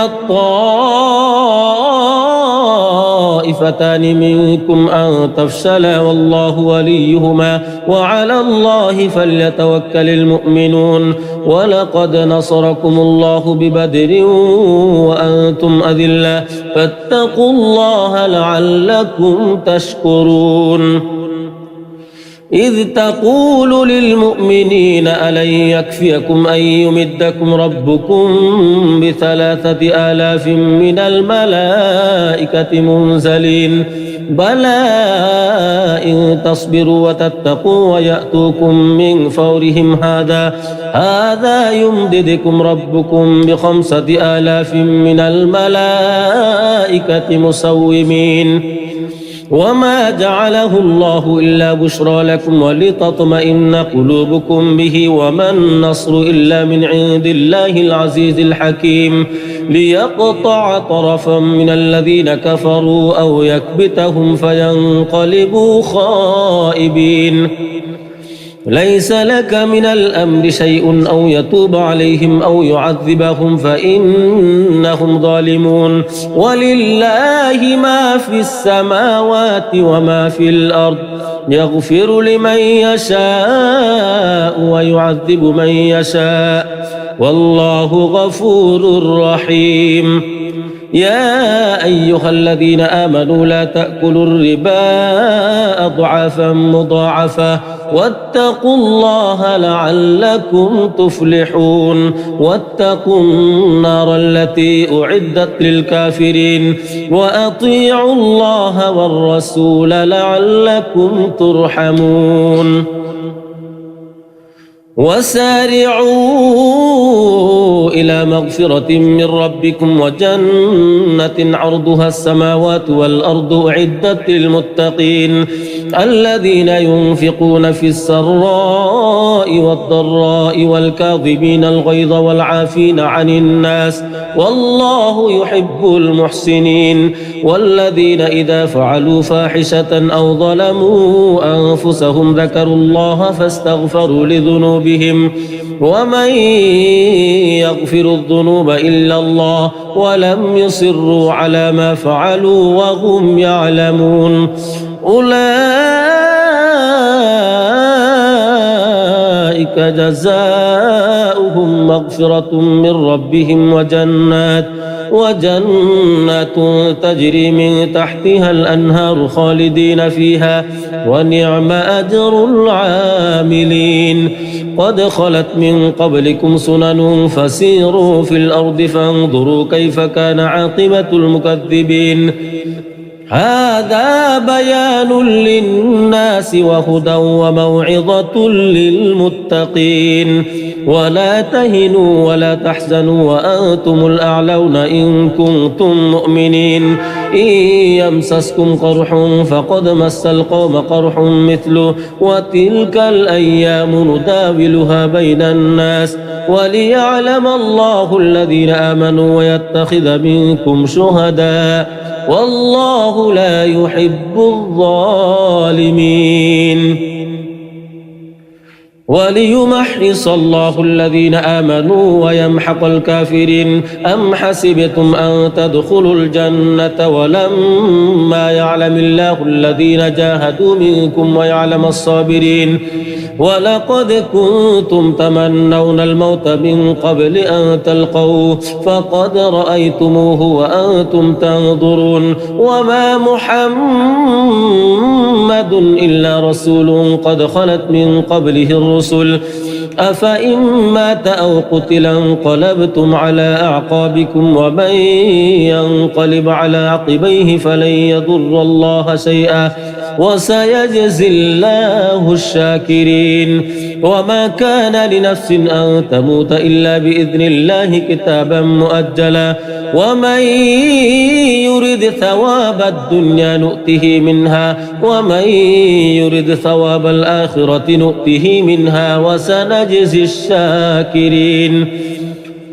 الطائفتان منكم أن تفشلا والله وليهما وعلى الله فليتوكل المؤمنون ولقد نصركم الله ببدر وأنتم أذلة فاتقوا الله لعلكم تشكرون إذ تقول للمؤمنين ألن يكفيكم أن يمدكم ربكم ب3,000 من الملائكة منزلين بلى إن تصبروا وتتقوا ويأتوكم من فورهم هذا يمددكم ربكم ب5,000 من الملائكة مسومين وما جعله الله إلا بشرى لكم ولتطمئن قلوبكم به وما النصر إلا من عند الله العزيز الحكيم ليقطع طرفا من الذين كفروا أو يكبتهم فينقلبوا خائبين ليس لك من الأمر شيء أو يتوب عليهم أو يعذبهم فإنهم ظالمون ولله ما في السماوات وما في الأرض يغفر لمن يشاء ويعذب من يشاء والله غفور رحيم يا أيها الذين آمنوا لا تأكلوا الربا أضعافا مضاعفة واتقوا الله لعلكم تفلحون واتقوا النار التي أعدت للكافرين وأطيعوا الله والرسول لعلكم ترحمون وسارعوا إلى مغفرة من ربكم وجنة عرضها السماوات والأرض أعدت للمتقين الذين ينفقون في السراء والضراء والكاظمين الغيظ والعافين عن الناس والله يحب المحسنين والذين إذا فعلوا فاحشة أو ظلموا أنفسهم ذكروا الله فاستغفروا لذنوبهم ومن يغفر الذنوب إلا الله ولم يصروا على ما فعلوا وهم يعلمون أولئك جزاؤهم مغفرة من ربهم وجنات تجري من تحتها الأنهار خالدين فيها ونعم أجر العاملين قد خلت من قبلكم سنن فسيروا في الأرض فانظروا كيف كان عاقبة المكذبين هذا بيان للناس وهدى وموعظة للمتقين ولا تهنوا ولا تحزنوا وأنتم الأعلون إن كنتم مؤمنين إن يمسسكم قرح فقد مس القوم قرح مثله وتلك الأيام نداولها بين الناس وليعلم الله الذين آمنوا ويتخذ منكم شهداء والله لا يحب الظالمين وليمحص الله الذين آمنوا ويمحق الكافرين أم حسبتم أن تدخلوا الجنة ولما يعلم الله الذين جاهدوا منكم ويعلم الصابرين ولقد كنتم تمنون الموت من قبل أن تلقوه فقد رأيتموه وأنتم تنظرون وما محمد إلا رسول قد خلت من قبله الرسل أفإن مات أو قتل انقلبتم على أعقابكم ومن ينقلب على عقبيه فلن يضر الله شيئا وسيجزي الله الشاكرين وما كان لنفس أن تموت إلا بإذن الله كتابا مؤجلا ومن يرد ثواب الدنيا نؤته منها ومن يرد ثواب الآخرة نؤته منها وسنجزي الشاكرين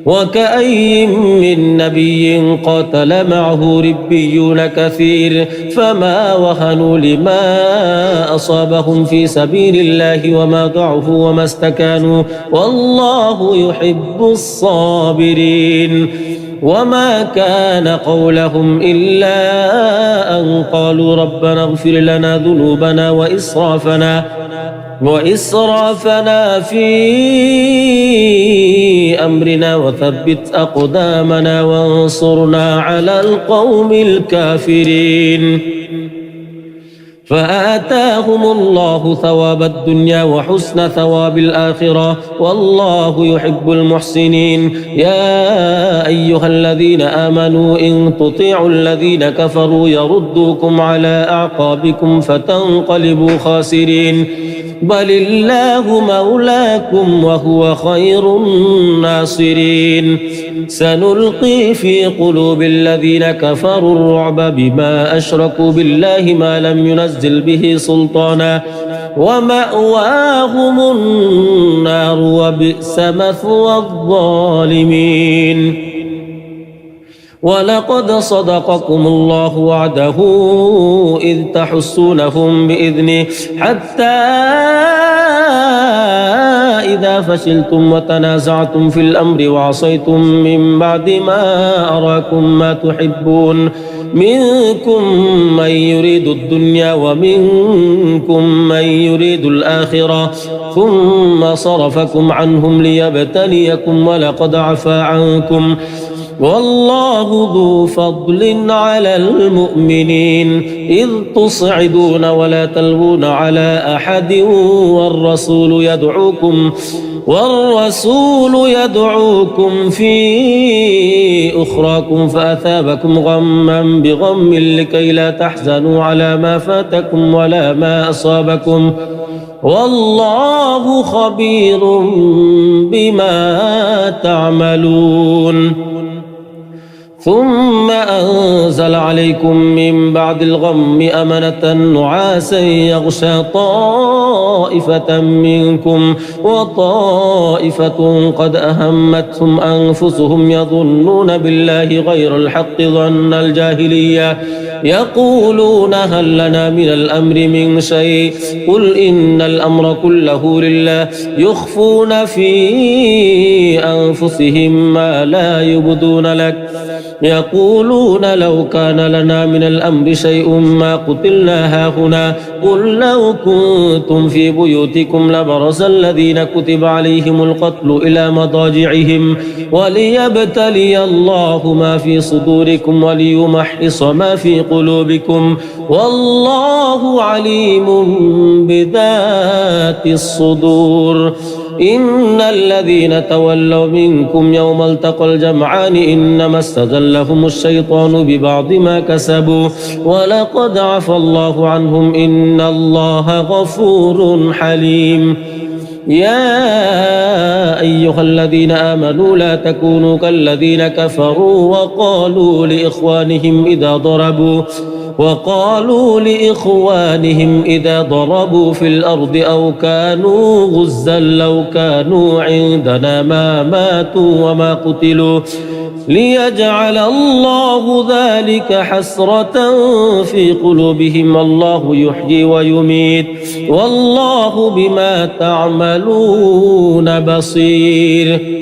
وكأي من نبي قاتل معه ربيون كثير فما وهنوا لما أصابهم في سبيل الله وما ضعفوا وما استكانوا والله يحب الصابرين وما كان قولهم إلا أن قالوا ربنا اغفر لنا ذنوبنا وإسرافنا في أمرنا وثبت أقدامنا وانصرنا على القوم الكافرين فآتاهم الله ثواب الدنيا وحسن ثواب الآخرة والله يحب المحسنين يا أيها الذين آمنوا إن تطيعوا الذين كفروا يردوكم على أعقابكم فتنقلبوا خاسرين بل الله مولاكم وهو خير الناصرين سنلقي في قلوب الذين كفروا الرعب بما أشركوا بالله ما لم ينزل به سلطانا ومأواهم النار وبئس مثوى الظالمين ولقد صدقكم الله وعده إذ تحسونهم بإذنه حتى إذا فشلتم وتنازعتم في الأمر وعصيتم من بعد ما أراكم ما تحبون منكم من يريد الدنيا ومنكم من يريد الآخرة ثم صرفكم عنهم ليبتليكم ولقد عفا عنكم والله ذو فضل على المؤمنين إذ تصعدون ولا تلوون على أحد والرسول يدعوكم في أخراكم فأثابكم غما بغم لكي لا تحزنوا على ما فاتكم ولا ما أصابكم والله خبير بما تعملون ثم أنزل عليكم من بعد الغم أمنة نعاسا يغشى طائفة منكم وطائفة قد أهمتهم أنفسهم يظنون بالله غير الحق ظن الجاهلية يقولون هل لنا من الأمر من شيء قل إن الأمر كله لله يخفون في أنفسهم ما لا يبدون لك يقولون لو كان لنا من الأمر شيء ما قتلنا هاهنا قل لو كنتم في بيوتكم لبرز الذين كتب عليهم القتل إلى مضاجعهم وليبتلي الله ما في صدوركم وليمحص ما في قلوبكم والله عليم بذات الصدور إن الذين تولوا منكم يوم التقى الجمعان إنما استزلهم الشيطان ببعض ما كسبوا ولقد عفى الله عنهم إن الله غفور حليم يا أيها الذين آمنوا لا تكونوا كالذين كفروا وقالوا لإخوانهم إذا ضربوا في الأرض أو كانوا غزا لو كانوا عندنا ما ماتوا وما قتلوا ليجعل الله ذلك حسرة في قلوبهم والله يحيي ويميت والله بما تعملون بصير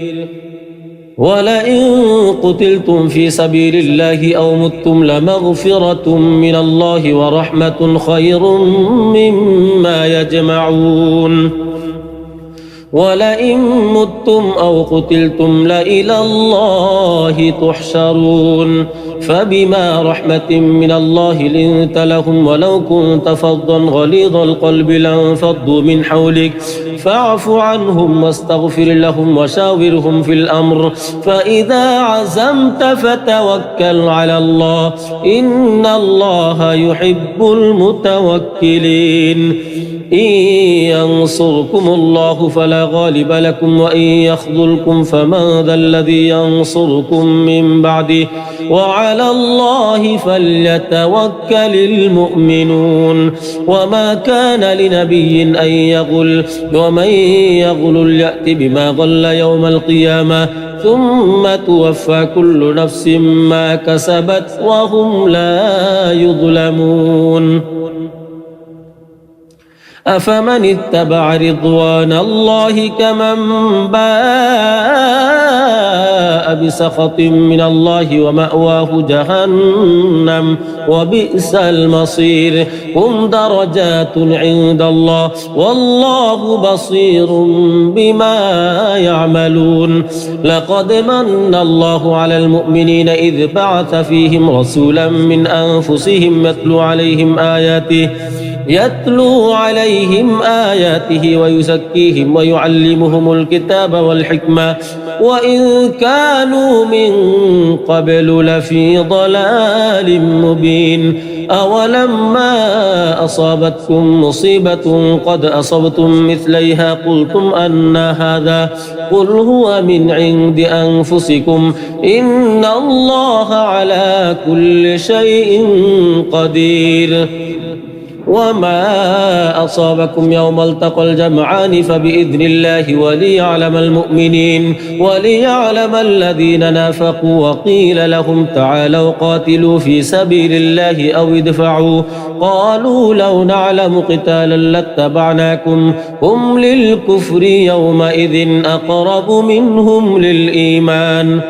ولئن قتلتم في سبيل الله أو متم لمغفرة من الله ورحمة خير مما يجمعون ولئن متم أو قتلتم لإلى الله تحشرون فبما رحمة من الله لنت لهم ولو كنت فظا غليظ القلب لانفضوا من حولك فاعف عنهم واستغفر لهم وشاورهم في الأمر فإذا عزمت فتوكل على الله إن الله يحب المتوكلين إن ينصركم الله فلا غالب لكم وإن يخذلكم فمن ذا الذي ينصركم من بعده وعلى الله فليتوكل المؤمنون وما كان لنبي أن يغل ومن يغل يأت بما غل يوم القيامة ثم توفى كل نفس ما كسبت وهم لا يظلمون أفمن اتبع رضوان الله كمن باء بسخط من الله ومأواه جهنم وبئس المصير هم درجات عند الله والله بصير بما يعملون لقد من الله على المؤمنين إذ بعث فيهم رسولا من أنفسهم يتلو عليهم آياته ويزكيهم ويعلمهم الكتاب والحكمة وإن كانوا من قبل لفي ضلال مبين أولما أصابتكم مصيبة قد أصبتم مثليها قلتم أن هذا قل هو من عند أنفسكم إن الله على كل شيء قدير وما أصابكم يوم التقى الجمعان فبإذن الله وليعلم المؤمنين وليعلم الذين نافقوا وقيل لهم تعالوا قاتلوا في سبيل الله أو ادفعوا قالوا لو نعلم قتالا لاتبعناكم هم للكفر يومئذ أقرب منهم للإيمان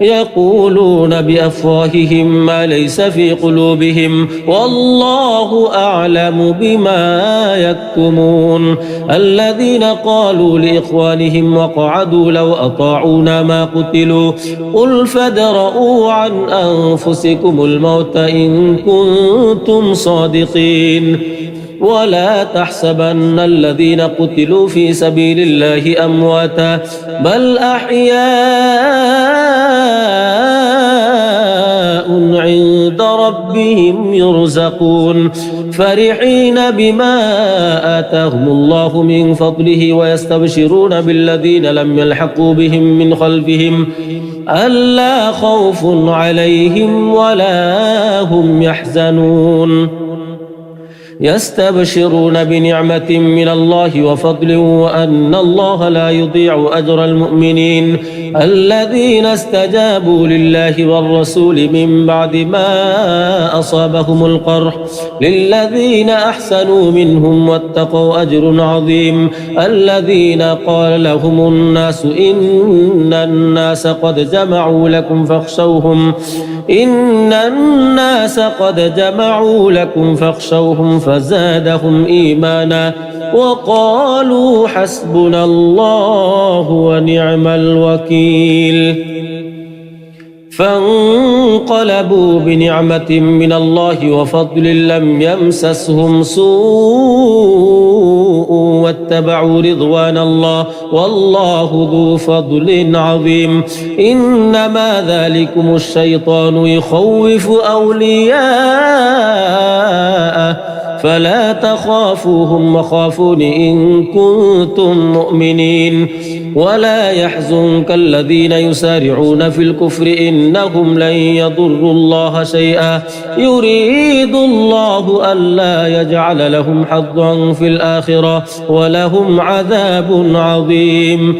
يقولون بأفواههم ما ليس في قلوبهم والله أعلم بما يكتمون الذين قالوا لإخوانهم وقعدوا لو أطاعونا ما قتلوا قل فادرءوا عن أنفسكم الموت إن كنتم صادقين ولا تحسبن الذين قتلوا في سبيل الله أمواتا بل أحياء عند ربهم يرزقون فرحين بما آتاهم الله من فضله ويستبشرون بالذين لم يلحقوا بهم من خلفهم ألا خوف عليهم ولا هم يحزنون يستبشرون بنعمة من الله وفضل وأن الله لا يضيع أجر المؤمنين الذين استجابوا لله والرسول من بعد ما أصابهم القرح للذين أحسنوا منهم واتقوا أجر عظيم الذين قال لهم الناس إن الناس قد جمعوا لكم فاخشوهم فزادهم إيمانا وقالوا حسبنا الله ونعم الوكيل فانقلبوا بنعمة من الله وفضل لم يمسسهم سوء واتبعوا رضوان الله والله ذو فضل عظيم إنما ذلكم الشيطان يخوف أولياءه فلا تخافوهم وخافون إن كنتم مؤمنين ولا يحزنك الذين يسارعون في الكفر إنهم لن يضروا الله شيئا يريد الله ألا يجعل لهم حظا في الآخرة ولهم عذاب عظيم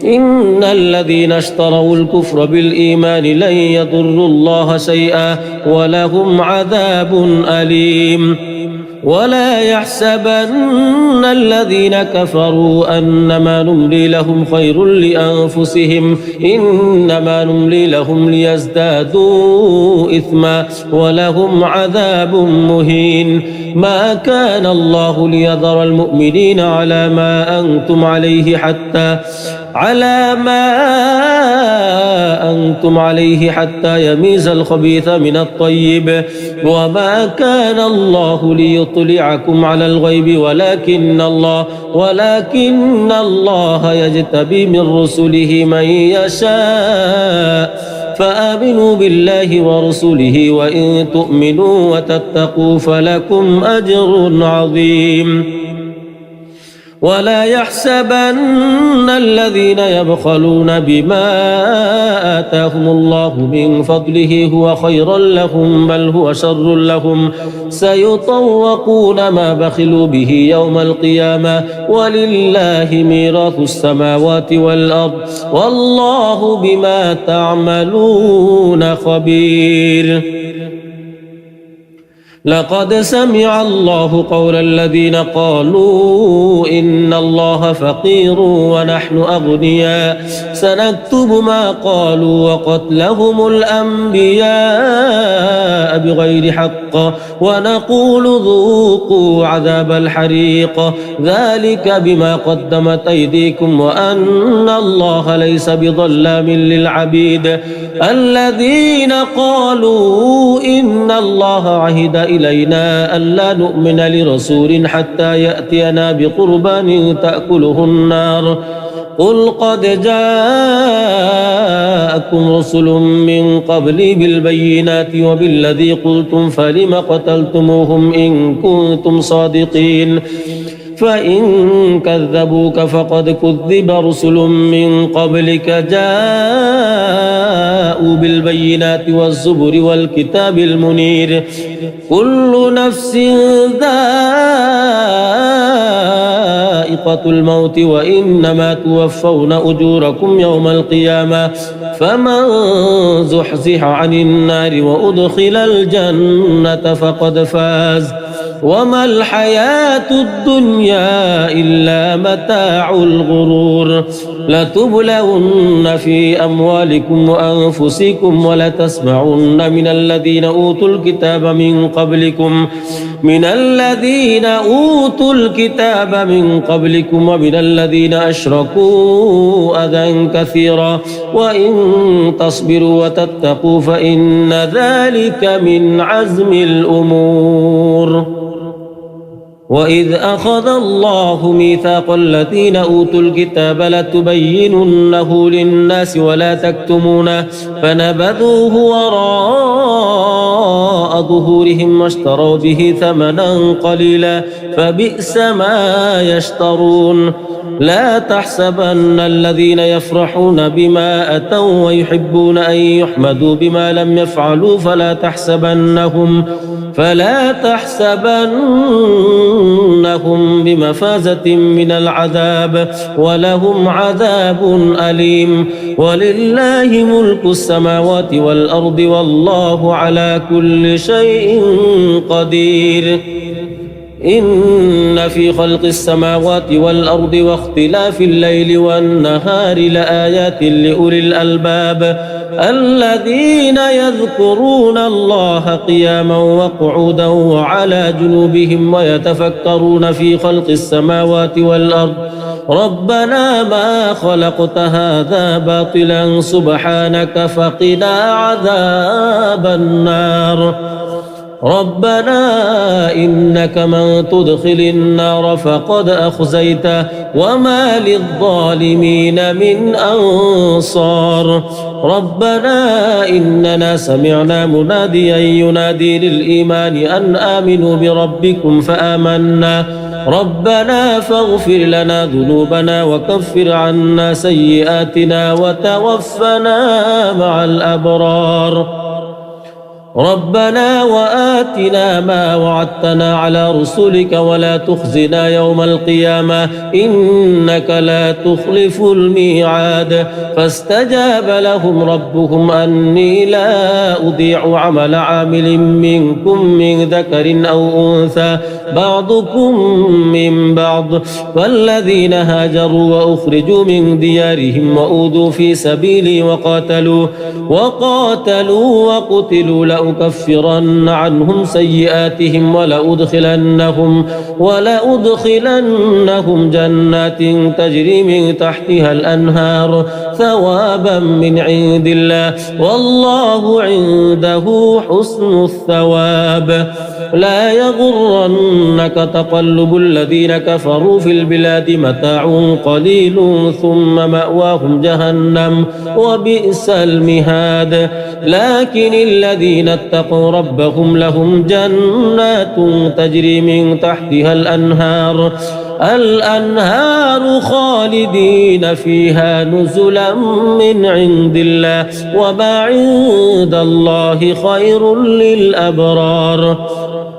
إن الذين اشتروا الكفر بالإيمان لن يضروا الله شيئا ولهم عذاب أليم ولا يحسبن الذين كفروا أنما نملي لهم خير لأنفسهم إنما نملي لهم ليزدادوا إثما ولهم عذاب مهين ما كان الله ليذر المؤمنين على ما أنتم عليه حتى يميز الخبيث من الطيب وما كان الله ليطلعكم على الغيب ولكن الله يجتبي من رسله من يشاء فآمنوا بالله ورسله وإن تؤمنوا وتتقوا فلكم أجر عظيم ولا يحسبن الذين يبخلون بما آتاهم الله من فضله هو خيرا لهم بل هو شر لهم سيطوقون ما بخلوا به يوم القيامة ولله ميراث السماوات والأرض والله بما تعملون خبير لقد سمع الله قول الذين قالوا إن الله فقير ونحن أغنياء سنكتب ما قالوا وقتلهم الأنبياء بغير حق ونقول ذوقوا عذاب الحريق ذلك بما قدمت أيديكم وأن الله ليس بظلام للعبيد الذين قالوا إن الله عهد إلينا ألا نؤمن لرسول حتى يأتينا بقربان تأكله النار قل قد جاءكم رسل من قبلي بالبينات وبالذي قلتم فلم قتلتموهم إن كنتم صادقين فإن كذبوك فقد كذب رسل من قبلك جاءوا بالبينات والزبر والكتاب المنير كل نفس ذائقة الموت وإنما توفون أجوركم يوم القيامة فمن زحزح عن النار وأدخل الجنة فقد فاز وما الحياة الدنيا إلا متاع الغرور لتبلون في أموالكم وأنفسكم ولتسمعن من الذين أوتوا الكتاب من قبلكم ومن الذين أشركوا أذى كثيرا وإن تصبروا وتتقوا فإن ذلك من عزم الأمور وإذ أخذ الله ميثاق الذين أوتوا الكتاب لتبيننه للناس ولا تكتمونه فنبذوه وراء ظهورهم واشتروا به ثمنا قليلا فبئس ما يشترون لا تحسبن الذين يفرحون بما أتوا ويحبون أن يحمدوا بما لم يفعلوا فلا تحسبنهم بمفازة من العذاب ولهم عذاب أليم ولله ملك السماوات والأرض والله على كل شيء قدير إن في خلق السماوات والأرض واختلاف الليل والنهار لآيات لأولي الألباب الذين يذكرون الله قياما وقعودا وعلى جنوبهم ويتفكرون في خلق السماوات والأرض ربنا ما خلقت هذا باطلا سبحانك فقنا عذاب النار ربنا إنك من تدخل النار فقد أخزيته وما للظالمين من أنصار ربنا إننا سمعنا مناديا ينادي للإيمان أن آمنوا بربكم فآمنا ربنا فاغفر لنا ذنوبنا وكفر عنا سيئاتنا وتوفنا مع الأبرار ربنا وآتنا ما وعدتنا على رسلك ولا تخزنا يوم القيامة إنك لا تخلف الميعاد فاستجاب لهم ربهم أني لا أضيع عمل عامل منكم من ذكر أو أنثى بعضكم من بعض والذين هاجروا وأخرجوا من ديارهم وأوذوا في سبيلي وقاتلوا وقتلوا لأكفرن عنهم سيئاتهم ولأدخلنهم جنات تجري من تحتها الأنهار ثوابا من عند الله والله عنده حسن الثواب لا يغرنك تقلب الذين كفروا في البلاد متاع قليل ثم مأواهم جهنم وبئس المهاد لكن الذين اتقوا ربهم لهم جنات تجري من تحتها الأنهار خالدين فيها نزلا من عند الله وما عند الله خير للأبرار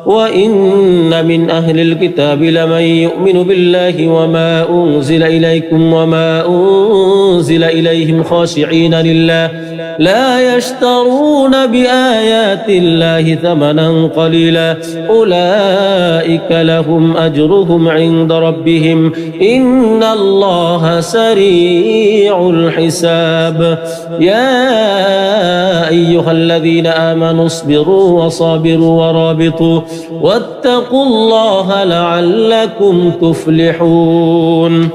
وإن من أهل الكتاب لمن يؤمن بالله وما أنزل إليكم وما أنزل إليهم خاشعين لله لا يشترون بآيات الله ثمنا قليلا أولئك لهم أجرهم عند ربهم إن الله سريع الحساب يا أيها الذين آمنوا اصبروا وصابروا ورابطوا واتقوا الله لعلكم تفلحون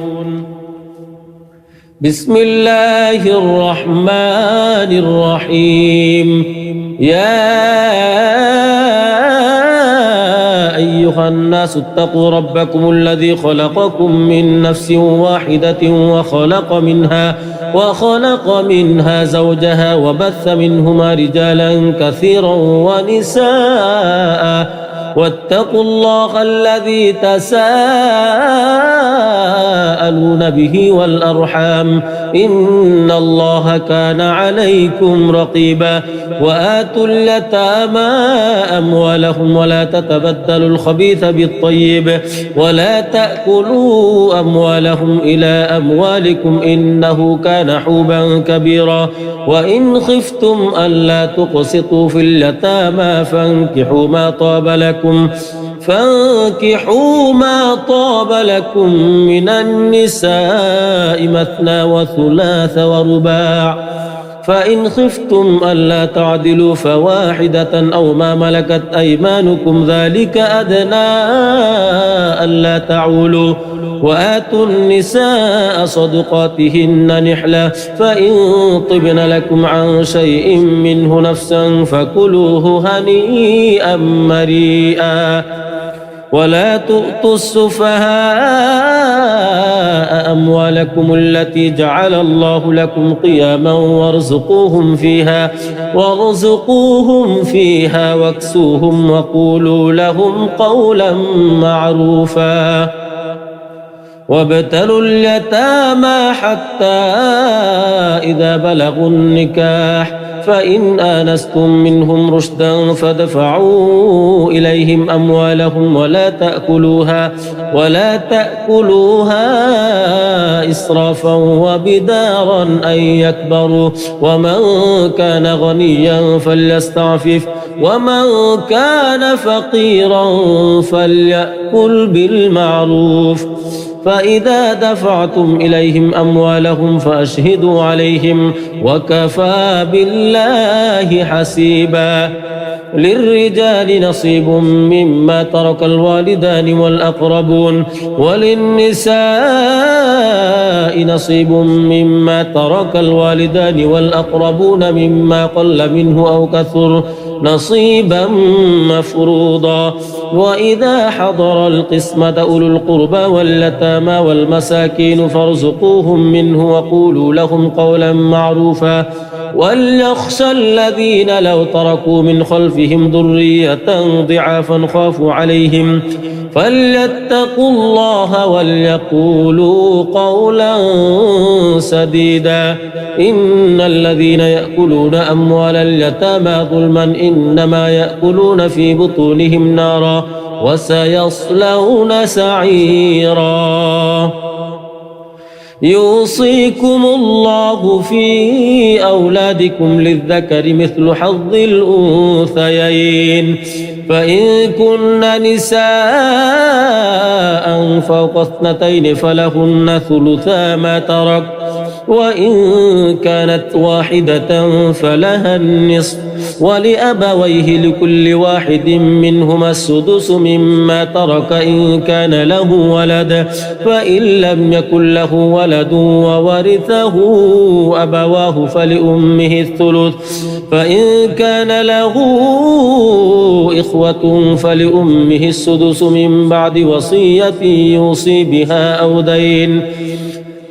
بسم الله الرحمن الرحيم يا أيها الناس اتقوا ربكم الذي خلقكم من نفس واحدة وخلق منها زوجها وبث منهما رجالا كثيرا ونساء واتقوا الله الذي تساءلون به والأرحام إن الله كان عليكم رقيبا وآتوا اليتامى أموالهم ولا تتبدلوا الخبيث بالطيب ولا تأكلوا أموالهم إلى أموالكم إنه كان حوبا كبيرا وإن خفتم ألا تقسطوا في اليتامى فانكحوا ما طاب لكم من النساء مثنى وثلاث ورباع فإن خفتم ألا تعدلوا فواحدة أو ما ملكت أيمانكم ذلك أدنى ألا تعولوا وآتوا النساء صدقاتهن نحلة فإن طبن لكم عن شيء منه نفسا فكلوه هنيئا مريئا ولا تؤتوا السفهاء أموالكم التي جعل الله لكم قياما وارزقوهم فيها واكسوهم وقولوا لهم قولا معروفا وابتلوا اليتامى حتى إذا بلغوا النكاح فإن آنستم منهم رشدا فدفعوا إليهم أموالهم ولا تأكلوها إسرافا وبدارا أن يكبروا ومن كان غنيا فليستعفف ومن كان فقيرا فليأكل بالمعروف فإذا دفعتم إليهم أموالهم فأشهدوا عليهم وكفى بالله حسيبا للرجال نصيب مما ترك الوالدان والأقربون وللنساء نصيب مما ترك الوالدان والأقربون مما قل منه أو كثر نصيبا مفروضا وإذا حضر القسمة أولو القربى واليتامى والمساكين فارزقوهم منه وقولوا لهم قولا معروفا وليخشى الذين لو تركوا من خلفهم ذرية ضعافا خافوا عليهم فليتقوا الله وليقولوا قولا سديدا إن الذين يأكلون أموال اليتامى ظلما إنما يأكلون في بطونهم نارا وسيصلون سعيرا يوصيكم الله في أولادكم للذكر مثل حظ الأنثيين فإن كن نساء فوق اثنتين فلهن ثلثا ما ترك وإن كانت واحدة فلها النصف ولأبويه لكل واحد منهما السدس مما ترك إن كان له ولد فإن لم يكن له ولد وورثه أبواه فلأمه الثلث فإن كان له إخوة فلأمه السدس من بعد وصية يوصي بها أو دين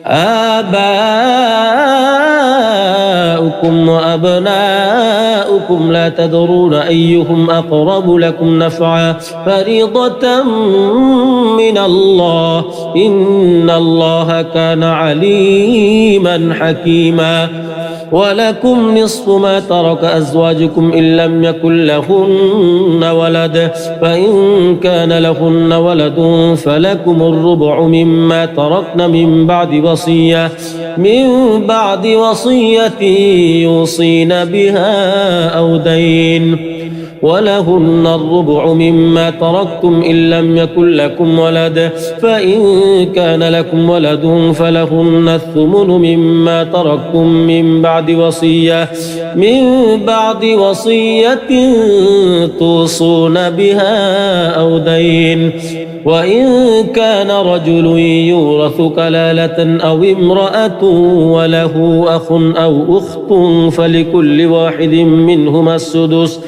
آباؤكم وأبناؤكم لا تدرون أيهم أقرب لكم نفعا فريضة من الله إن الله كان عليما حكيما ولكم نصف ما ترك أزواجكم إن لم يكن لهن ولد فإن كان لهن ولد فلكم الربع مما تركن من بعد وصية يوصين بها أو دين ولهن الربع مما تركتم إن لم يكن لكم ولد فإن كان لكم ولد فلهن الثمن مما تركتم من بعد وصية توصون بها أو دين وإن كان رجل يورث كلالة أو امرأة وله أخ أو أخت فلكل واحد منهما السدس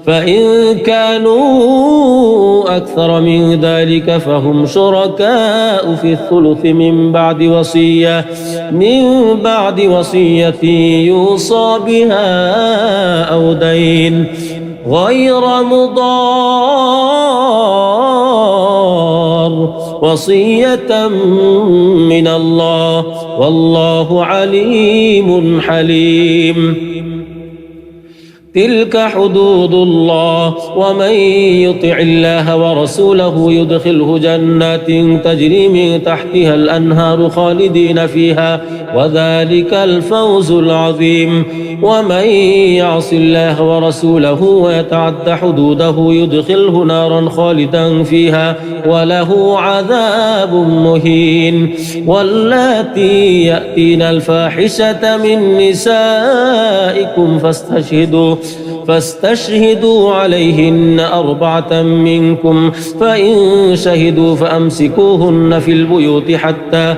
فإن كانوا أكثر من ذلك فهم شركاء في الثلث من بعد وصية يوصى بها أو دين غير مضار وصية من الله والله عليم حليم تلك حدود الله ومن يطع الله ورسوله يدخله جنات تجري من تحتها الأنهار خالدين فيها وذلك الفوز العظيم ومن يعص الله ورسوله ويتعد حدوده يدخله نارا خالدا فيها وله عذاب مهين واللاتي يأتين الفاحشة من نسائكم فاستشهدوا عليهن 4 منكم فإن شهدوا فأمسكوهن في البيوت حتى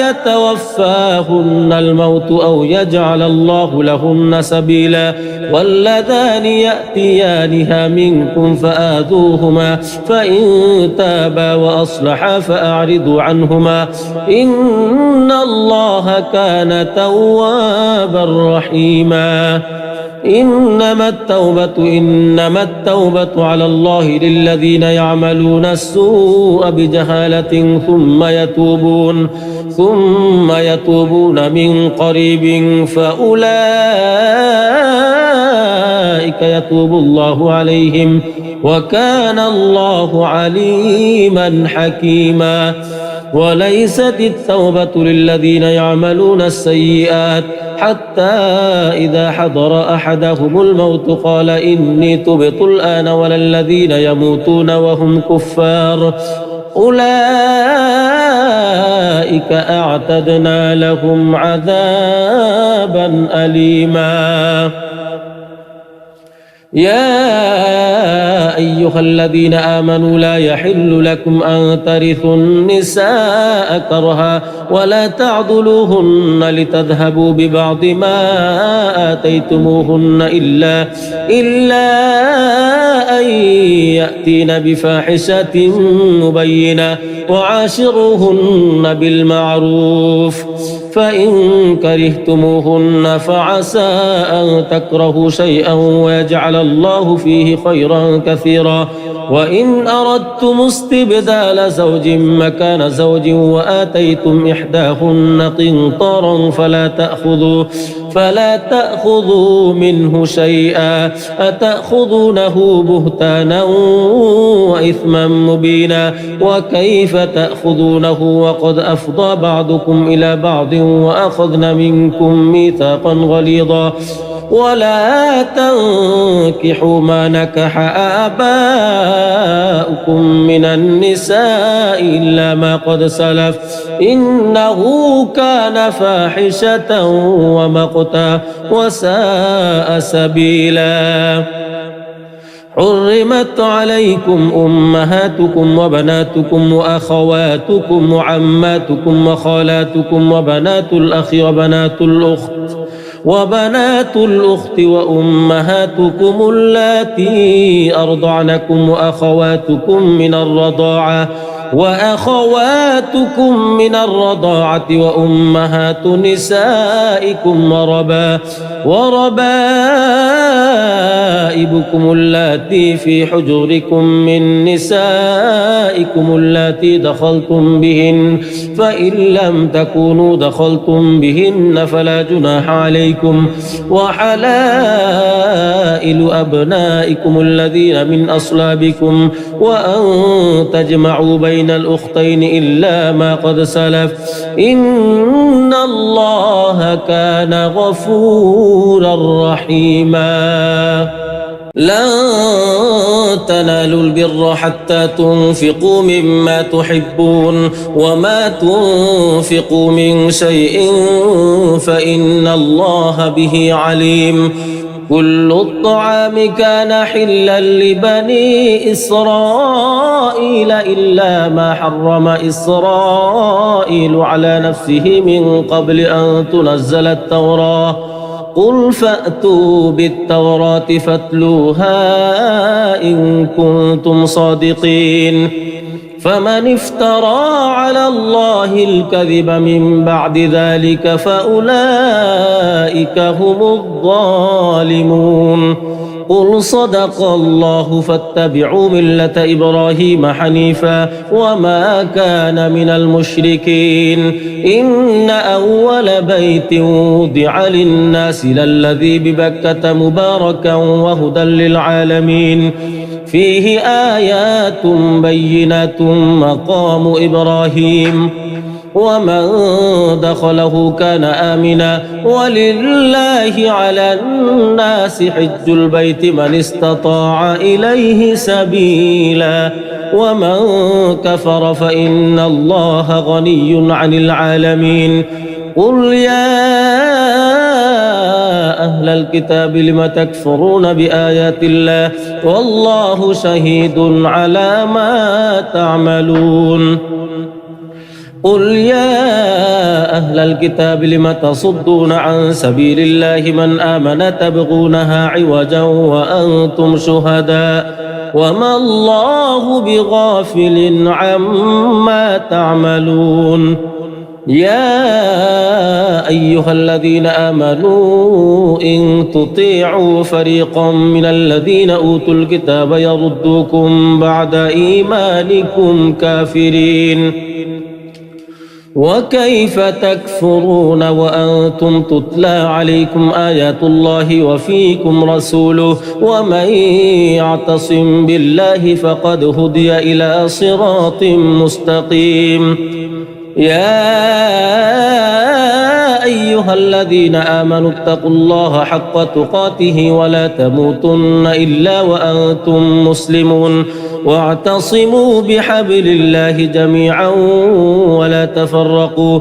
يتوفاهن الموت أو يجعل الله لهن سبيلا واللذان يأتيانها منكم فآذوهما فإن تابا وأصلحا فأعرضوا عنهما إن الله كان توابا رحيما إنما التوبة على الله للذين يعملون السوء بجهالة ثم يتوبون من قريب فأولئك يتوب الله عليهم وكان الله عليما حكيما وليست التوبة للذين يعملون السيئات حتى إذا حضر أحدهم الموت قال إني تبت الآن ولا الذين يموتون وهم كفار أولئك أعتدنا لهم عذابا أليما يا أيها الذين آمنوا لا يحل لكم أن ترثوا النساء كرها ولا تعضلوهن لتذهبوا ببعض ما آتيتموهن إلا أن يأتين بفاحشة مبينة وعاشروهن بالمعروف فإن كرهتموهن فعسى أن تكرهوا شيئا ويجعل الله فيه خيرا كثيرا وإن أردتم استبدال زوج مكان زوج وآتيتم إحداهن قنطارا فلا تأخذوا منه شيئا أتأخذونه بهتانا وإثما مبينا وكيف تأخذونه وقد أفضى بعضكم إلى بعض وأخذن منكم ميثاقا غليظا ولا تنكحوا ما نكح آباؤكم من النساء إلا ما قد سلف إنه كان فاحشة ومقتا وساء سبيلا حرمت عليكم أمهاتكم وبناتكم وأخواتكم وعماتكم وخالاتكم وبنات الأخ وبنات الأخت وأمهاتكم اللاتي أرضعنكم وأخواتكم من الرضاعة وأمهات نسائكم وربائبكم اللاتي في حجوركم من نسائكم اللاتي دخلتم بهن فإن لم تكونوا دخلتم بهن فلا جناح عليكم وحلائل أبنائكم الذين من أصلابكم وأن تجمعوا بين الأختين إلا ما قد سلف إن الله كان غفورا رحيما لن تنالوا البر حتى تنفقوا مما تحبون وما تنفقوا من شيء فإن الله به عليم كل الطعام كان حلا لبني إسرائيل إلا ما حرم إسرائيل على نفسه من قبل أن تنزل التوراة قل فأتوا بالتوراة فاتلوها إن كنتم صادقين فمن افترى على الله الكذب من بعد ذلك فأولئك هم الظالمون قل صدق الله فاتبعوا ملة إبراهيم حنيفا وما كان من المشركين إن أول بيت وضع للناس للذي ببكة مباركا وهدى للعالمين فيه آيات بينات مقام إبراهيم ومن دخله كان آمنا ولله على الناس حج البيت من استطاع إليه سبيلا ومن كفر فإن الله غني عن العالمين قل يا أهل الكتاب لم تكفرون بآيات الله والله شهيد على ما تعملون قل يا أهل الكتاب لم تصدون عن سبيل الله من آمن تبغونها عوجا وأنتم شهداء وما الله بغافل عما تعملون يا أيها الذين آمنوا إن تطيعوا فريقا من الذين أوتوا الكتاب يردوكم بعد إيمانكم كافرين وكيف تكفرون وأنتم تتلى عليكم آيات الله وفيكم رسوله ومن يعتصم بالله فقد هدي إلى صراط مستقيم يا أيها الذين آمنوا اتقوا الله حق تقاته ولا تموتن إلا وأنتم مسلمون واعتصموا بحبل الله جميعا ولا تفرقوا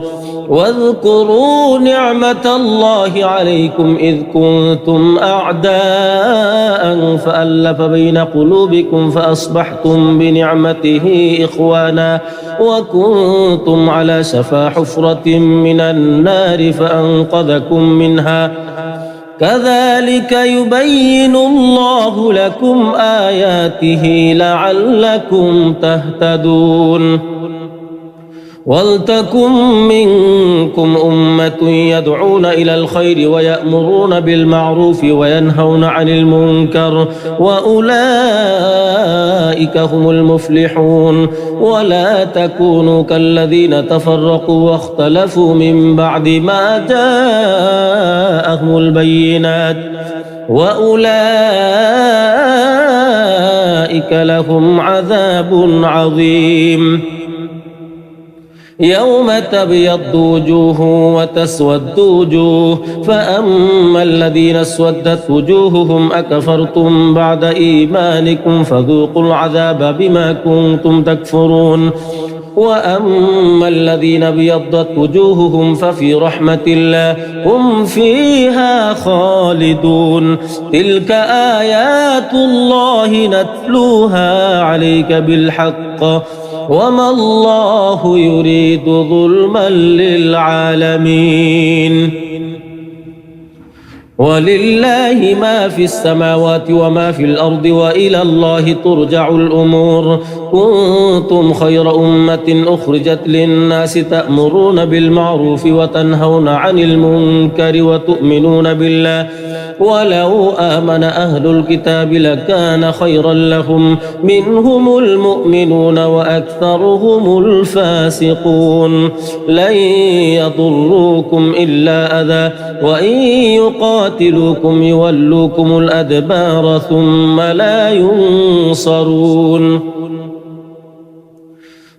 واذكروا نعمة الله عليكم إذ كنتم أعداء فألف بين قلوبكم فأصبحتم بنعمته إخوانا وكنتم على شفا حفرة من النار فأنقذكم منها كذلك يبين الله لكم آياته لعلكم تهتدون ولتكن منكم أمة يدعون إلى الخير ويأمرون بالمعروف وينهون عن المنكر وأولئك هم المفلحون ولا تكونوا كالذين تفرقوا واختلفوا من بعد ما جاءهم البينات وأولئك لهم عذاب عظيم يوم تبيض وجوه وتسود وجوه فأما الذين اسودت وجوههم أكفرتم بعد إيمانكم فذوقوا العذاب بما كنتم تكفرون وأما الذين ابيضت وجوههم ففي رحمة الله هم فيها خالدون تلك آيات الله نتلوها عليك بالحق وما الله يريد ظلما للعالمين ولله ما في السماوات وما في الأرض وإلى الله ترجع الأمور كنتم خير أمة أخرجت للناس تأمرون بالمعروف وتنهون عن المنكر وتؤمنون بالله ولو آمن أهل الكتاب لكان خيرا لهم منهم المؤمنون وأكثرهم الفاسقون لن يضروكم إلا أذى وإن يقاتلوكم يولوكم الأدبار ثم لا ينصرون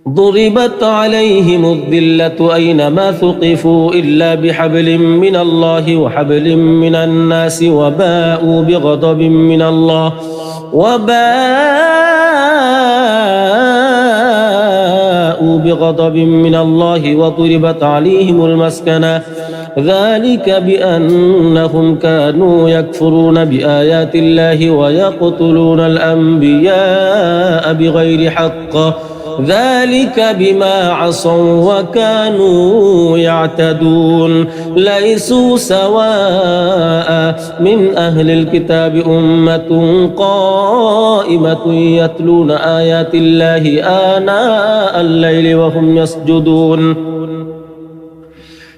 ضربت عليهم الذلة أينما ثقفوا إلا بحبل من الله وحبل من الناس وباءوا بغضب من الله وضربت عليهم المسكنة ذلك بأنهم كانوا يكفرون بآيات الله ويقتلون الأنبياء بغير حق ذلك بما عصوا وكانوا يعتدون ليسوا سواء من أهل الكتاب أمة قائمة يتلون آيات الله آناء الليل وهم يسجدون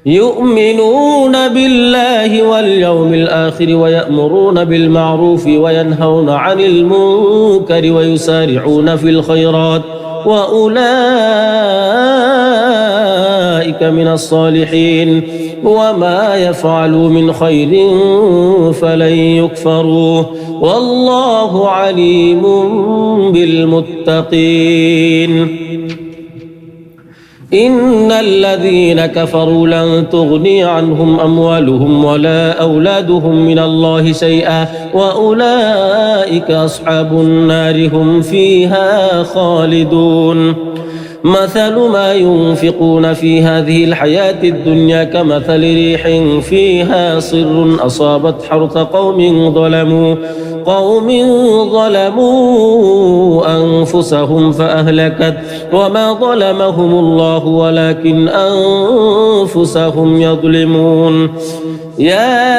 يؤمنون بالله واليوم الآخر ويأمرون بالمعروف وينهون عن المنكر ويسارعون في الخيرات وأولئك من الصالحين وما يفعلوا من خير فلن يكفروه والله عليم بالمتقين إن الذين كفروا لن تغني عنهم أموالهم ولا أولادهم من الله شيئا وأولئك أصحاب النار هم فيها خالدون مثل ما ينفقون في هذه الحياة الدنيا كمثل ريح فيها صر أصابت حرث قوم ظلموا أنفسهم فأهلكت وما ظلمهم الله ولكن أنفسهم يظلمون يا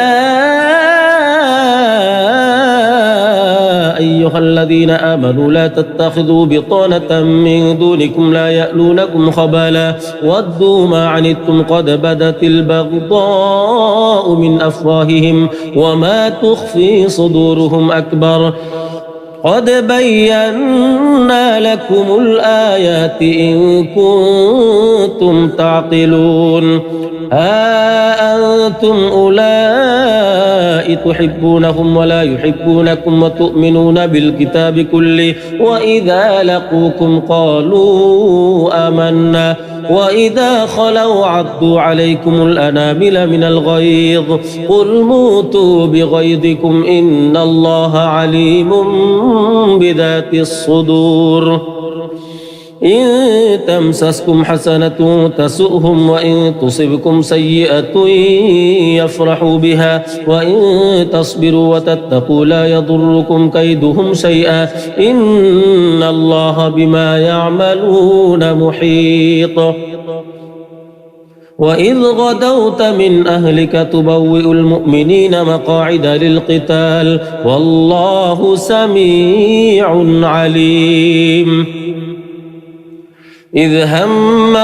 أيها الذين آمنوا لا تتخذوا بطانة من دونكم لا يألونكم خبالا ودوا ما عنتم قد بدت البغضاء من أفواههم وما تخفي صدورهم أكبر قد بينا لكم الآيات إن كنتم تعقلون ها أنتم أولئك تحبونهم ولا يحبونكم وتؤمنون بالكتاب كله وإذا لقوكم قالوا آمنا وإذا خلوا عضوا عليكم الأنامل من الغيظ قل موتوا بغيظكم إن الله عليم بذات الصدور إن تمسسكم حسنة تسؤهم وإن تصبكم سيئة يفرحوا بها وإن تصبروا وتتقوا لا يضركم كيدهم شيئا إن الله بما يعملون محيط وإذ غدوت من أهلك تبوئ المؤمنين مقاعد للقتال والله سميع عليم إذ هم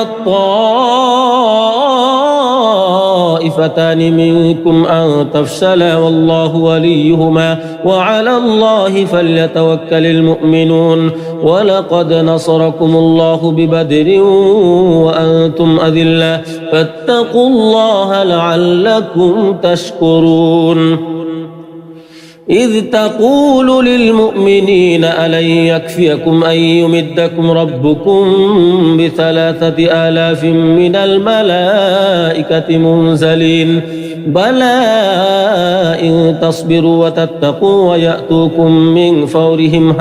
الطائفتان منكم أن تفشلا والله وليهما وعلى الله فليتوكل المؤمنون ولقد نصركم الله ببدر وأنتم أذلة فاتقوا الله لعلكم تشكرون إذ تقول للمؤمنين ألن يكفيكم أن يمدكم ربكم ب3,000 من الملائكة منزلين بلى إن تصبروا وتتقوا ويأتوكم من فورهم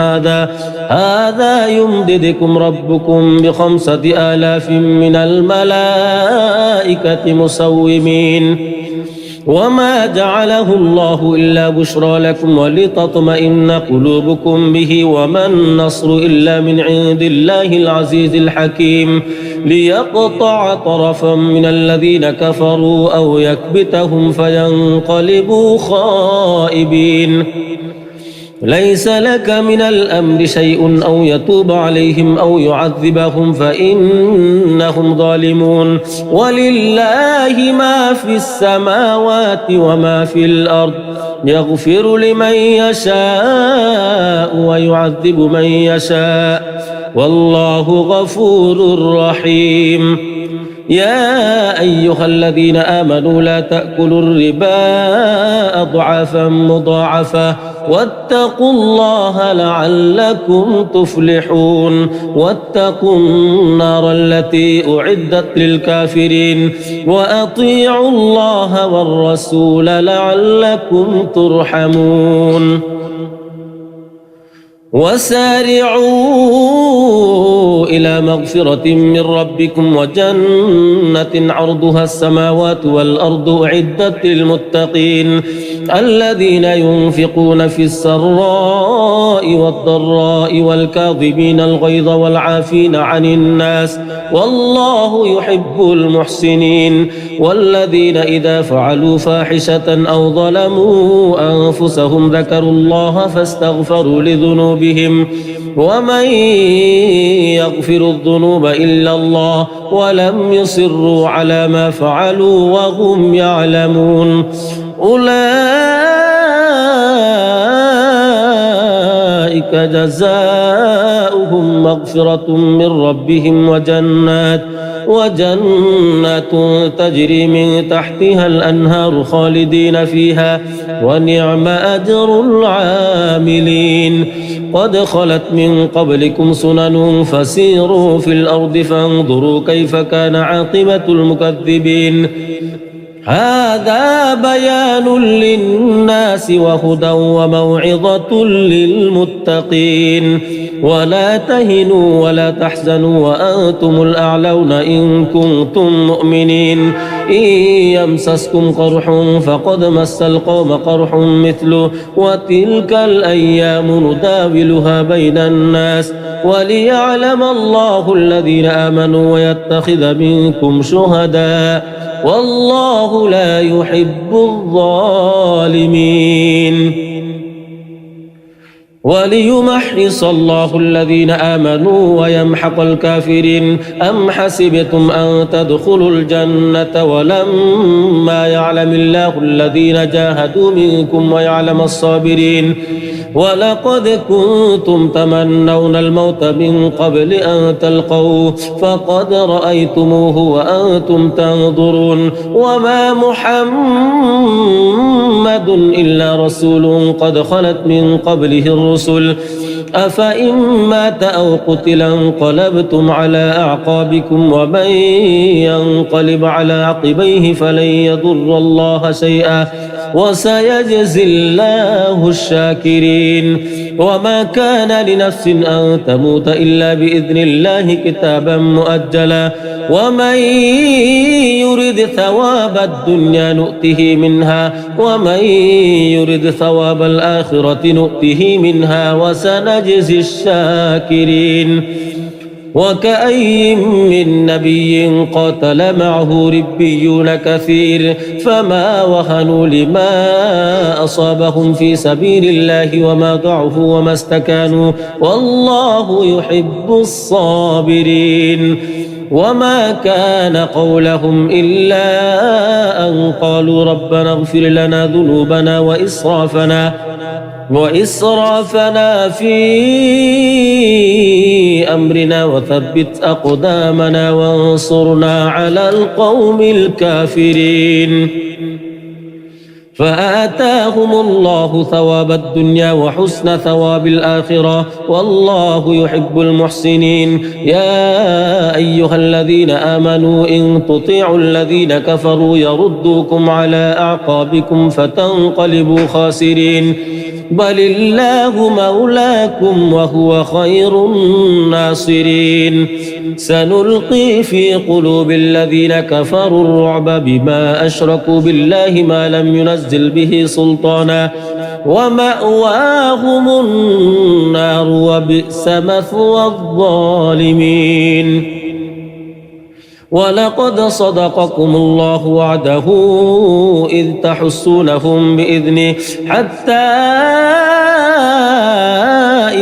هذا يمددكم ربكم ب5,000 من الملائكة مسومين وما جعله الله إلا بشرى لكم ولتطمئن قلوبكم به وما النصر إلا من عند الله العزيز الحكيم ليقطع طرفا من الذين كفروا أو يكبتهم فينقلبوا خائبين ليس لك من الأمر شيء أو يتوب عليهم أو يعذبهم فإنهم ظالمون ولله ما في السماوات وما في الأرض يغفر لمن يشاء ويعذب من يشاء والله غفور رحيم يا أيها الذين آمنوا لا تأكلوا الربا أضعافا مضاعفة واتقوا الله لعلكم تفلحون واتقوا النار التي أعدت للكافرين وأطيعوا الله والرسول لعلكم ترحمون وسارعوا إلى مغفرة من ربكم وجنة عرضها السماوات والأرض أعدت للمتقين الذين ينفقون في السراء والضراء والكاظمين الغيظ والعافين عن الناس والله يحب المحسنين والذين إذا فعلوا فاحشة أو ظلموا أنفسهم ذكروا الله فاستغفروا لذنوبهم ومن يغفر الذنوب إلا الله ولم يصروا على ما فعلوا وهم يعلمون أولئك جزاؤهم مغفرة من ربهم وجنات تجري من تحتها الأنهار خالدين فيها ونعم أجر العاملين قد خلت من قبلكم سنن فسيروا في الأرض فانظروا كيف كان عاقبة المكذبين هذا بيان للناس وهدى وموعظة للمتقين ولا تهنوا ولا تحزنوا وأنتم الأعلون إن كنتم مؤمنين إن يمسسكم قرح فقد مس القوم قرح مثله وتلك الأيام نداولها بين الناس وليعلم الله الذين آمنوا ويتخذ منكم شهداء والله لا يحب الظالمين وليمحص الله الذين آمنوا ويمحق الكافرين أم حسبتم أن تدخلوا الجنة ولما يعلم الله الذين جاهدوا منكم ويعلم الصابرين ولقد كنتم تمنون الموت من قبل أن تلقوه فقد رأيتموه وأنتم تنظرون وما محمد إلا رسول قد خلت من قبله الرسل أفإن مات أو قتل انقلبتم على أعقابكم ومن ينقلب على عقبيه فلن يضر الله شيئا وسيجزي الله الشاكرين وما كان لنفس أن تموت إلا بإذن الله كتابا مؤجلا ومن يرد ثواب الدنيا نؤته منها ومن يرد ثواب الآخرة نؤته منها وسنجزي الشاكرين وكأي من نبي قاتل معه ربيون كثير فما وهنوا لما أصابهم في سبيل الله وما ضعفوا وما استكانوا والله يحب الصابرين وما كان قولهم إلا أن قالوا ربنا اغفر لنا ذنوبنا وإسرافنا في أمرنا وثبت أقدامنا وانصرنا على القوم الكافرين فآتاهم الله ثواب الدنيا وحسن ثواب الآخرة والله يحب المحسنين يا أيها الذين آمنوا إن تطيعوا الذين كفروا يردوكم على أعقابكم فتنقلبوا خاسرين بل الله مولاكم وهو خير الناصرين سنلقي في قلوب الذين كفروا الرعب بما أشركوا بالله ما لم ينزل به سلطانا ومأواهم النار وبئس مثوى الظالمين ولقد صدقكم الله وعده إذ تحسونهم بإذنه حتى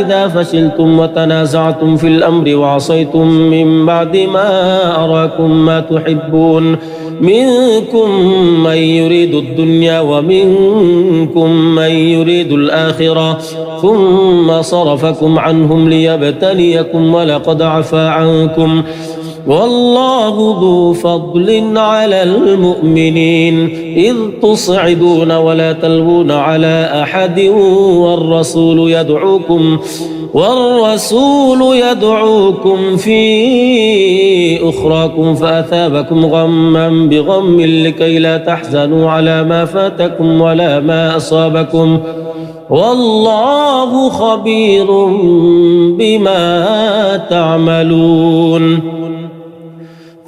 إذا فشلتم وتنازعتم في الأمر وعصيتم من بعد ما أراكم ما تحبون منكم من يريد الدنيا ومنكم من يريد الآخرة ثم صرفكم عنهم ليبتليكم ولقد عفا عنكم والله ذو فضل على المؤمنين إذ تصعدون ولا تلوون على أحد والرسول يدعوكم في أخراكم فأثابكم غما بغم لكي لا تحزنوا على ما فاتكم ولا ما أصابكم والله خبير بما تعملون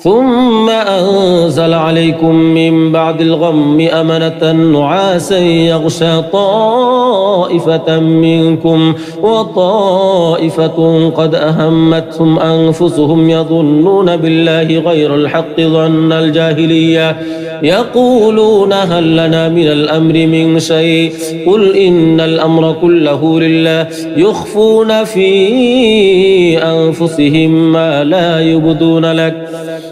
ثم أنزل عليكم من بعد الغم أمنة نعاسا يغشى طائفة منكم وطائفة قد أهمتهم أنفسهم يظنون بالله غير الحق ظن الجاهلية يقولون هل لنا من الأمر من شيء قل إن الأمر كله لله يخفون في أنفسهم ما لا يبدون لك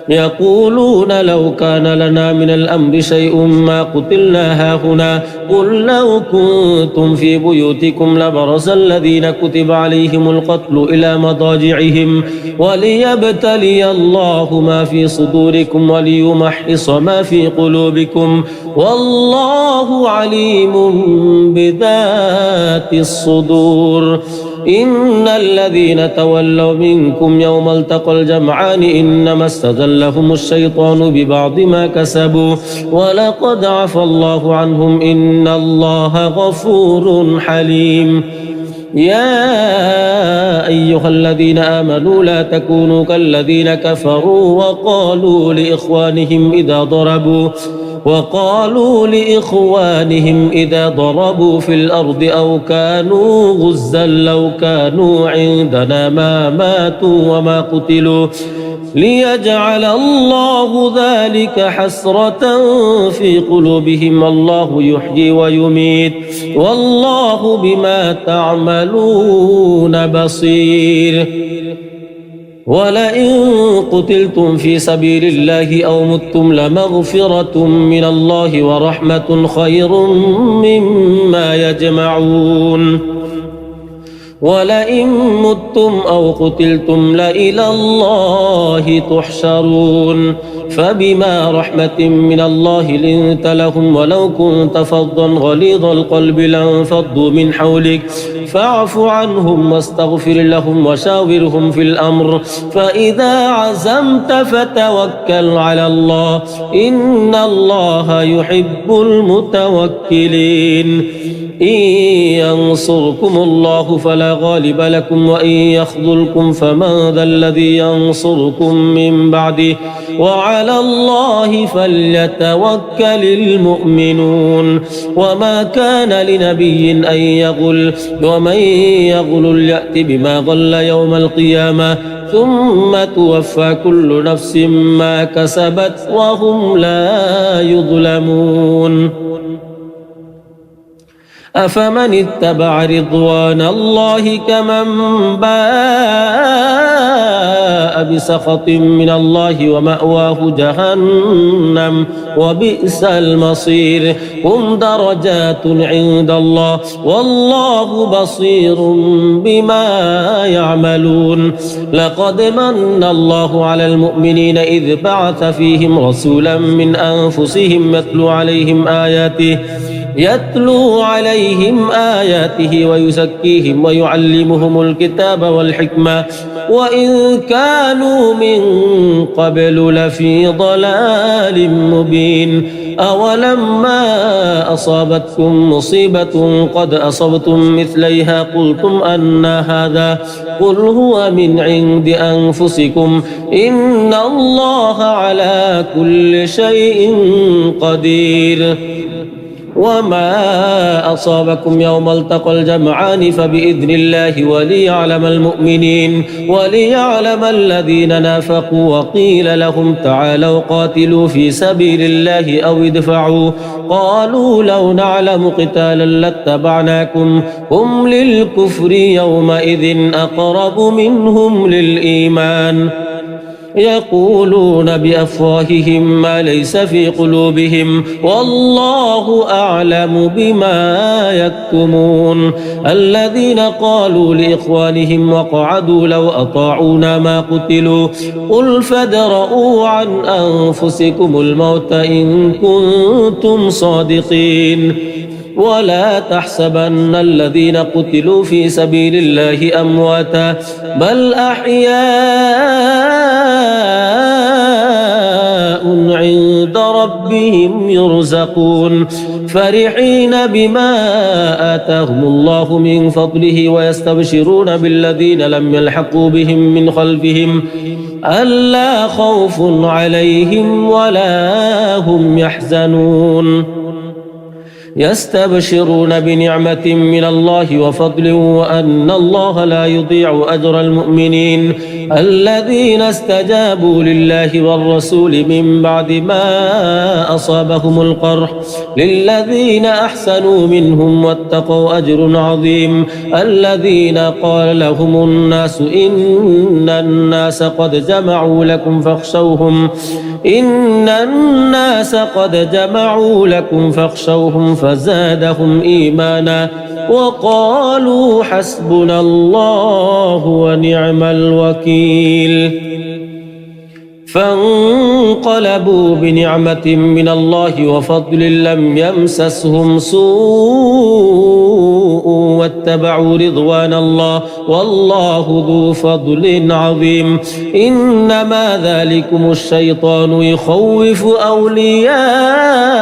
يقولون لو كان لنا من الأمر شيء ما قتلنا هاهنا قل لو كنتم في بيوتكم لبرز الذين كتب عليهم القتل إلى مضاجعهم وليبتلي الله ما في صدوركم وليمحص ما في قلوبكم والله عليم بذات الصدور إن الذين تولوا منكم يوم التقى الجمعان إنما استزلهم الشيطان ببعض ما كسبوا ولقد عفى الله عنهم إن الله غفور حليم يا أيها الذين آمنوا لا تكونوا كالذين كفروا وقالوا لإخوانهم إذا ضربوا في الأرض أو كانوا غزا لو كانوا عندنا ما ماتوا وما قتلوا ليجعل الله ذلك حسرة في قلوبهم الله يحيي ويميت والله بما تعملون بصير ولئن قتلتم في سبيل الله أو متم لمغفرة من الله ورحمة خير مما يجمعون ولئن متم أو قتلتم لإلى الله تحشرون فبما رحمة من الله لنت لهم ولو كنت فظا غليظ القلب لانفضوا من حولك فاعف عنهم واستغفر لهم وشاورهم في الأمر فإذا عزمت فتوكل على الله إن الله يحب المتوكلين إن ينصركم الله فلا غالب لكم وإن يخذلكم فمن ذا الذي ينصركم من بعده وعلى الله فليتوكل المؤمنون وما كان لنبي أن يغل ومن يغل يأت بما غل يوم القيامة ثم توفى كل نفس ما كسبت وهم لا يظلمون أفمن اتبع رضوان الله كمن باء بسخط من الله ومأواه جهنم وبئس المصير هم درجات عند الله والله بصير بما يعملون لقد من الله على المؤمنين إذ بعث فيهم رسولا من أنفسهم يتلو عليهم آياته ويزكيهم ويعلمهم الكتاب والحكمة وإن كانوا من قبل لفي ضلال مبين أولما أصابتكم مصيبة قد أصبتم مثليها قلتم أن هذا قل هو من عند أنفسكم إن الله على كل شيء قدير وما أصابكم يوم التقى الجمعان فبإذن الله وليعلم المؤمنين وليعلم الذين نافقوا وقيل لهم تعالوا قاتلوا في سبيل الله أو ادفعوا قالوا لو نعلم قتالا لاتبعناكم هم للكفر يومئذ أقرب منهم للإيمان يقولون بأفواههم ما ليس في قلوبهم والله أعلم بما يكتمون الذين قالوا لإخوانهم وقعدوا لو أطاعونا ما قتلوا قل فادرءوا عن أنفسكم الموت إن كنتم صادقين ولا تحسبن الذين قتلوا في سبيل الله أمواتا بل أحياء عند ربهم يرزقون فرحين بما آتاهم الله من فضله ويستبشرون بالذين لم يلحقوا بهم من خلفهم ألا خوف عليهم ولا هم يحزنون يستبشرون بنعمة من الله وفضل وأن الله لا يضيع أجر المؤمنين الذين استجابوا لله والرسول من بعد ما أصابهم القرح للذين أحسنوا منهم واتقوا أجر عظيم الذين قال لهم الناس إن الناس قد جمعوا لكم فاخشوهم فزادهم إيمانا وقالوا حسبنا الله ونعم الوكيل فانقلبوا بنعمة من الله وفضل لم يمسسهم سوء واتبعوا رضوان الله والله ذو فضل عظيم إنما ذلكم الشيطان يخوف أولياءه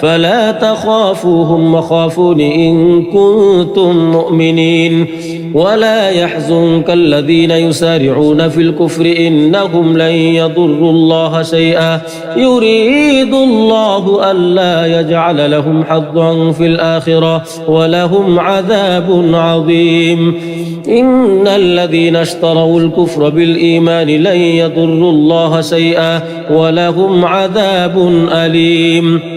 فلا تخافوهم وخافون إن كنتم مؤمنين ولا يحزنك الذين يسارعون في الكفر إنهم لن يضروا الله شيئا يريد الله ألا يجعل لهم حظا في الآخرة ولهم عذاب عظيم إن الذين اشتروا الكفر بالإيمان لن يضروا الله شيئا ولهم عذاب أليم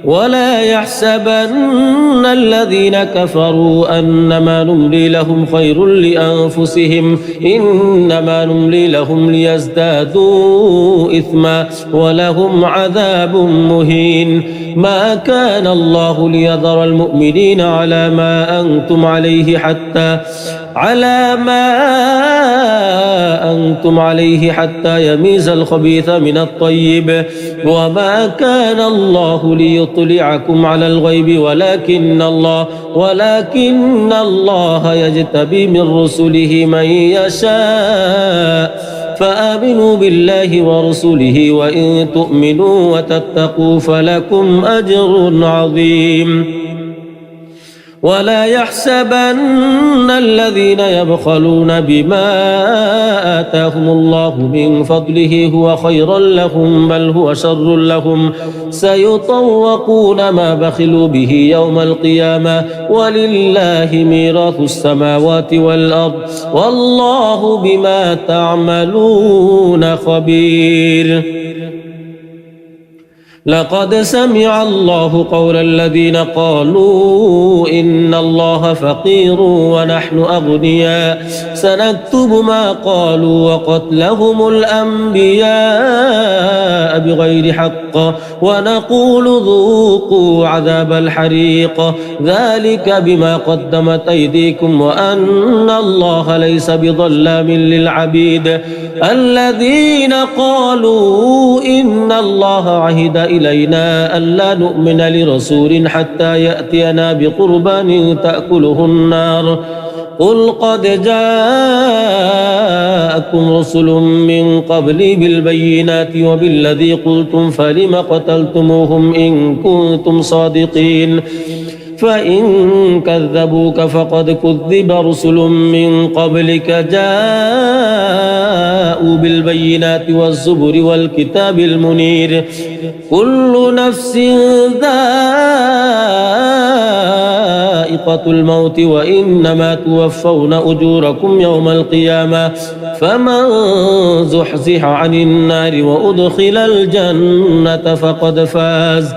ولا يحسبن الذين كفروا أنما نملي لهم خير لأنفسهم إنما نملي لهم ليزدادوا إثما ولهم عذاب مهين ما كان الله ليذر المؤمنين على ما أنتم عليه على ما أنتم عليه حتى يميز الخبيث من الطيب وما كان الله ليطلعكم على الغيب ولكن الله يجتبي من رسله من يشاء فآمنوا بالله ورسله وإن تؤمنوا وتتقوا فلكم أجر عظيم ولا يحسبن الذين يبخلون بما آتاهم الله من فضله هو خيرا لهم بل هو شر لهم سيطوقون ما بخلوا به يوم القيامة ولله ميراث السماوات والأرض والله بما تعملون خبير لقد سمع الله قول الذين قالوا إن الله فقير ونحن أغنياء سنكتب ما قالوا وقتلهم الأنبياء بغير حق ونقول ذوقوا عذاب الحريق ذلك بما قدمت أيديكم وأن الله ليس بظلام للعبيد الذين قالوا إن الله عهد إلينا ألا نؤمن لرسول حتى يأتينا بقربان تأكله النار قل قد جاءكم رسل من قبلي بالبينات وبالذي قلتم فلم قتلتموهم إن كنتم صادقين فإن كذبوك فقد كذب رسل من قبلك جاءوا بالبينات والزبر والكتاب المنير كل نفس ذائقة الموت وإنما توفون أجوركم يوم القيامة فمن زحزح عن النار وأدخل الجنة فقد فاز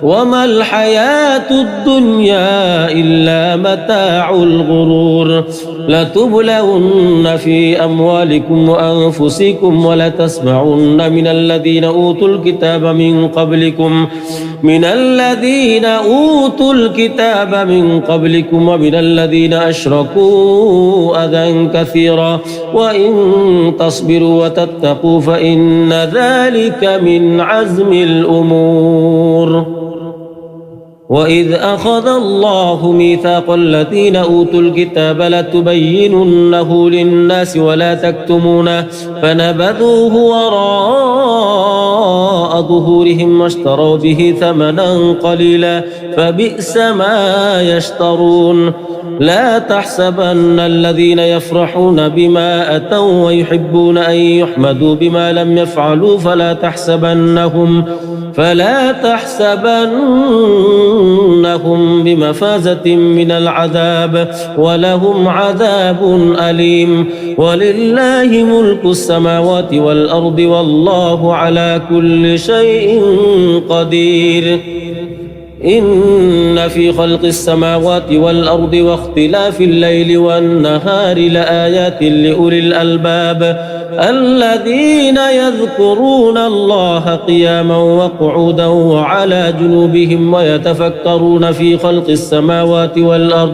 وما الحياة الدنيا إلا متاع الغرور لتبلون في أموالكم وأنفسكم ولتسمعن من الذين أوتوا الكتاب من قبلكم ومن الذين أشركوا أذى كثيرا وإن تصبروا وتتقوا فإن ذلك من عزم الأمور وإذ أخذ الله ميثاق الذين أوتوا الكتاب لتبيننه للناس ولا تكتمونه فنبذوه وراء ظهورهم واشتروا به ثمنا قليلا فبئس ما يشترون لا تحسبن الذين يفرحون بما أتوا ويحبون أن يحمدوا بما لم يفعلوا فلا تحسبنهم بمفازة من العذاب ولهم عذاب أليم ولله ملك السماوات والأرض والله على كل شيء قدير إن في خلق السماوات والأرض واختلاف الليل والنهار لآيات لأولي الألباب الذين يذكرون الله قياما وقعودا وعلى جنوبهم ويتفكرون في خلق السماوات والأرض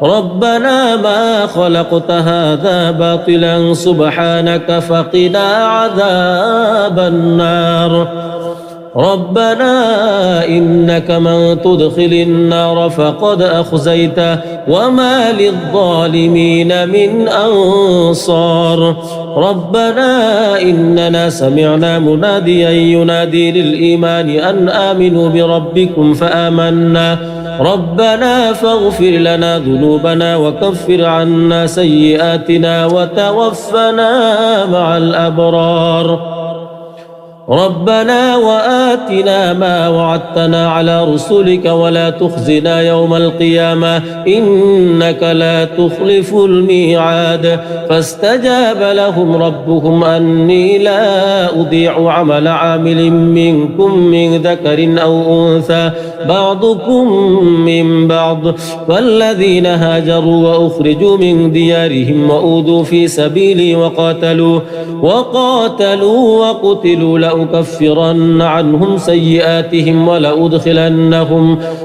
ربنا ما خلقت هذا باطلا سبحانك فقنا عذاب النار ربنا إنك من تدخل النار فقد أخزيته وما للظالمين من أنصار ربنا إننا سمعنا مناديا ينادي للإيمان أن آمنوا بربكم فآمنا ربنا فاغفر لنا ذنوبنا وكفر عنا سيئاتنا وتوفنا مع الأبرار ربنا وآتنا ما وعدتنا على رسلك ولا تخزنا يوم القيامة إنك لا تخلف الميعاد فاستجاب لهم ربهم أني لا أضيع عمل عامل منكم من ذكر أو أنثى بعضكم من بعض والذين هاجروا وأخرجوا من ديارهم وأوذوا في سبيلي وقاتلوا وقتلوا لأكفرن عنهم سيئاتهم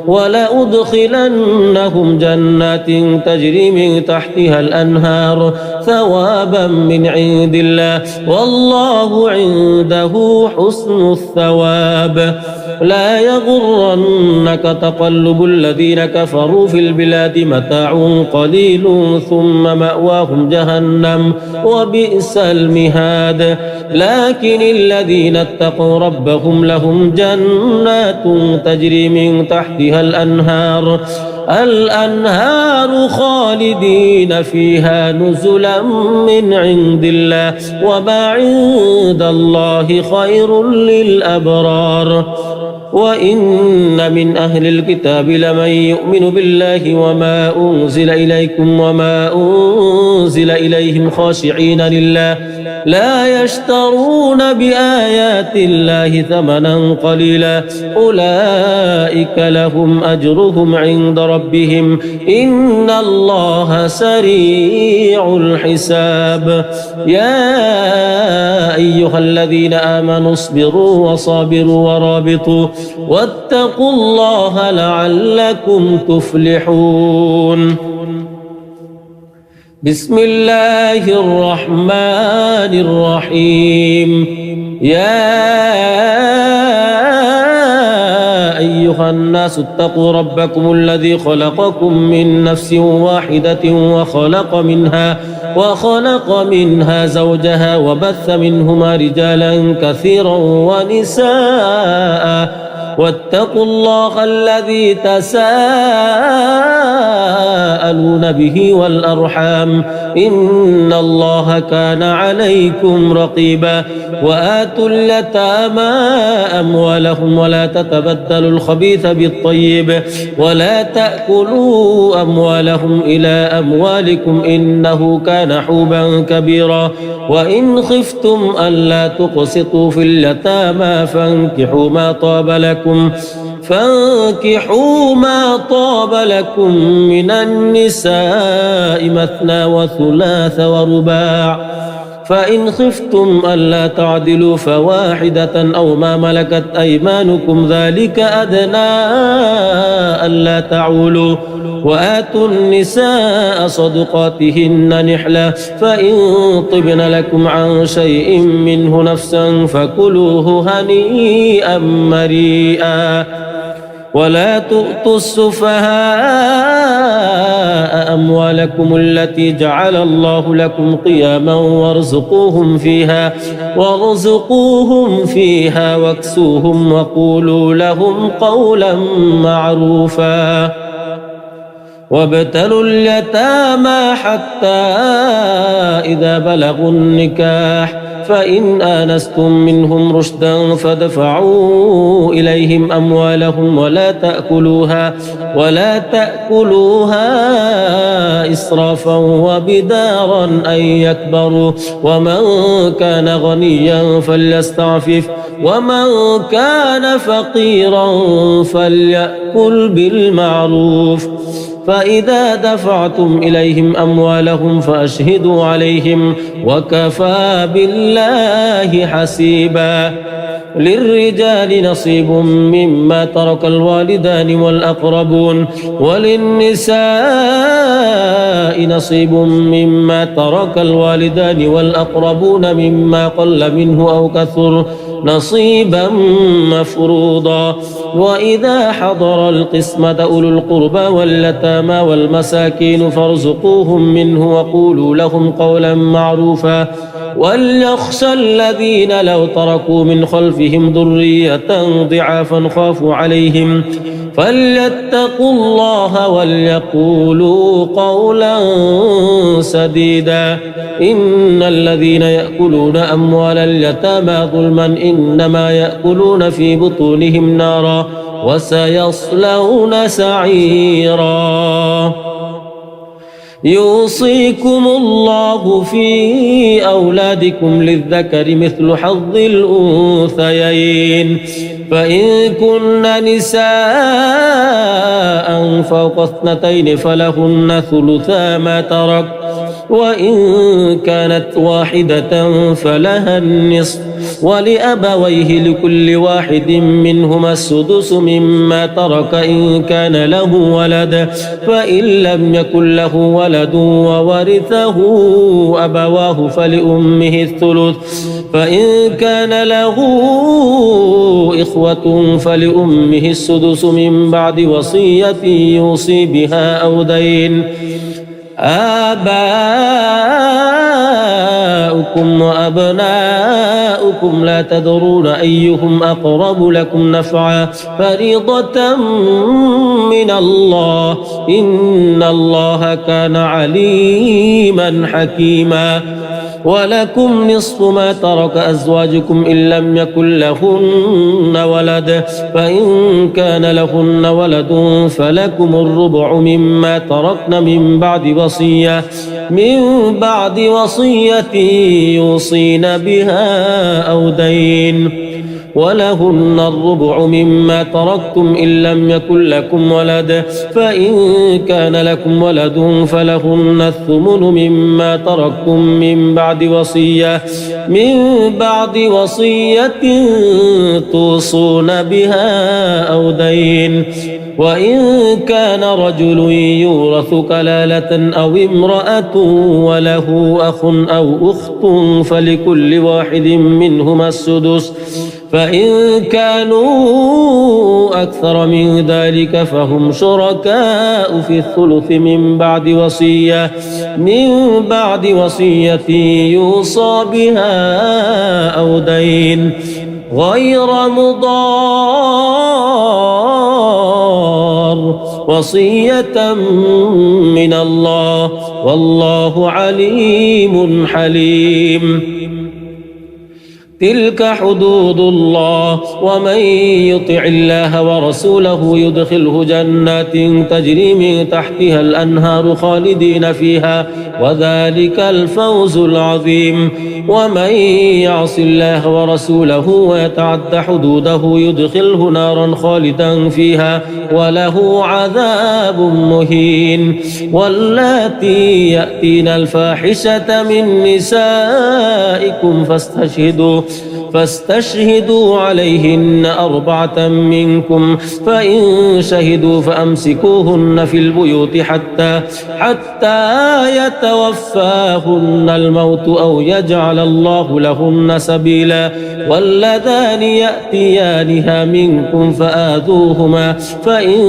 ولأدخلنهم جنات تجري من تحتها الأنهار ثوابا من عند الله والله عنده حسن الثواب. لا يغرنك تقلب الذين كفروا في البلاد متاع قليل ثم مأواهم جهنم وبئس المهاد. لكن الذين اتقوا ربهم لهم جنات تجري من تحتها الأنهار خالدين فيها نزلا من عند الله وما عند الله خير للأبرار. وإن من أهل الكتاب لمن يؤمن بالله وما أنزل إليكم وما أنزل إليهم خاشعين لله لا يشترون بآيات الله ثمنا قليلا أولئك لهم أجرهم عند ربهم إن الله سريع الحساب. يا أيها الذين آمنوا اصبروا وصابروا ورابطوا واتقوا الله لعلكم تفلحون. بسم الله الرحمن الرحيم. يا أيها الناس اتقوا ربكم الذي خلقكم من نفس واحدة وخلق منها زوجها وبث منهما رجالا كثيرا ونساء واتقوا الله الذي تساءلون به والأرحام إن الله كان عليكم رقيبا. وآتوا اليتامى أموالهم ولا تتبدلوا الخبيث بالطيب ولا تأكلوا أموالهم إلى أموالكم إنه كان حوبا كبيرا. وإن خفتم ألا تقسطوا في اليتامى فانكحوا ما طاب لكم من النساء مثنى وثلاث ورباع فإن خفتم ألا تعدلوا فواحدة أو ما ملكت أيمانكم ذلك أدنى ألا تعولوا. وآتوا النساء صدقاتهن نحلة فإن طبن لكم عن شيء منه نفسا فكلوه هنيئا مريئا. ولا تؤتوا السفهاء أموالكم التي جعل الله لكم قياما وارزقوهم فيها واكسوهم وقولوا لهم قولا معروفا. وابتلوا اليتامى حتى إذا بلغوا النكاح فإن آنستم منهم رشدا فادفعوا إليهم أموالهم ولا تأكلوها إسرافا وبدارا أن يكبروا. ومن كان غنيا فليستعفف ومن كان فقيرا فليأكل بالمعروف. فإذا دفعتم إليهم أموالهم فأشهدوا عليهم وكفى بالله حسيبا. للرجال نصيب مما ترك الوالدان والأقربون وللنساء نصيب مما ترك الوالدان والأقربون مما قل منه أو كثر نصيبا مفروضا. وإذا حضر القسمة أولو القربى واليتامى والمساكين فارزقوهم منه وقولوا لهم قولا معروفا. وليخشى الذين لو تركوا من خلفهم ذرية ضعافا خافوا عليهم فليتقوا الله وليقولوا قولا سديدا. إن الذين يأكلون أموال اليتامى ظلما إنما يأكلون في بطونهم نارا وسيصلون سعيرا. يوصيكم الله في أولادكم للذكر مثل حظ الأنثيين فإن كن نساء فوق 2 فلهن ثلثا ما ترك وإن كانت واحدة فلها النصف ولأبويه لكل واحد منهما السدس مما ترك إن كان له ولد فإن لم يكن له ولد وورثه أبواه فلأمه الثلث فإن كان له إخوة فلأمه السدس من بعد وصية يوصي بها أو دين. آباؤكم وأبناؤكم لا تدرون أيهم أقرب لكم نفعا فريضة من الله إن الله كان عليما حكيما. ولكم نصف ما ترك أزواجكم إن لم يكن لهن ولد فإن كان لهن ولد فلكم الربع مما تركن من بعد وصية يوصين بها أو دين. ولهن الربع مما تركتم إن لم يكن لكم ولد فإن كان لكم ولد فلهن الثمن مما تركتم من بعد وصية توصون بها أو دين. وإن كان رجل يورث كلالة أو امرأة وله أخ أو أخت فلكل واحد منهما السدس فإن كانوا أكثر من ذلك فهم شركاء في الثلث من بعد وصية يوصى بها أو دين غير مضار وصية من الله والله عليم حليم. تلك حدود الله ومن يطع الله ورسوله يدخله جنات تجري من تحتها الأنهار خالدين فيها وذلك الفوز العظيم. ومن يعص الله ورسوله ويتعد حدوده يدخله نارا خالدا فيها وله عذاب مهين. واللاتي يأتين الفاحشة من نسائكم فاستشهدوا عليهن 4 منكم فإن شهدوا فأمسكوهن في البيوت حتى يتوفاهن الموت أو يجعل الله لهن سبيلا. واللذان يأتيانها منكم فآذوهما فإن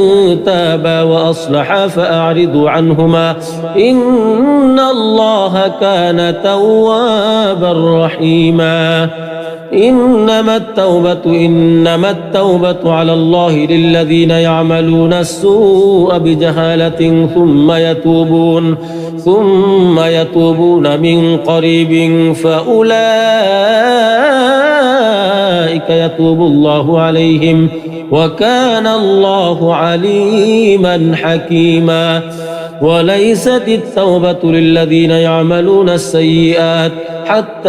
تابا وأصلحا فأعرضوا عنهما إن الله كان توابا رحيما. إنما التوبة على الله للذين يعملون السوء بجهالة ثم يتوبون من قريب فأولئك يتوب الله عليهم وكان الله عليما حكيما. وليست التوبة للذين يعملون السيئات حتى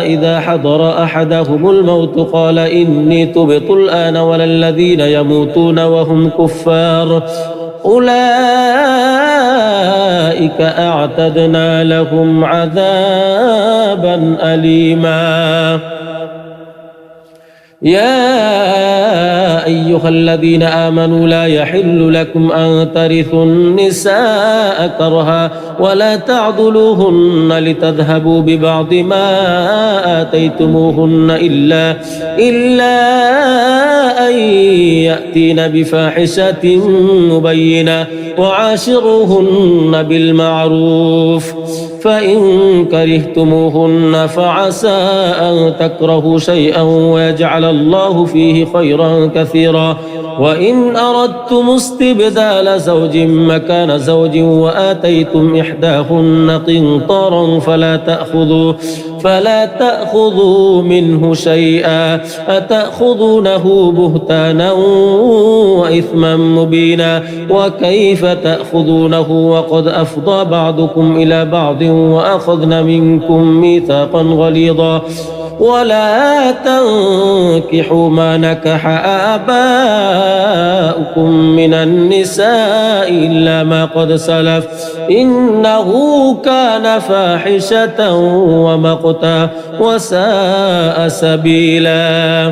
إذا حضر أحدهم الموت قال إني تبت الآن ولا الذين يموتون وهم كفار أولئك أعتدنا لهم عذابا أليما. يا أيها الذين آمنوا لا يحل لكم أن ترثوا النساء كرها ولا تعضلوهن لتذهبوا ببعض ما آتيتموهن إلا أن يأتين بفاحشة مبينة وعاشروهن بالمعروف فإن كرهتموهن فعسى أن تكرهوا شيئا ويجعل الله فيه خيرا كثيرا. وإن أردتم استبدال زوج مكان زوج وآتيتم إحداهن قنطارا فلا تأخذوا منه شيئا أتأخذونه بهتانا وإثما مبينا. وكيف تأخذونه وقد أفضى بعضكم إلى بعض وأخذن منكم ميثاقا غليظا ولا تنكحوا ما نكح آباؤكم من النساء إلا ما قد سلف إنه كان فاحشة ومقتا وساء سبيلا.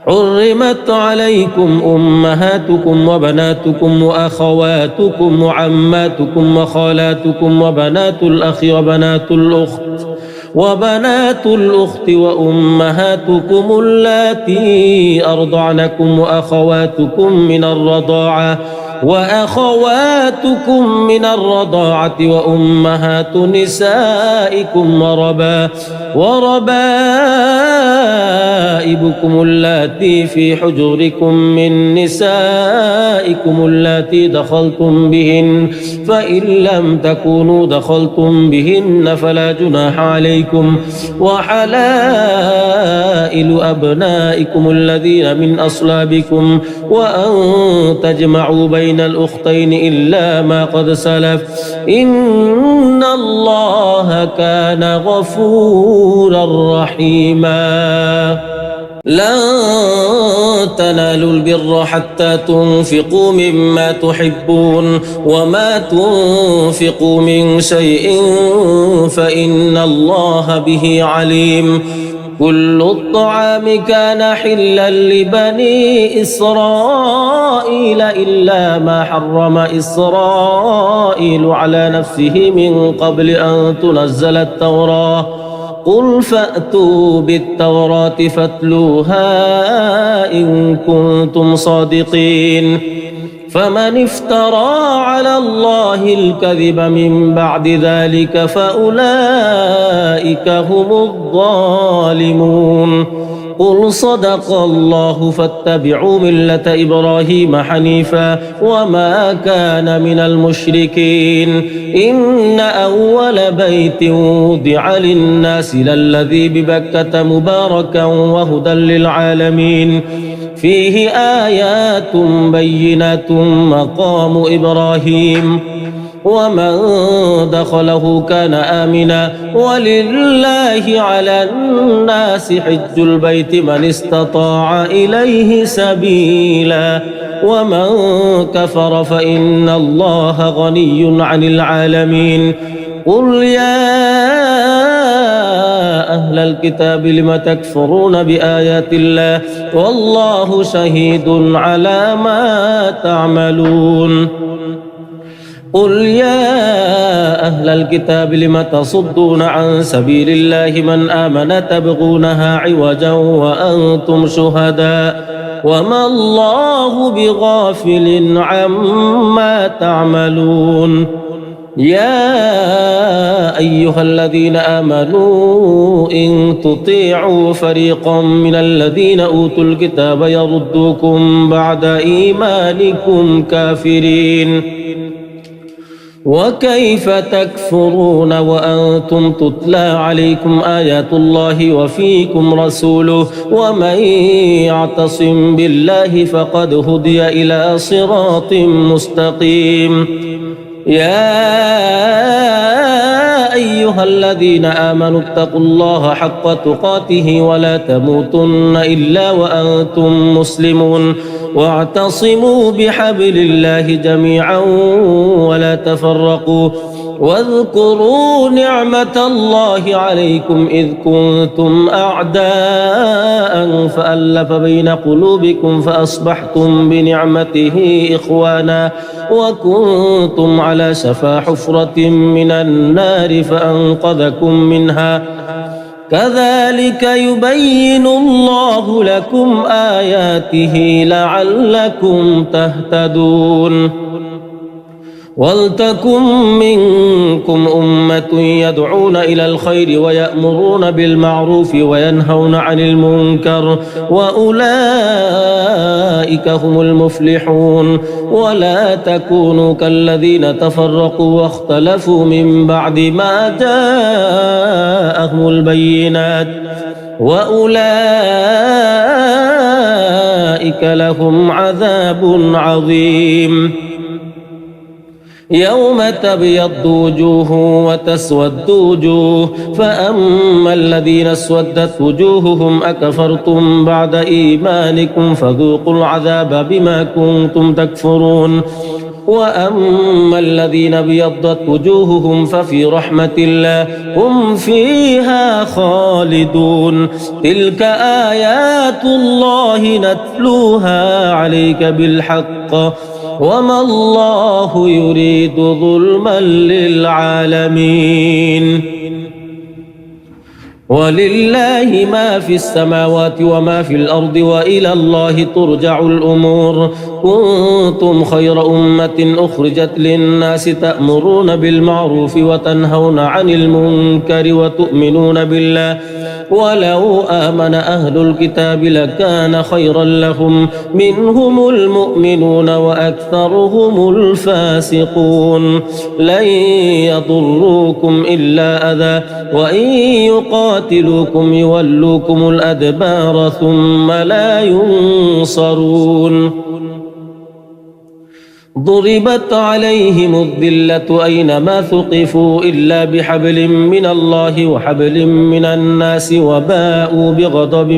حرمت عليكم أمهاتكم وبناتكم وأخواتكم وعماتكم وخالاتكم وبنات الأخ وبنات الأخت وأمهاتكم اللاتي أرضعنكم وأخواتكم من الرضاعة وأمهات نسائكم وربائبكم اللاتي في حجوركم من نسائكم اللاتي دخلتم بهن فإن لم تكونوا دخلتم بهن فلا جناح عليكم وحلائل أبنائكم الذين من أصلابكم وأن تجمعوا بين الأختين إلا ما قد سلف إن الله كان غفورا رحيما. لن تنالوا البر حتى تنفقوا مما تحبون وما تنفقوا من شيء فإن الله به عليم. كل الطعام كان حلا لبني إسرائيل إلا ما حرم إسرائيل على نفسه من قبل أن تنزل التوراة قل فأتوا بالتوراة فاتلوها إن كنتم صادقين. فمن افترى على الله الكذب من بعد ذلك فأولئك هم الظالمون. قل صدق الله فاتبعوا ملة إبراهيم حنيفا وما كان من المشركين. إن أول بيت وضع للناس للذي ببكة مباركا وهدى للعالمين فيه آيات بينات مقام إبراهيم ومن دخله كان آمنا ولله على الناس حج البيت من استطاع إليه سبيلا ومن كفر فإن الله غني عن العالمين. قل يا أهل الكتاب لم تكفرون بآيات الله والله شهيد على ما تعملون. قل يا أهل الكتاب لم تصدون عن سبيل الله من آمن تبغونها عوجا وأنتم شهداء وما الله بغافل عما تعملون. يا أيها الذين آمنوا إن تطيعوا فريقا من الذين أوتوا الكتاب يردوكم بعد إيمانكم كافرين وكيف تكفرون وأنتم تتلى عليكم آيات الله وفيكم رسوله ومن يعتصم بالله فقد هدي إلى صراط مستقيم. يا أيها الذين آمنوا اتقوا الله حق تقاته ولا تموتن إلا وأنتم مسلمون واعتصموا بحبل الله جميعا ولا تفرقوا واذكروا نعمة الله عليكم إذ كنتم أعداء فألف بين قلوبكم فأصبحتم بنعمته إخوانا وكنتم على شفا حفرة من النار فأنقذكم منها كذلك يبين الله لكم آياته لعلكم تهتدون. ولتكن منكم أمة يدعون إلى الخير ويأمرون بالمعروف وينهون عن المنكر وأولئك هم المفلحون. ولا تكونوا كالذين تفرقوا واختلفوا من بعد ما جاءهم البينات وأولئك لهم عذاب عظيم. يوم تبيض وجوه وتسود وجوه فأما الذين اسودت وجوههم أكفرتم بعد إيمانكم فذوقوا العذاب بما كنتم تكفرون وأما الذين ابيضت وجوههم ففي رحمة الله هم فيها خالدون تلك آيات الله نتلوها عليك بالحق وما الله يريد ظلما للعالمين ولله ما في السماوات وما في الأرض وإلى الله ترجع الأمور كنتم خير أمة أخرجت للناس تأمرون بالمعروف وتنهون عن المنكر وتؤمنون بالله ولو آمن أهل الكتاب لكان خيرا لهم منهم المؤمنون وأكثرهم الفاسقون لن يضروكم إلا أذى وإن يقاتلوكم يولوكم الأدبار ثم لا ينصرون ضربت عليهم الذلة أينما ثقفوا إلا بحبل من الله وحبل من الناس وباءوا بغضب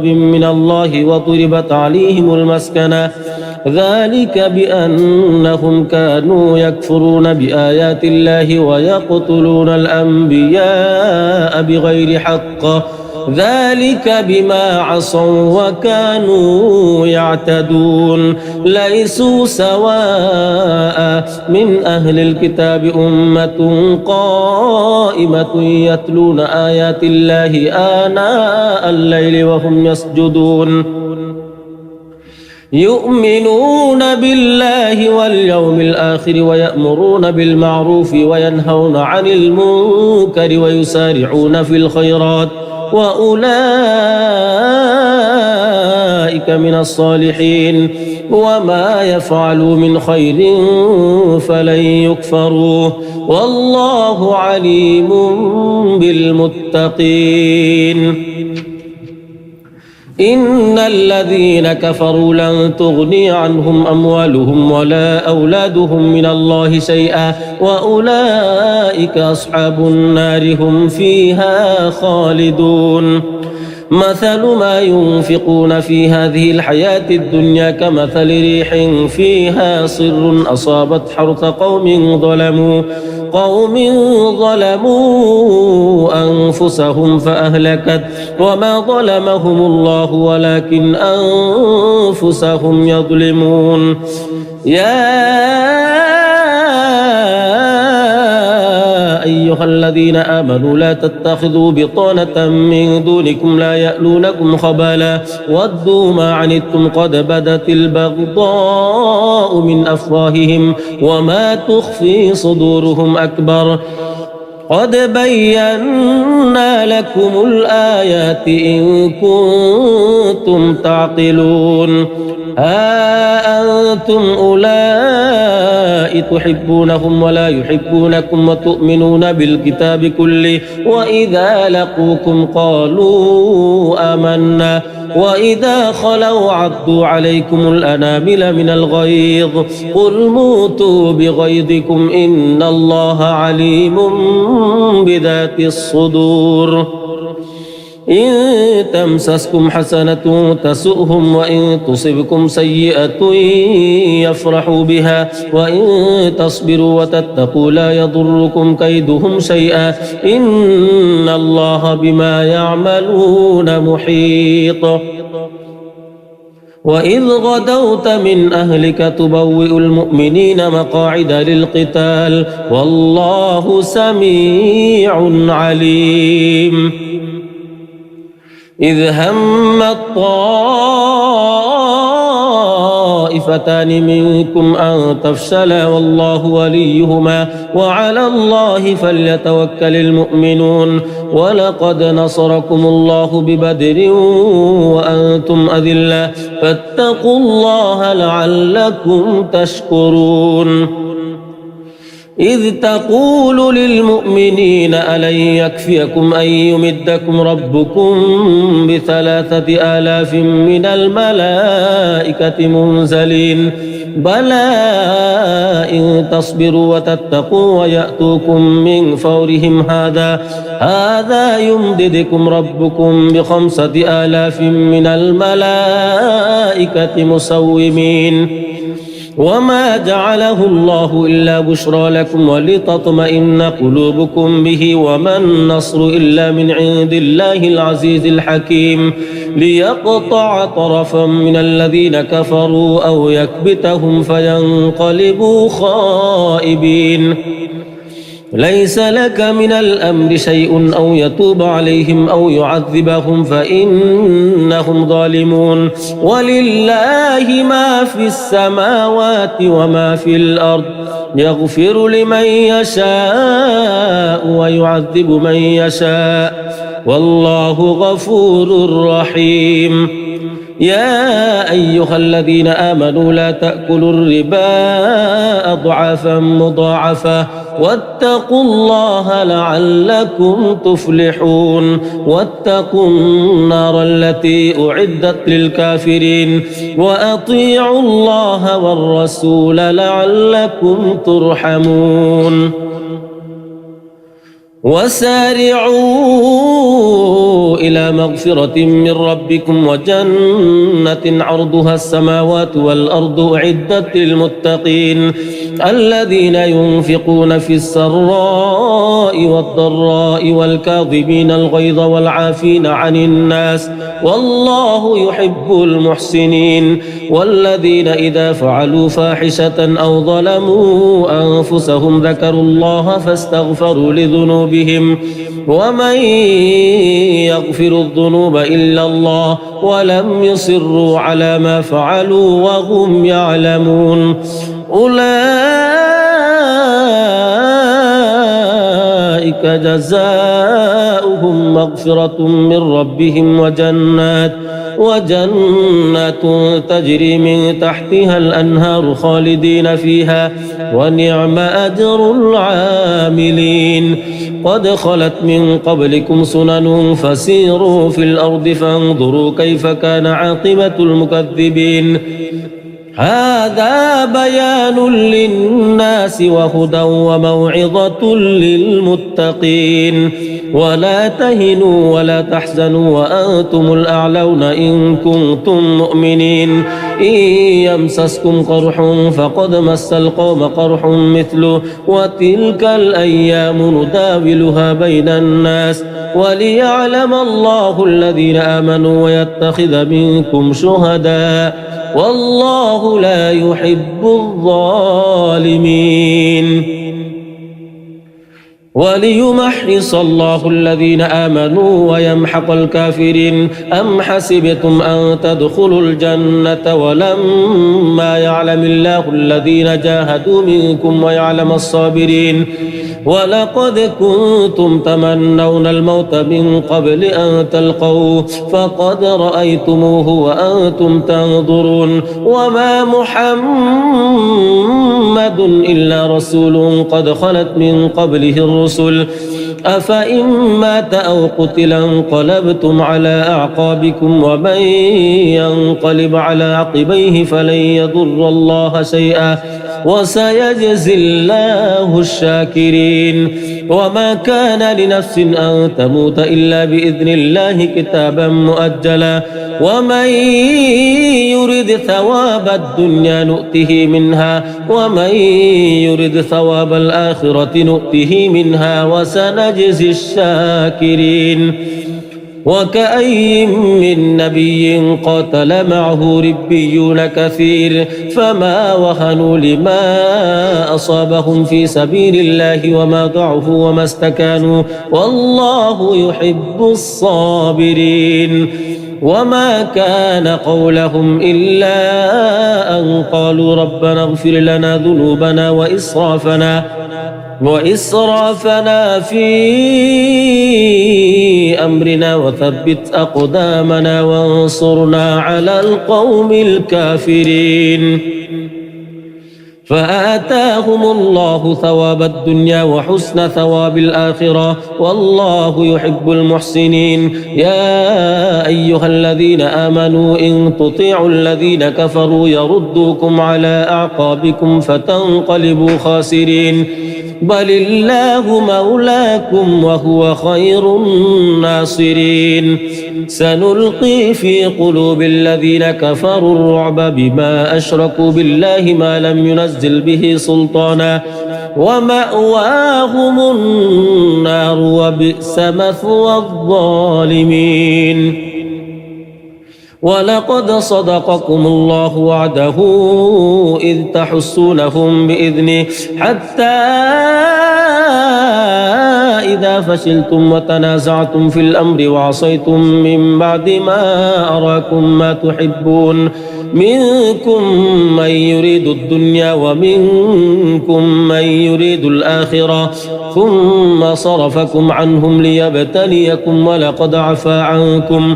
من الله وضربت عليهم المسكنة ذلك بأنهم كانوا يكفرون بآيات الله ويقتلون الأنبياء بغير حق ذلك بما عصوا وكانوا يعتدون ليسوا سواء من أهل الكتاب أمة قائمة يتلون آيات الله آناء الليل وهم يسجدون يؤمنون بالله واليوم الآخر ويأمرون بالمعروف وينهون عن المنكر ويسارعون في الخيرات وأولئك من الصالحين وما يفعلوا من خير فلن يكفروه والله عليم بالمتقين إن الذين كفروا لن تغني عنهم أموالهم ولا أولادهم من الله شيئا وأولئك أصحاب النار هم فيها خالدون مثل ما ينفقون في هذه الحياة الدنيا كمثل ريح فيها صر أصابت حرث قوم ظلموا أنفسهم فأهلكت وما ظلمهم الله ولكن أنفسهم يظلمون يا أيها الذين آمنوا لا تتخذوا بطانة من دونكم لا يألونكم خبالا ودوا ما عنتم قد بدت البغضاء من أفواههم وما تخفي صدورهم أكبر قد بينا لكم الآيات إن كنتم تعقلون ها أنتم أولئك تحبونهم ولا يحبونكم وتؤمنون بالكتاب كله وإذا لقوكم قالوا آمنا وإذا خلوا عضوا عليكم الأنامل من الغيظ قل موتوا بغيظكم إن الله عليم بذات الصدور إن تمسسكم حسنة تسؤهم وإن تصبكم سيئة يفرحوا بها وإن تصبروا وتتقوا لا يضركم كيدهم شيئا إن الله بما يعملون محيط وإذ غدوت من أهلك تبوئ المؤمنين مقاعد للقتال والله سميع عليم إذ هم الطائفتان منكم أن تفشلا والله وليهما وعلى الله فليتوكل المؤمنون ولقد نصركم الله ببدر وأنتم أذلة فاتقوا الله لعلكم تشكرون إذ تقول للمؤمنين ألن يكفيكم أن يمدكم ربكم ب3,000 من الملائكة منزلين بلى إن تصبروا وتتقوا ويأتوكم من فورهم هذا يمددكم ربكم ب5,000 من الملائكة مسومين وما جعله الله إلا بشرى لكم ولتطمئن قلوبكم به وما النصر إلا من عند الله العزيز الحكيم ليقطع طرفا من الذين كفروا أو يكبتهم فينقلبوا خائبين ليس لك من الأمر شيء أو يتوب عليهم أو يعذبهم فإنهم ظالمون ولله ما في السماوات وما في الأرض يغفر لمن يشاء ويعذب من يشاء والله غفور رحيم يا أيها الذين آمنوا لا تأكلوا الربا أضعافا مضاعفة واتقوا الله لعلكم تفلحون واتقوا النار التي أعدت للكافرين وأطيعوا الله والرسول لعلكم ترحمون وسارعوا إلى مغفرة من ربكم وجنة عرضها السماوات والأرض أعدت للمتقين الذين ينفقون في السراء والضراء والكاظمين الغيظ والعافين عن الناس والله يحب المحسنين والذين إذا فعلوا فاحشة أو ظلموا أنفسهم ذكروا الله فاستغفروا لذنوبهم ومن يغفر الذنوب إلا الله ولم يصروا على ما فعلوا وهم يعلمون أولئك جزاؤهم مغفرة من ربهم وجنات تجري من تحتها الأنهار خالدين فيها ونعم أجر العاملين قد خلت من قبلكم سنن فسيروا في الأرض فانظروا كيف كان عاقبة المكذبين هذا بيان للناس وهدى وموعظة للمتقين ولا تهنوا ولا تحزنوا وأنتم الأعلون إن كنتم مؤمنين إن يمسسكم قرح فقد مس القوم قرح مثله وتلك الأيام نداولها بين الناس وليعلم الله الذين آمنوا ويتخذ منكم شهداء والله لا يحب الظالمين وليمحص الله الذين آمنوا ويمحق الكافرين أم حسبتم أن تدخلوا الجنة ولما يعلم الله الذين جاهدوا منكم ويعلم الصابرين ولقد كنتم تمنون الموت من قبل أن تلقوه فقد رأيتموه وأنتم تنظرون وما محمد إلا رسول قد خلت من قبله الرسل أفإن مات أو قتل انقلبتم على أعقابكم ومن ينقلب على عقبيه فلن يضر الله شيئا وسيجزي الله الشاكرين وما كان لنفس أن تموت إلا بإذن الله كتابا مؤجلا ومن يرد ثواب الدنيا نؤته منها ومن يرد ثواب الآخرة نؤته منها وسنجزي الشاكرين وكأي من نبي قاتل معه ربيون كثير فما وهنوا لما أصابهم في سبيل الله وما ضعفوا وما استكانوا والله يحب الصابرين وما كان قولهم إلا أن قالوا ربنا اغفر لنا ذنوبنا وإسرافنا في أمرنا وثبت أقدامنا وانصرنا على القوم الكافرين فآتاهم الله ثواب الدنيا وحسن ثواب الآخرة والله يحب المحسنين. يا أيها الذين آمنوا إن تطيعوا الذين كفروا يردوكم على أعقابكم فتنقلبوا خاسرين بل الله مولاكم وهو خير الناصرين. سنلقي في قلوب الذين كفروا الرعب بما أشركوا بالله ما لم ينزل به سلطانا ومأواهم النار وبئس مثوى الظالمين. ولقد صدقكم الله وعده إذ تحسونهم بإذنه حتى إذا فشلتم وتنازعتم في الأمر وعصيتم من بعد ما أراكم ما تحبون منكم من يريد الدنيا ومنكم من يريد الآخرة ثم صرفكم عنهم ليبتليكم ولقد عفا عنكم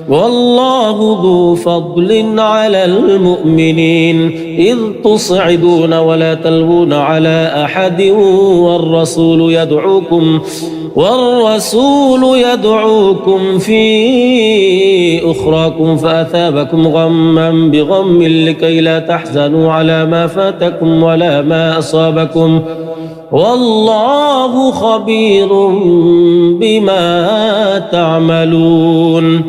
والله ذو فضل على المؤمنين إذ تصعدون ولا تلوون على أحد والرسول يدعوكم في أخراكم فأثابكم غما بغم لكي لا تحزنوا على ما فاتكم ولا ما أصابكم والله خبير بما تعملون.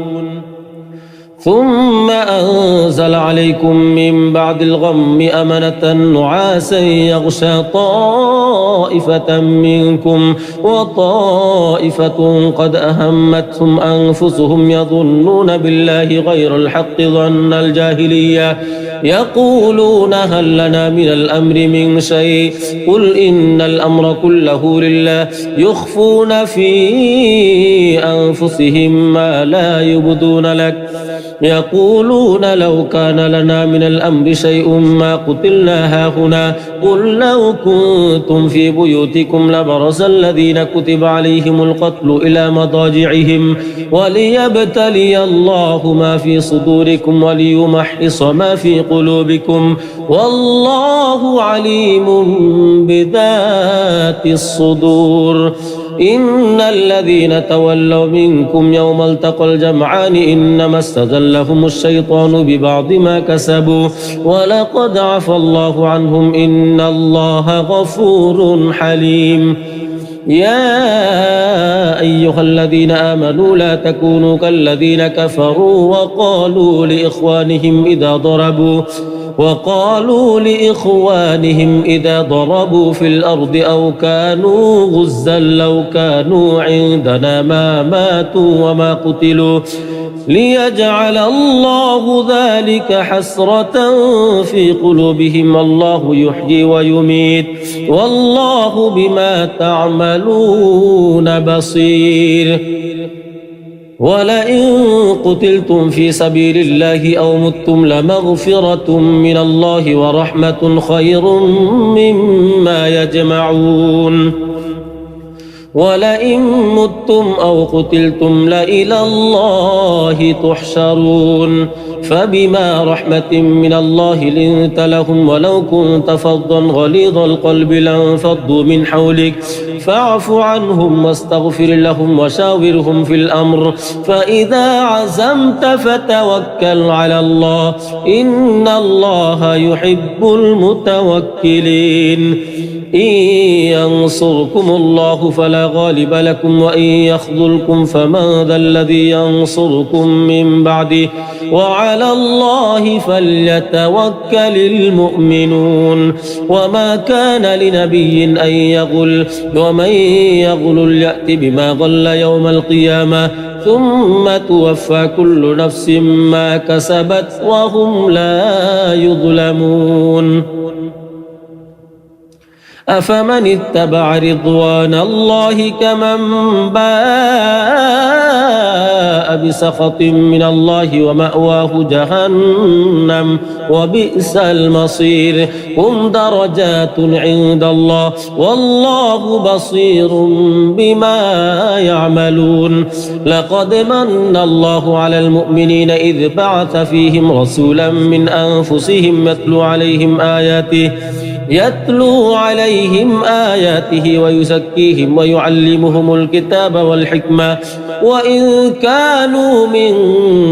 ثم أنزل عليكم من بعد الغم أمنة نعاسا يغشى طائفة منكم وطائفة قد أهمتهم أنفسهم يظنون بالله غير الحق ظن الجاهلية يقولون هل لنا من الأمر من شيء قل إن الأمر كله لله يخفون في أنفسهم ما لا يبدون لك يقولون لو كان لنا من الأمر شيء ما قتلنا هاهنا قل لو كنتم في بيوتكم لبرز الذين كتب عليهم القتل إلى مضاجعهم وليبتلي الله ما في صدوركم وليمحص ما في قلوبكم والله عليم بذات الصدور. إن الذين تولوا منكم يوم التقى الجمعان إنما استزلهم الشيطان ببعض ما كسبوا ولقد عفى الله عنهم إن الله غفور حليم. يا أيها الذين آمنوا لا تكونوا كالذين كفروا وقالوا لإخوانهم إذا ضربوا في الأرض أو كانوا غزا لو كانوا عندنا ما ماتوا وما قتلوا ليجعل الله ذلك حسرة في قلوبهم الله يحيي ويميت والله بما تعملون بصير. ولئن قتلتم في سبيل الله أو متم لمغفرة من الله ورحمة خير مما يجمعون. ولئن متم أو قتلتم لإلى الله تحشرون فبما رحمة من الله لنت لهم ولو كنت فظا غليظ القلب لانفضوا من حولك فاعف عنهم واستغفر لهم وشاورهم في الأمر فإذا عزمت فتوكل على الله إن الله يحب المتوكلين. إن ينصركم الله فلا غالب لكم وإن يخذلكم فمن ذا الذي ينصركم من بعده وعلى الله فليتوكل المؤمنون. وما كان لنبي أن يغل ومن يغل يأت بما غل يوم القيامة ثم توفى كل نفس ما كسبت وهم لا يظلمون. أفمن اتبع رضوان الله كمن باء بسخط من الله ومأواه جهنم وبئس المصير. هم درجات عند الله والله بصير بما يعملون. لقد من الله على المؤمنين إذ بعث فيهم رسولا من أنفسهم يتلو عليهم آياته يتلو عليهم آياته ويزكيهم ويعلمهم الكتاب والحكمة وإن كانوا من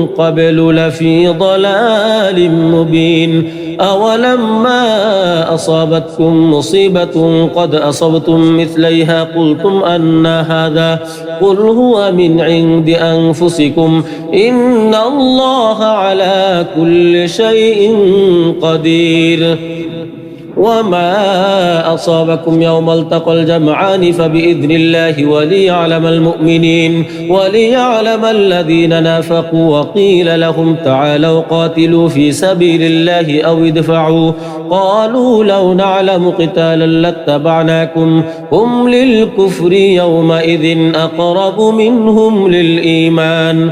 قبل لفي ضلال مبين أولما أصابتكم مصيبة قد أصبتم مثليها قلتم أن هذا قل هو من عند أنفسكم إن الله على كل شيء قدير وما أصابكم يوم التقى الجمعان فبإذن الله وليعلم المؤمنين وليعلم الذين نافقوا وقيل لهم تعالوا قاتلوا في سبيل الله أو ادفعوا قالوا لو نعلم قتالا لاتبعناكم هم للكفر يومئذ أقرب منهم للإيمان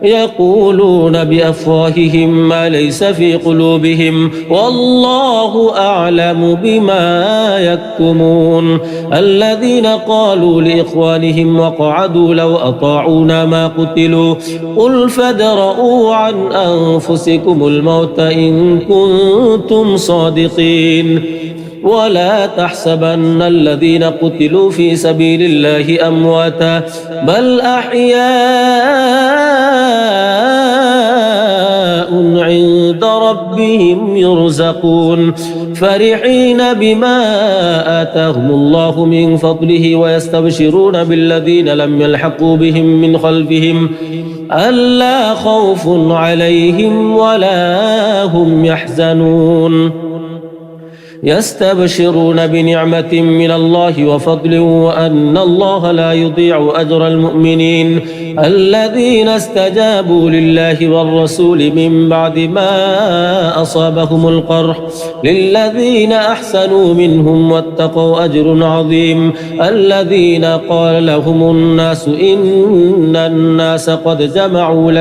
يقولون بأفواههم ما ليس في قلوبهم والله أعلم بما يكتمون الذين قالوا لإخوانهم وقعدوا لو أطاعونا ما قتلوا قل فادرءوا عن أنفسكم الموت إن كنتم صادقين ولا تحسبن الذين قتلوا في سبيل الله أمواتا بل أحياء عند ربهم يرزقون فرحين بما آتاهم الله من فضله ويستبشرون بالذين لم يلحقوا بهم من خلفهم ألا خوف عليهم ولا هم يحزنون يستبشرون بنعمة من الله وفضل وأن الله لا يضيع أجر المؤمنين الذين استجابوا لله والرسول من بعد ما أصابهم القرح للذين أحسنوا منهم واتقوا أجر عظيم الذين قال لهم الناس إن الناس قد جمعوا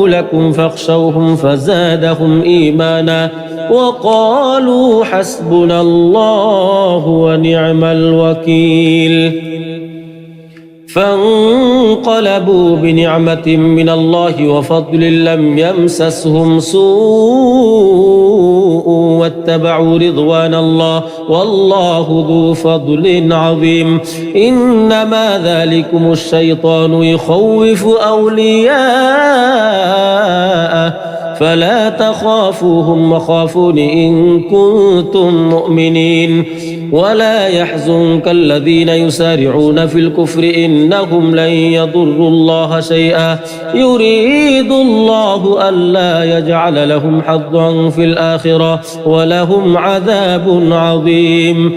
لكم فاخشوهم فزادهم إيمانا وقالوا حسبنا الله ونعم الوكيل فانقلبوا بنعمة من الله وفضل لم يمسسهم سوء واتبعوا رضوان الله والله ذو فضل عظيم إنما ذلكم الشيطان يخوف أولياءه فلا تخافوهم وخافون إن كنتم مؤمنين ولا يحزنك الذين يسارعون في الكفر إنهم لن يضروا الله شيئا يريد الله ألا يجعل لهم حظا في الآخرة ولهم عذاب عظيم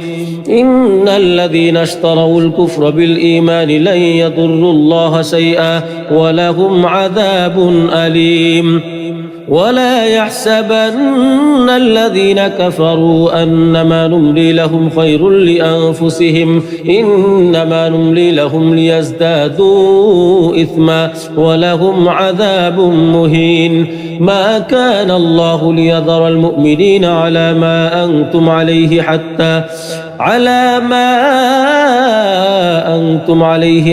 إن الذين اشتروا الكفر بالإيمان لن يضروا الله شيئا ولهم عذاب أليم ولا يحسبن الذين كفروا أنما نملي لهم خير لأنفسهم إنما نملي لهم ليزدادوا إثما ولهم عذاب مهين ما كان الله ليذر المؤمنين على ما أنتم عليه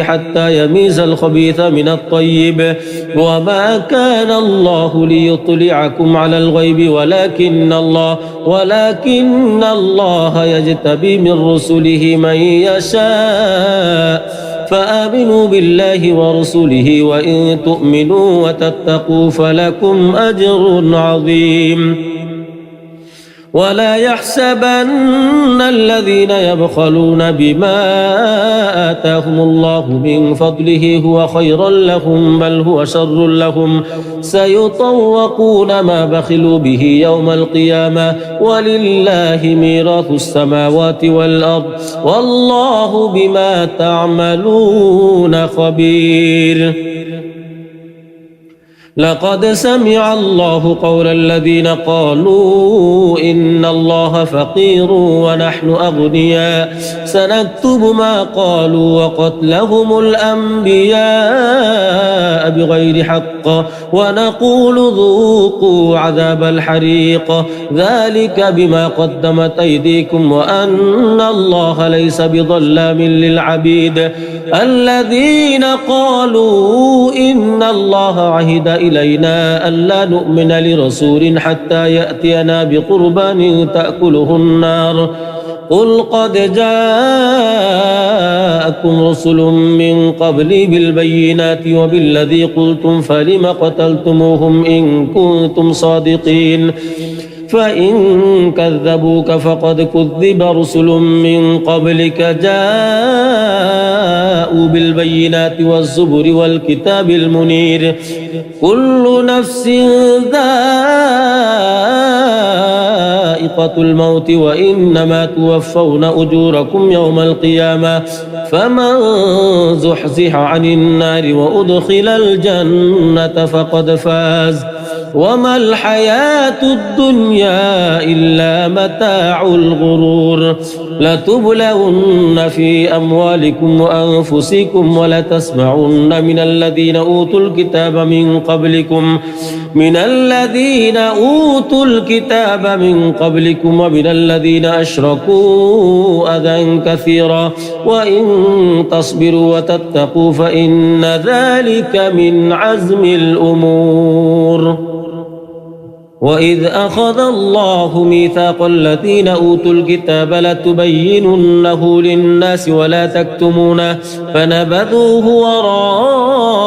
حتى يميز الخبيث من الطيب وما كان الله ليطلعكم على الغيب ولكن الله يجتبي من رسله من يشاء فآمنوا بالله ورسله وإن تؤمنوا وتتقوا فلكم أجر عظيم ولا يحسبن الذين يبخلون بما آتاهم الله من فضله هو خيرا لهم بل هو شر لهم سيطوقون ما بخلوا به يوم القيامة ولله ميراث السماوات والأرض والله بما تعملون خبير لقد سمع الله قول الذين قالوا إن الله فقير ونحن أغنياء سنكتب ما قالوا وقتلهم الأنبياء بغير حق ونقول ذوقوا عذاب الحريق ذلك بما قدمت أيديكم وأن الله ليس بظلام للعبيد الذين قالوا إن الله عهد إلينا ألا نؤمن لرسول حتى يأتينا بقربان تأكله النار قل قد جاءكم رسل من قبلي بالبينات وبالذي قلتم فلم قتلتموهم إن كنتم صادقين فإن كذبوك فقد كذب رسل من قبلك جاءوا بالبينات والزبر والكتاب المنير كل نفس ذائقة الموت وإنما توفون أجوركم يوم القيامة فمن زحزح عن النار وأدخل الجنة فقد فاز وما الحياة الدنيا إلا متاع الغرور لتبلون في أموالكم وأنفسكم ولتسمعن من الذين أوتوا الكتاب من قبلكم ومن الذين أشركوا أذى كثيرا وإن تصبروا وتتقوا فإن ذلك من عزم الأمور وإذ أخذ الله ميثاق الذين أوتوا الكتاب لتبيننه للناس ولا تكتمونه فنبذوه وراء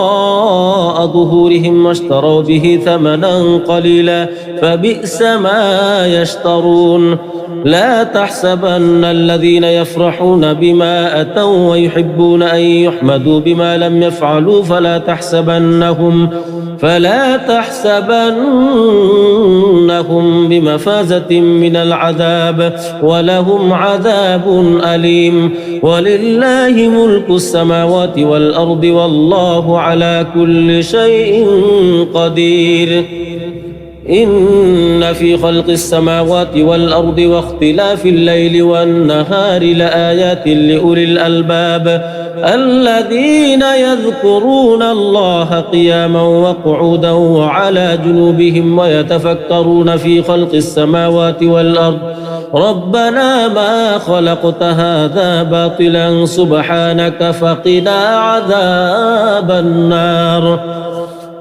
ظهورهم واشتروا به ثمنا قليلا فبئس ما يشترون لا تحسبن الذين يفرحون بما أتوا ويحبون أن يحمدوا بما لم يفعلوا فلا تحسبنهم بمفازة من العذاب ولهم عذاب أليم ولله ملك السماوات والأرض والله على كل شيء قدير إن في خلق السماوات والأرض واختلاف الليل والنهار لآيات لأولي الألباب الذين يذكرون الله قياما وقعودا وعلى جنوبهم ويتفكرون في خلق السماوات والأرض ربنا ما خلقت هذا باطلا سبحانك فقنا عذاب النار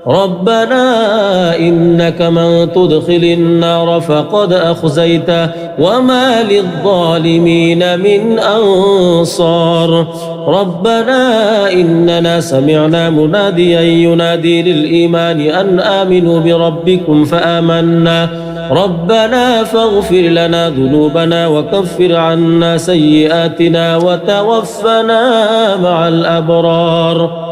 ربنا إنك من تدخل النار فقد أخزيته وما للظالمين من أنصار ربنا إننا سمعنا مناديا ينادي للإيمان أن آمنوا بربكم فآمنا ربنا فاغفر لنا ذنوبنا وكفر عنا سيئاتنا وتوفنا مع الأبرار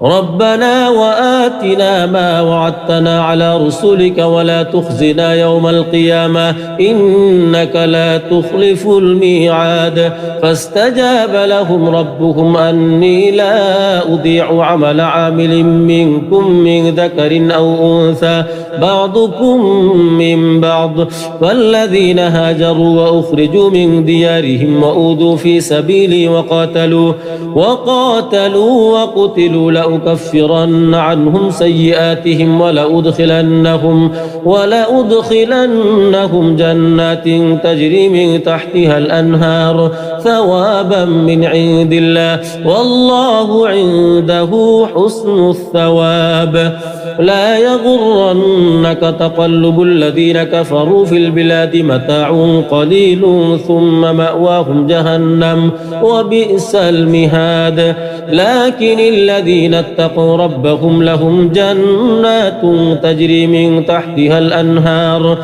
ربنا وآتنا ما وعدتنا على رسلك ولا تخزنا يوم القيامة إنك لا تخلف الميعاد فاستجاب لهم ربهم أني لا أضيع عمل عامل منكم من ذكر أو أنثى بعضكم من بعض فالذين هاجروا وأخرجوا من ديارهم وأوذوا في سبيلي وقاتلوا وقتلوا لأكفرن عنهم سيئاتهم ولأدخلنهم جنات تجري من تحتها الأنهار ثوابا من عند الله والله عنده حسن الثواب لا يغرنك تقلب الذين كفروا في البلاد متاع قليل ثم مأواهم جهنم وبئس المهاد لكن الذين اتقوا ربهم لهم جنات تجري من تحتها الأنهار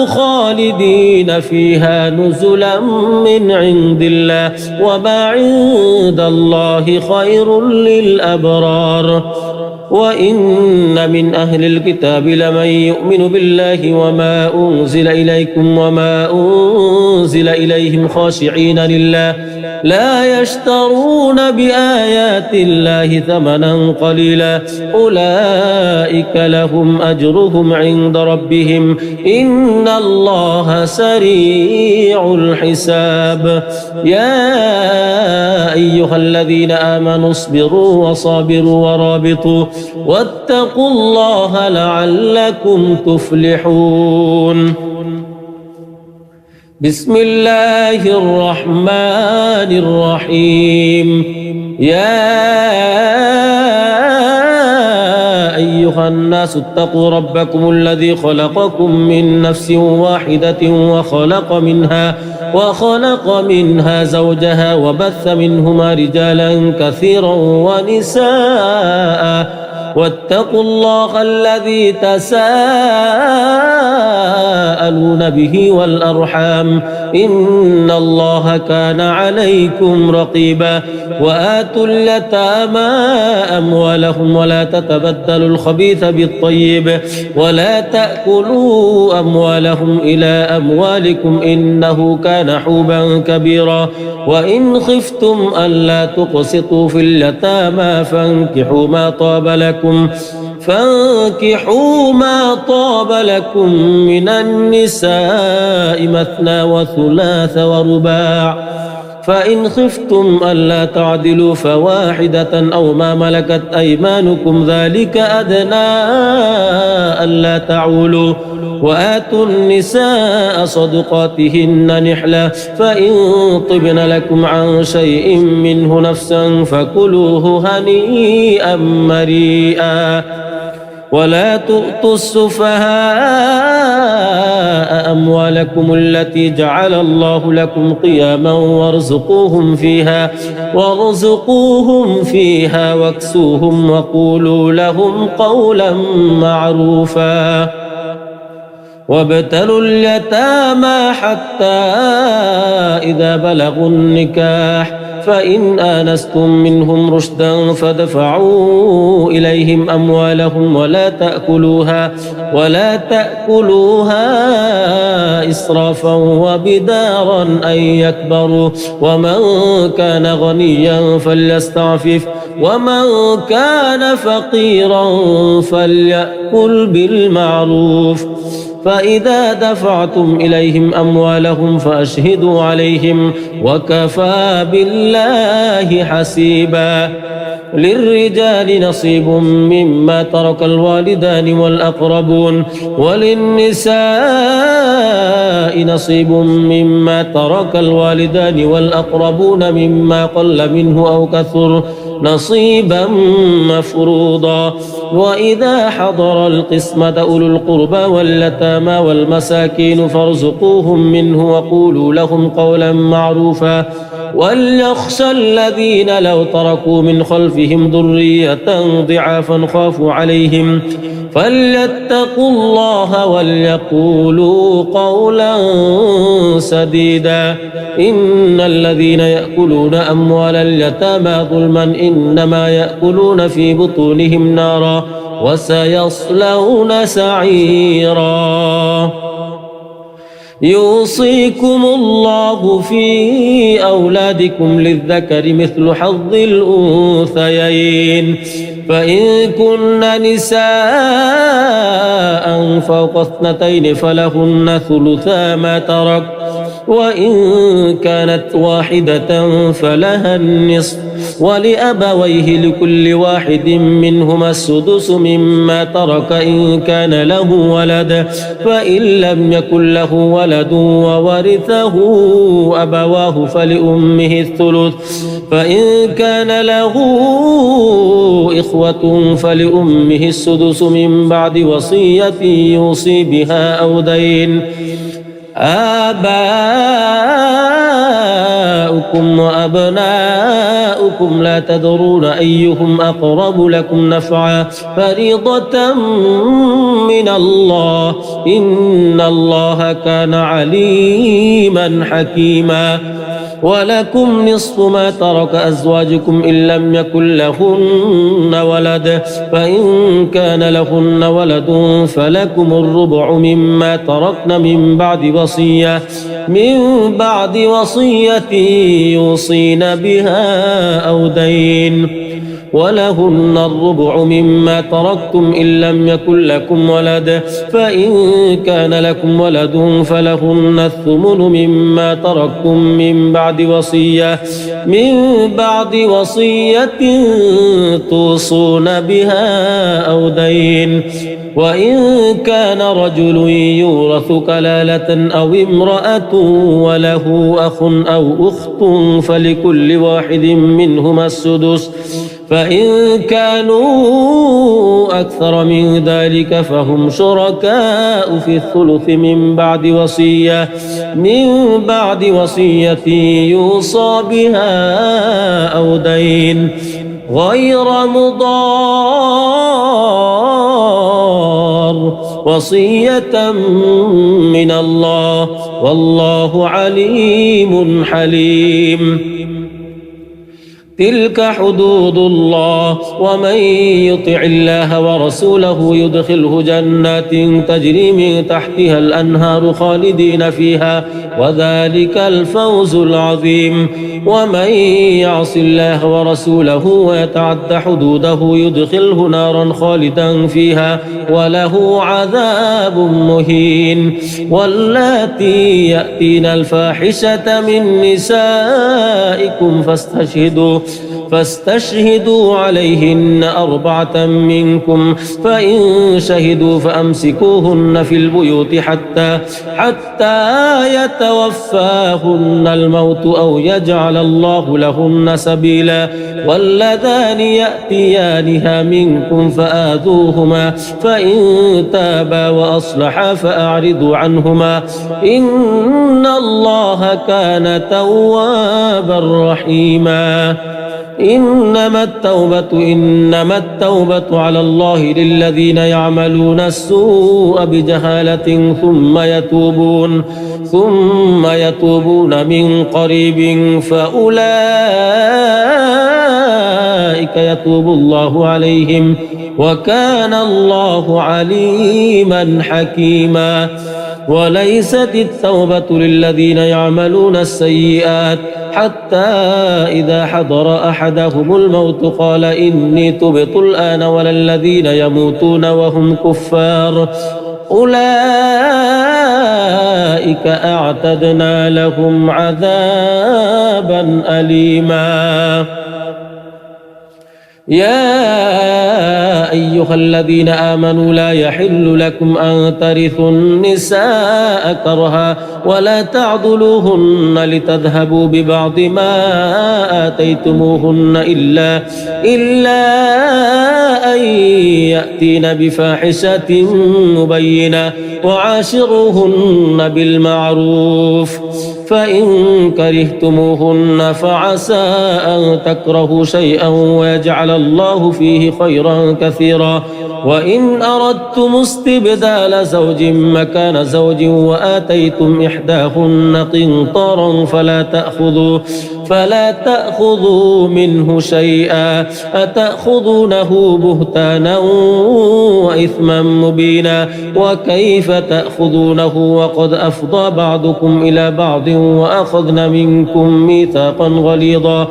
خالدين فيها نزلا من عند الله وما عند الله خير للأبرار وإن من أهل الكتاب لمن يؤمن بالله وما أنزل إليكم وما أنزل إليهم خاشعين لله لا يشترون بآيات الله ثمنا قليلا أولئك لهم أجرهم عند ربهم إن الله سريع الحساب يا أيها الذين آمنوا اصبروا وصابروا ورابطوا واتقوا الله لعلكم تفلحون بسم الله الرحمن الرحيم يا أيها الناس اتقوا ربكم الذي خلقكم من نفس واحدة وخلق منها زوجها وبث منهما رجالا كثيرا ونساء واتقوا الله الذي تساءلون به والأرحام إن الله كان عليكم رقيبا وآتوا اليتامى أموالهم ولا تتبدلوا الخبيث بالطيب ولا تأكلوا أموالهم إلى أموالكم إنه كان حوبا كبيرا وإن خفتم ألا تقسطوا في اليتامى فانكحوا ما طاب لكم من النساء مثنى وثلاث ورباع فإن خفتم ألا تعدلوا فواحدة أو ما ملكت أيمانكم ذلك أدنى ألا تعولوا وآتوا النساء صدقاتهن نحلة فإن طبن لكم عن شيء منه نفسا فكلوه هنيئا مريئا ولا تؤتوا السفهاء أموالكم التي جعل الله لكم قياما وارزقوهم فيها واكسوهم وقولوا لهم قولا معروفا وابتلوا اليتامى حتى إذا بلغوا النكاح فإن آنستم منهم رشدا فادفعوا إليهم أموالهم ولا تأكلوها إسرافا وبدارا أن يكبروا ومن كان غنيا فليستعفف ومن كان فقيرا فليأكل بالمعروف فإذا دفعتم إليهم أموالهم فأشهدوا عليهم وكفى بالله حسيبا للرجال نصيب مما ترك الوالدان والأقربون وللنساء نصيب مما ترك الوالدان والأقربون مما قل منه أو كثر نصيبا مفروضا وإذا حضر القسمة أولو القربى واليتامى والمساكين فارزقوهم منه وقولوا لهم قولا معروفا وليخشى الذين لو تركوا من خلفهم ذرية ضعافا خافوا عليهم فليتقوا الله وليقولوا قولا سديدا إن الذين يأكلون أموال اليتامى ظلما إنما يأكلون في بطونهم نارا وسيصلون سعيرا يوصيكم الله في أولادكم للذكر مثل حظ الأنثيين فإن كن نساء فوق اثنتين فلهن ثلثا ما ترك وإن كانت واحدة فلها النصف ولأبويه لكل واحد منهما السدس مما ترك إن كان له ولد فإن لم يكن له ولد وورثه أبواه فلأمه الثلث فإن كان له إخوة فلأمه السدس من بعد وصية يوصي بها أو دين آباؤكم وأبناؤكم لا تدرون أيهم أقرب لكم نفعا فريضة من الله إن الله كان عليما حكيما ولكم نصف ما ترك أزواجكم إن لم يكن لهن ولد فإن كان لهن ولد فلكم الربع مما تركن من بعد وصية يوصين بها أو دين ولهن الربع مما تركتم إن لم يكن لكم ولد فإن كان لكم ولد فلهن الثمن مما تركتم من بعد وصية توصون بها أو دين وإن كان رجل يورث كلالة أو امرأة وله أخ أو أخت فلكل واحد منهما السدس فإن كانوا أكثر من ذلك فهم شركاء في الثلث من بعد وصية يوصى بها أو دين غير مضار وصية من الله والله عليم حليم. تلك حدود الله ومن يطع الله ورسوله يدخله جنات تجري من تحتها الأنهار خالدين فيها وذلك الفوز العظيم. ومن يعص الله ورسوله ويتعد حدوده يدخله نارا خالدا فيها وله عذاب مهين. واللاتي يأتين الفاحشة من نسائكم فاستشهدوا عليهن 4 منكم فإن شهدوا فأمسكوهن في البيوت حتى يتوفاهن الموت أو يجعل الله لهن سبيلا. واللذان يأتيانها منكم فآذوهما فإن تابا وأصلحا فأعرضوا عنهما إن الله كان توابا رحيما. إنما التوبة على الله للذين يعملون السوء بجهالة ثم يتوبون من قريب فأولئك يتوب الله عليهم وكان الله عليما حكيما. وليست التوبة للذين يعملون السيئات حتى إذا حضر أحدهم الموت قال إني تبت الآن ولا الذين يموتون وهم كفار أولئك أعتدنا لهم عذابا أليما. يا أيها الذين آمنوا لا يحل لكم أن ترثوا النساء كرها ولا تعضلوهن لتذهبوا ببعض ما آتيتموهن إلا أن يأتين بفاحشة مبينة وعاشروهن بالمعروف فإن كرهتموهن فعسى أن تكرهوا شيئا ويجعل الله فيه خيرا كثيرا. وإن أردتم استبدال زوج مكان زوج وآتيتم إحداهن قنطارا فلا تأخذوا منه شيئا أتأخذونه بهتانا وإثما مبينا. وكيف تأخذونه وقد أفضى بعضكم إلى بعض وأخذن منكم ميثاقا غليظا.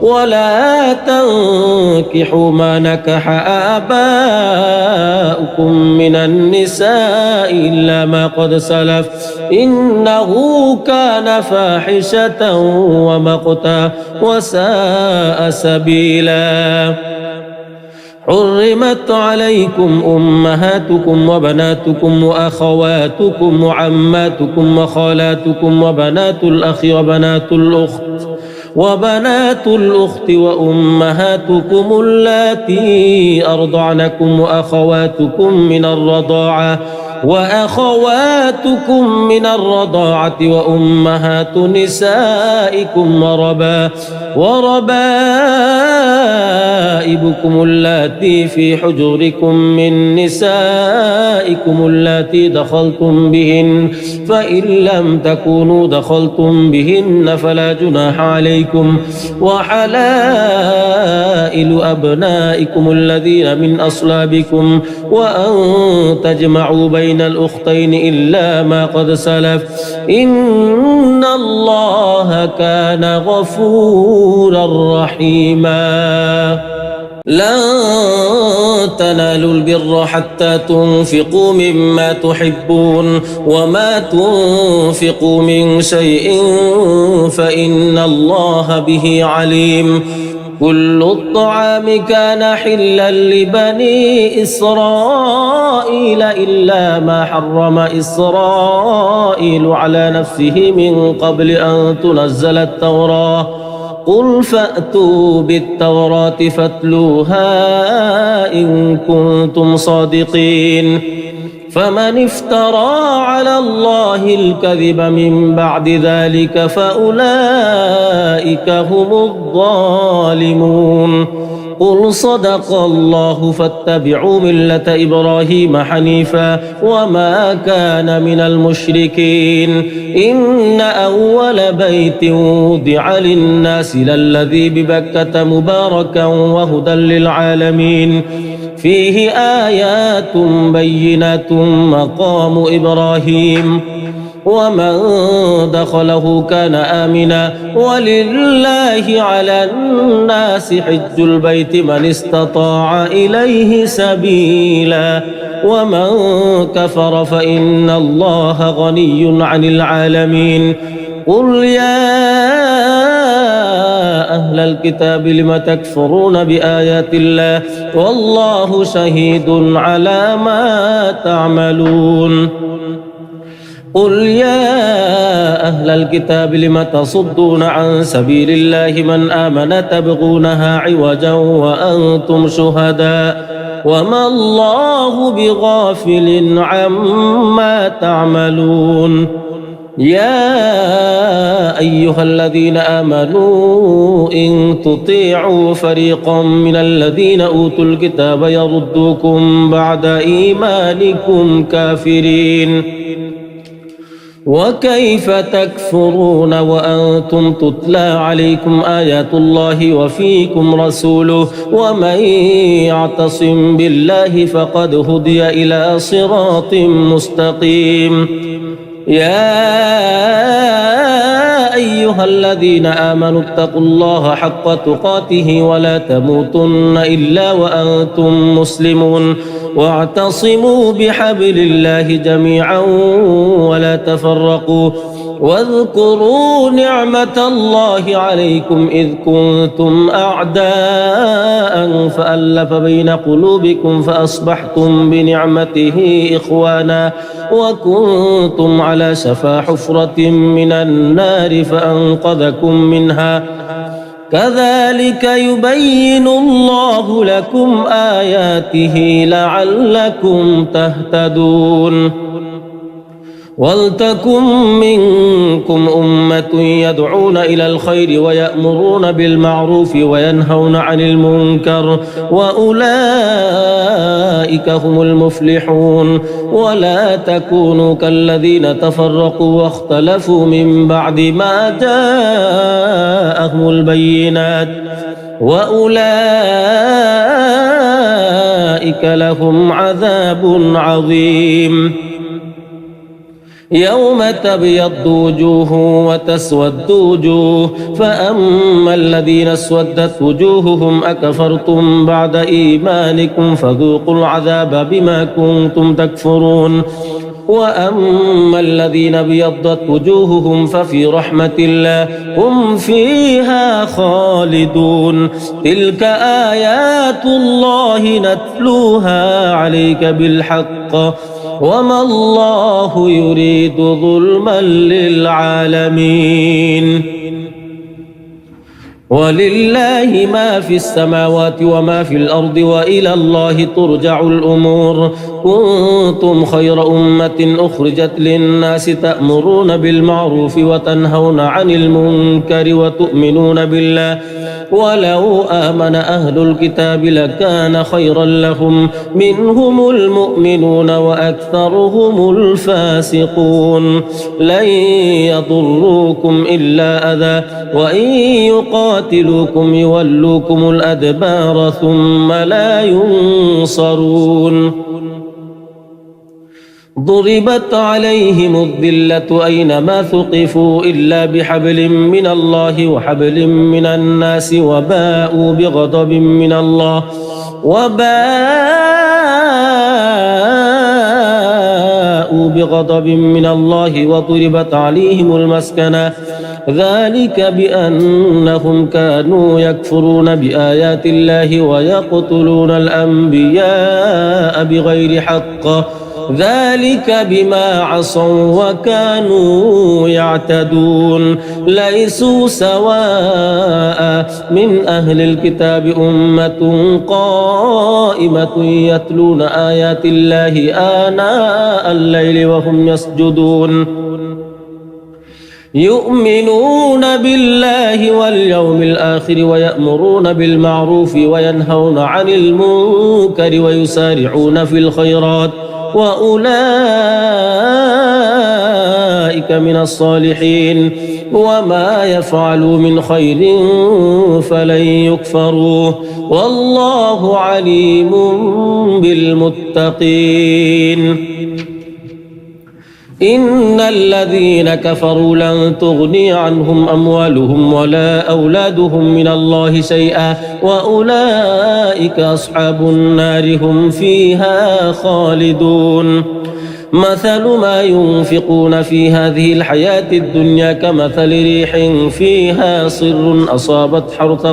ولا تنكحوا ما نكح آباؤكم من النساء إلا ما قد سلف إنه كان فاحشة ومقتا وساء سبيلا. حرمت عليكم أمهاتكم وبناتكم وأخواتكم وعماتكم وخالاتكم وبنات الأخ وبنات الأخت وأمهاتكم اللاتي أرضعنكم وأخواتكم من الرضاعة وأمهات نسائكم وربائبكم اللاتي في حجوركم من نسائكم اللاتي دخلتم بهن فإن لم تكونوا دخلتم بهن فلا جناح عليكم. وحلائل أبنائكم الذين من أصلابكم وأن تجمعوا بين الأختين إلا ما قد سلف إن الله كان غفورا رحيما. لن تنالوا البر حتى تنفقوا مما تحبون وما تنفقوا من شيء فإن الله به عليم. كل الطعام كان حلا لبني إسرائيل إلا ما حرم إسرائيل على نفسه من قبل أن تنزل التوراة قل فأتوا بالتوراة فاتلوها إن كنتم صادقين فمن افترى على الله الكذب من بعد ذلك فأولئك هم الظالمون قل صدق الله فاتبعوا ملة إبراهيم حنيفا وما كان من المشركين إن أول بيت وضع للناس للذي ببكة مباركا وهدى للعالمين فيه آيات بينات مقام إبراهيم ومن دخله كان آمنا ولله على الناس حج البيت من استطاع إليه سبيلا ومن كفر فإن الله غني عن العالمين قل يا أهل الكتاب لم تكفرون بآيات الله والله شهيد على ما تعملون قل يا أهل الكتاب لم تصدون عن سبيل الله من آمن تبغونها عوجا وأنتم شهداء وما الله بغافل عما تعملون يا أيها الذين آمنوا إن تطيعوا فريقا من الذين أوتوا الكتاب يردوكم بعد إيمانكم كافرين وكيف تكفرون وأنتم تتلى عليكم آيات الله وفيكم رسوله ومن يعتصم بالله فقد هدي إلى صراط مستقيم يا أيها الذين آمنوا اتقوا الله حق تقاته ولا تموتن إلا وأنتم مسلمون واعتصموا بحبل الله جميعا ولا تفرقوا واذكروا نعمة الله عليكم إذ كنتم أعداء فألف بين قلوبكم فأصبحتم بنعمته إخوانا وكنتم على شفا حفرة من النار فأنقذكم منها كذلك يبين الله لكم آياته لعلكم تهتدون ولتكن منكم أمة يدعون إلى الخير ويأمرون بالمعروف وينهون عن المنكر وأولئك هم المفلحون ولا تكونوا كالذين تفرقوا واختلفوا من بعد ما جاءهم البينات وأولئك لهم عذاب عظيم يوم تبيض وجوه وتسود وجوه فأما الذين اسودت وجوههم أكفرتم بعد إيمانكم فذوقوا العذاب بما كنتم تكفرون وأما الذين ابيضت وجوههم ففي رحمة الله هم فيها خالدون تلك آيات الله نتلوها عليك بالحق وما الله يريد ظلما للعالمين ولله ما في السماوات وما في الأرض وإلى الله ترجع الأمور كنتم خير أمة أخرجت للناس تأمرون بالمعروف وتنهون عن المنكر وتؤمنون بالله ولو آمن أهل الكتاب لكان خيرا لهم منهم المؤمنون وأكثرهم الفاسقون لن يضروكم إلا أذى وإن يقاتلوكم يولوكم الأدبار ثم لا ينصرون ضربت عليهم الذلة أينما ثقفوا إلا بحبل من الله وحبل من الناس وباءوا بغضب من الله وضربت عليهم المسكنة ذلك بأنهم كانوا يكفرون بآيات الله ويقتلون الأنبياء بغير حق ذلك بما عصوا وكانوا يعتدون ليسوا سواء من أهل الكتاب أمة قائمة يتلون آيات الله آناء الليل وهم يسجدون يؤمنون بالله واليوم الآخر ويأمرون بالمعروف وينهون عن المنكر ويسارعون في الخيرات وأولئك من الصالحين وما يفعلوا من خير فلن يكفروه والله عليم بالمتقين إن الذين كفروا لن تغني عنهم أموالهم ولا أولادهم من الله شيئا وأولئك أصحاب النار هم فيها خالدون مثل ما ينفقون في هذه الحياة الدنيا كمثل ريح فيها صر أصابت حرث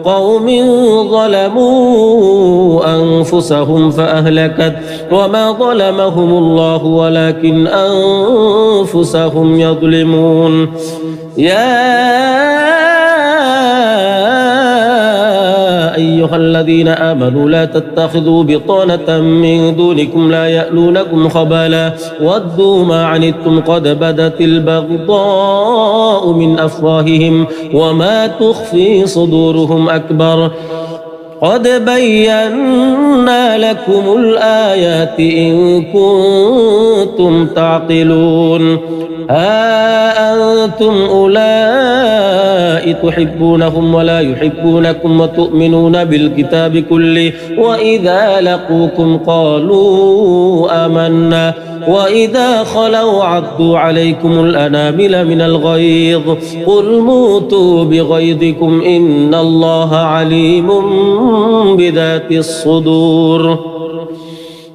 قوم ظلموا أنفسهم فأهلكت وما ظلمهم الله ولكن أنفسهم يظلمون يا أيها الذين آمنوا لا تتخذوا بطانة من دونكم لا يألونكم خبالا ودوا ما عنتم قد بدت البغضاء من أفواههم وما تخفي صدورهم أكبر قد بينا لكم الآيات إن كنتم تعقلون ها أنتم أولئك تحبونهم ولا يحبونكم وتؤمنون بالكتاب كله وإذا لقوكم قالوا آمنا وإذا خلوا عضوا عليكم الأنامل من الغيظ قل موتوا بغيظكم إن الله عليم بذات الصدور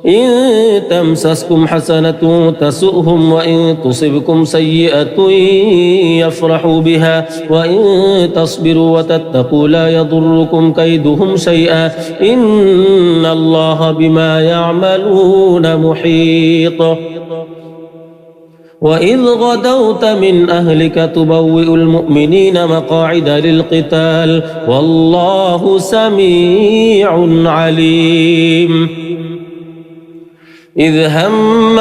إن تمسسكم حسنة تسؤهم وإن تصبكم سيئة يفرحوا بها وإن تصبروا وتتقوا لا يضركم كيدهم شيئا إن الله بما يعملون محيط وإذ غدوت من أهلك تبوئ المؤمنين مقاعد للقتال والله سميع عليم إذ هم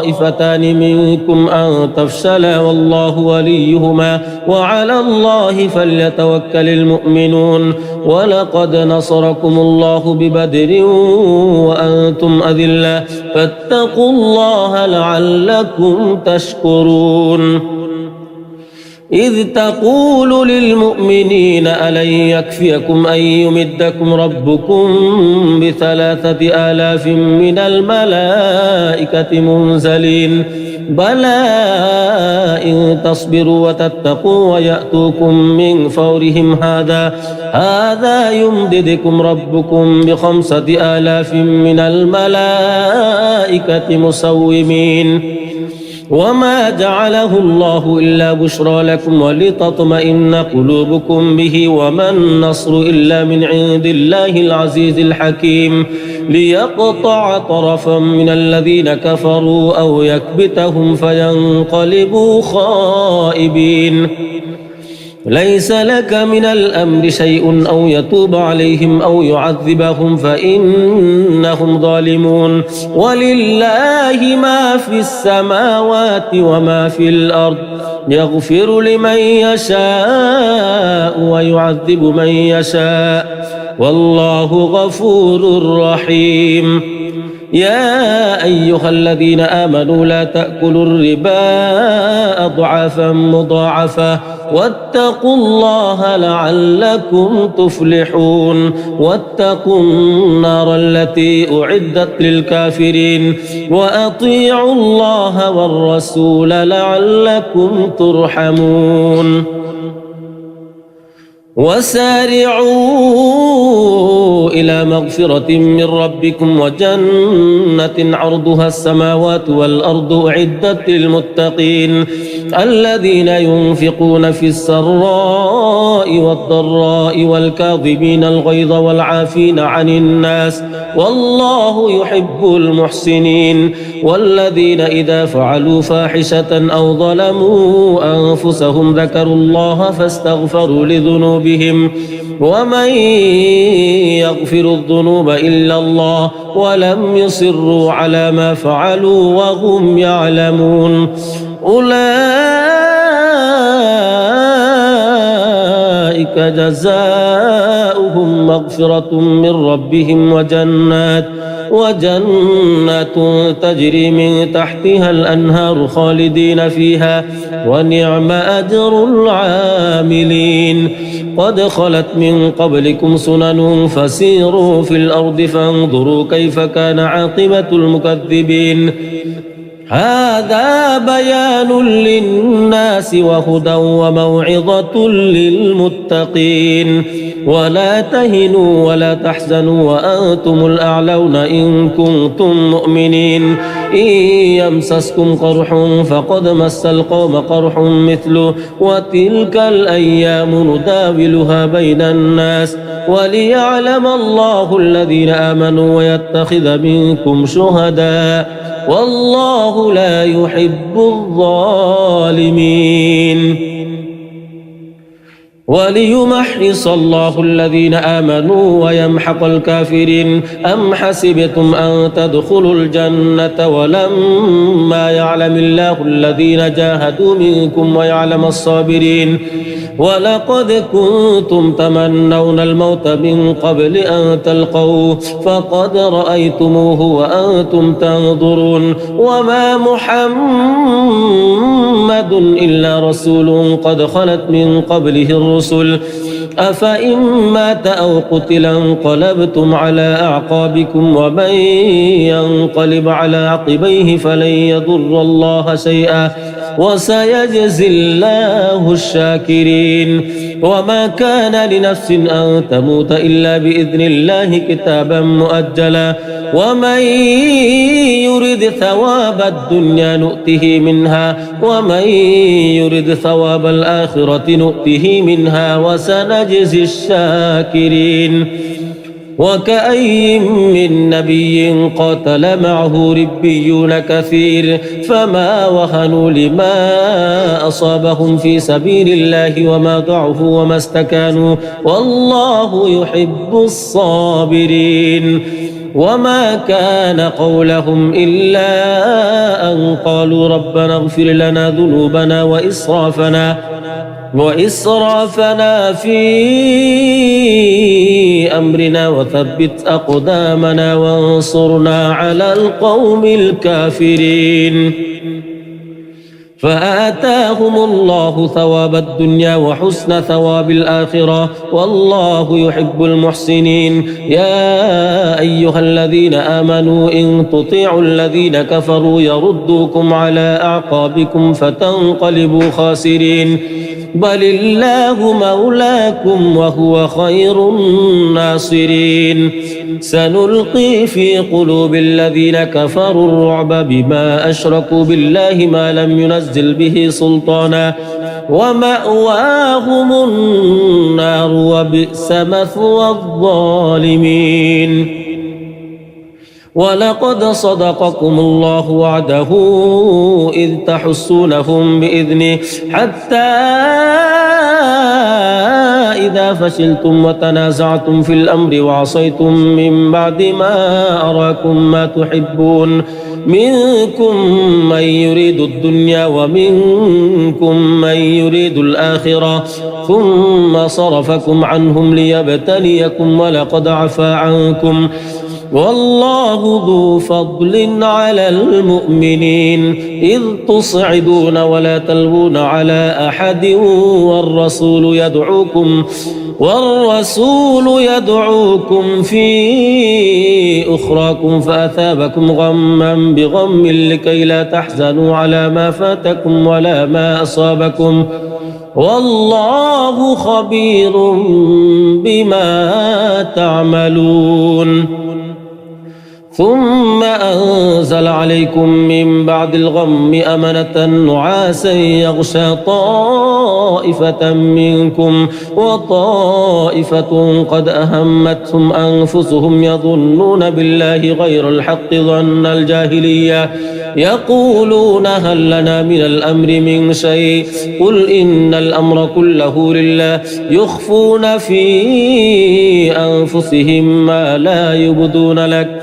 الطائفتان منكم أن تفشلا والله وليهما وعلى الله فليتوكل المؤمنون ولقد نصركم الله ببدر وأنتم أذلة فاتقوا الله لعلكم تشكرون إذ تقول للمؤمنين ألن يكفيكم أن يمدكم ربكم ب3,000 من الملائكة منزلين بلى إن تصبروا وتتقوا ويأتوكم من فورهم هذا يمددكم ربكم ب5,000 من الملائكة مسومين وما جعله الله إلا بشرى لكم ولتطمئن قلوبكم به وما النصر إلا من عند الله العزيز الحكيم ليقطع طرفا من الذين كفروا أو يكبتهم فينقلبوا خائبين ليس لك من الأمر شيء أو يتوب عليهم أو يعذبهم فإنهم ظالمون ولله ما في السماوات وما في الأرض يغفر لمن يشاء ويعذب من يشاء والله غفور رحيم يا أيها الذين آمنوا لا تأكلوا الربا أضعافا مضاعفة واتقوا الله لعلكم تفلحون واتقوا النار التي أعدت للكافرين وأطيعوا الله والرسول لعلكم ترحمون وسارعوا إلى مغفرة من ربكم وجنة عرضها السماوات والأرض أعدت للمتقين الذين ينفقون في السراء والضراء والكاظمين الغيظ والعافين عن الناس والله يحب المحسنين والذين إذا فعلوا فاحشة أو ظلموا أنفسهم ذكروا الله فاستغفروا لذنوبهم ومن يغفر الذنوب إلا الله ولم يصروا على ما فعلوا وهم يعلمون أولئك جزاؤهم مغفرة من ربهم وجنات تجري من تحتها الأنهار خالدين فيها ونعم أجر العاملين قد خلت من قبلكم سنن فسيروا في الأرض فانظروا كيف كان عاقبة المكذبين هذا بيان للناس وهدى وموعظة للمتقين ولا تهنوا ولا تحزنوا وأنتم الأعلون إن كنتم مؤمنين إن يمسسكم قرح فقد مس القوم قرح مثله وتلك الأيام نداولها بين الناس وليعلم الله الذين آمنوا ويتخذ منكم شهداء والله لا يحب الظالمين وليمحص الله الذين آمنوا ويمحق الكافرين أم حسبتم أن تدخلوا الجنة ولما يعلم الله الذين جاهدوا منكم ويعلم الصابرين ولقد كنتم تمنون الموت من قبل أن تلقوه فقد رأيتموه وأنتم تنظرون وما محمد إلا رسول قد خلت من قبله الرسل أفإن مات أو قتل انقلبتم على أعقابكم ومن ينقلب على عقبيه فلن يضر الله شيئا وسيجزي الله الشاكرين وما كان لنفس أن تموت إلا بإذن الله كتابا مؤجلا ومن يرد ثواب الدنيا نؤته منها ومن يرد ثواب الآخرة نؤته منها وسنجزي الشاكرين وكأي من نبي قاتل معه ربيون كثير فما وهنوا لما أصابهم في سبيل الله وما ضعفوا وما استكانوا والله يحب الصابرين وما كان قولهم إلا أن قالوا ربنا اغفر لنا ذنوبنا وإسرافنا في أمرنا وثبت أقدامنا وانصرنا على القوم الكافرين فآتاهم الله ثواب الدنيا وحسن ثواب الآخرة والله يحب المحسنين يا أيها الذين آمنوا إن تطيعوا الذين كفروا يردوكم على أعقابكم فتنقلبوا خاسرين بل الله مولاكم وهو خير الناصرين سنلقي في قلوب الذين كفروا الرعب بما أشركوا بالله ما لم ينزل به سلطانا ومأواهم النار وبئس مثوى الظالمين ولقد صدقكم الله وعده إذ تحسونهم بإذنه حتى إذا فشلتم وتنازعتم في الأمر وعصيتم من بعد ما أراكم ما تحبون منكم من يريد الدنيا ومنكم من يريد الآخرة ثم صرفكم عنهم ليبتليكم ولقد عفا عنكم والله ذو فضل على المؤمنين إذ تصعدون ولا تلوون على أحد والرسول يدعوكم في أخراكم فأثابكم غما بغم لكي لا تحزنوا على ما فاتكم ولا ما أصابكم والله خبير بما تعملون ثم أنزل عليكم من بعد الغم أمنة نعاسا يغشى طائفة منكم وطائفة قد أهمتهم أنفسهم يظنون بالله غير الحق ظن الجاهلية يقولون هل لنا من الأمر من شيء قل إن الأمر كله لله يخفون في أنفسهم ما لا يبدون لك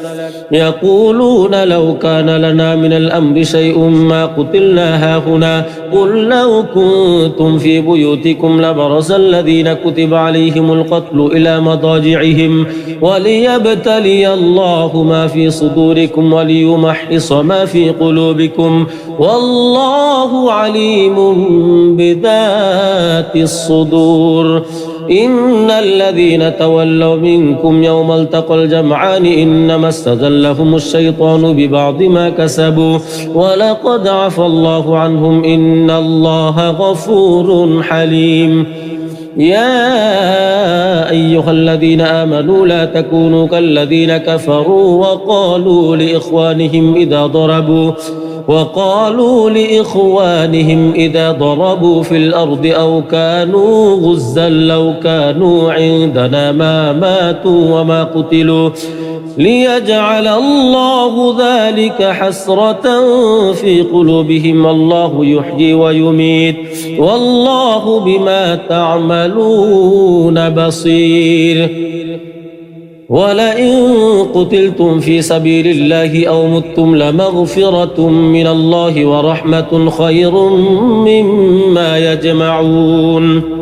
يقولون لو كان لنا من الأمر شيء ما قتلنا هاهنا قل لو كنتم في بيوتكم لبرز الذين كتب عليهم القتل إلى مضاجعهم وليبتلي الله ما في صدوركم وليمحص ما في قلوبكم والله عليم بذات الصدور إن الذين تولوا منكم يوم التقى الجمعان إنما استزلهم الشيطان ببعض ما كسبوا ولقد عفى الله عنهم إن الله غفور حليم يا أيها الذين آمنوا لا تكونوا كالذين كفروا وقالوا لإخوانهم إذا ضربوا في الأرض أو كانوا غزا لو كانوا عندنا ما ماتوا وما قتلوا ليجعل الله ذلك حسرة في قلوبهم والله يحيي ويميت والله بما تعملون بصير ولئن قتلتم في سبيل الله أو متم لمغفرة من الله ورحمة خير مما يجمعون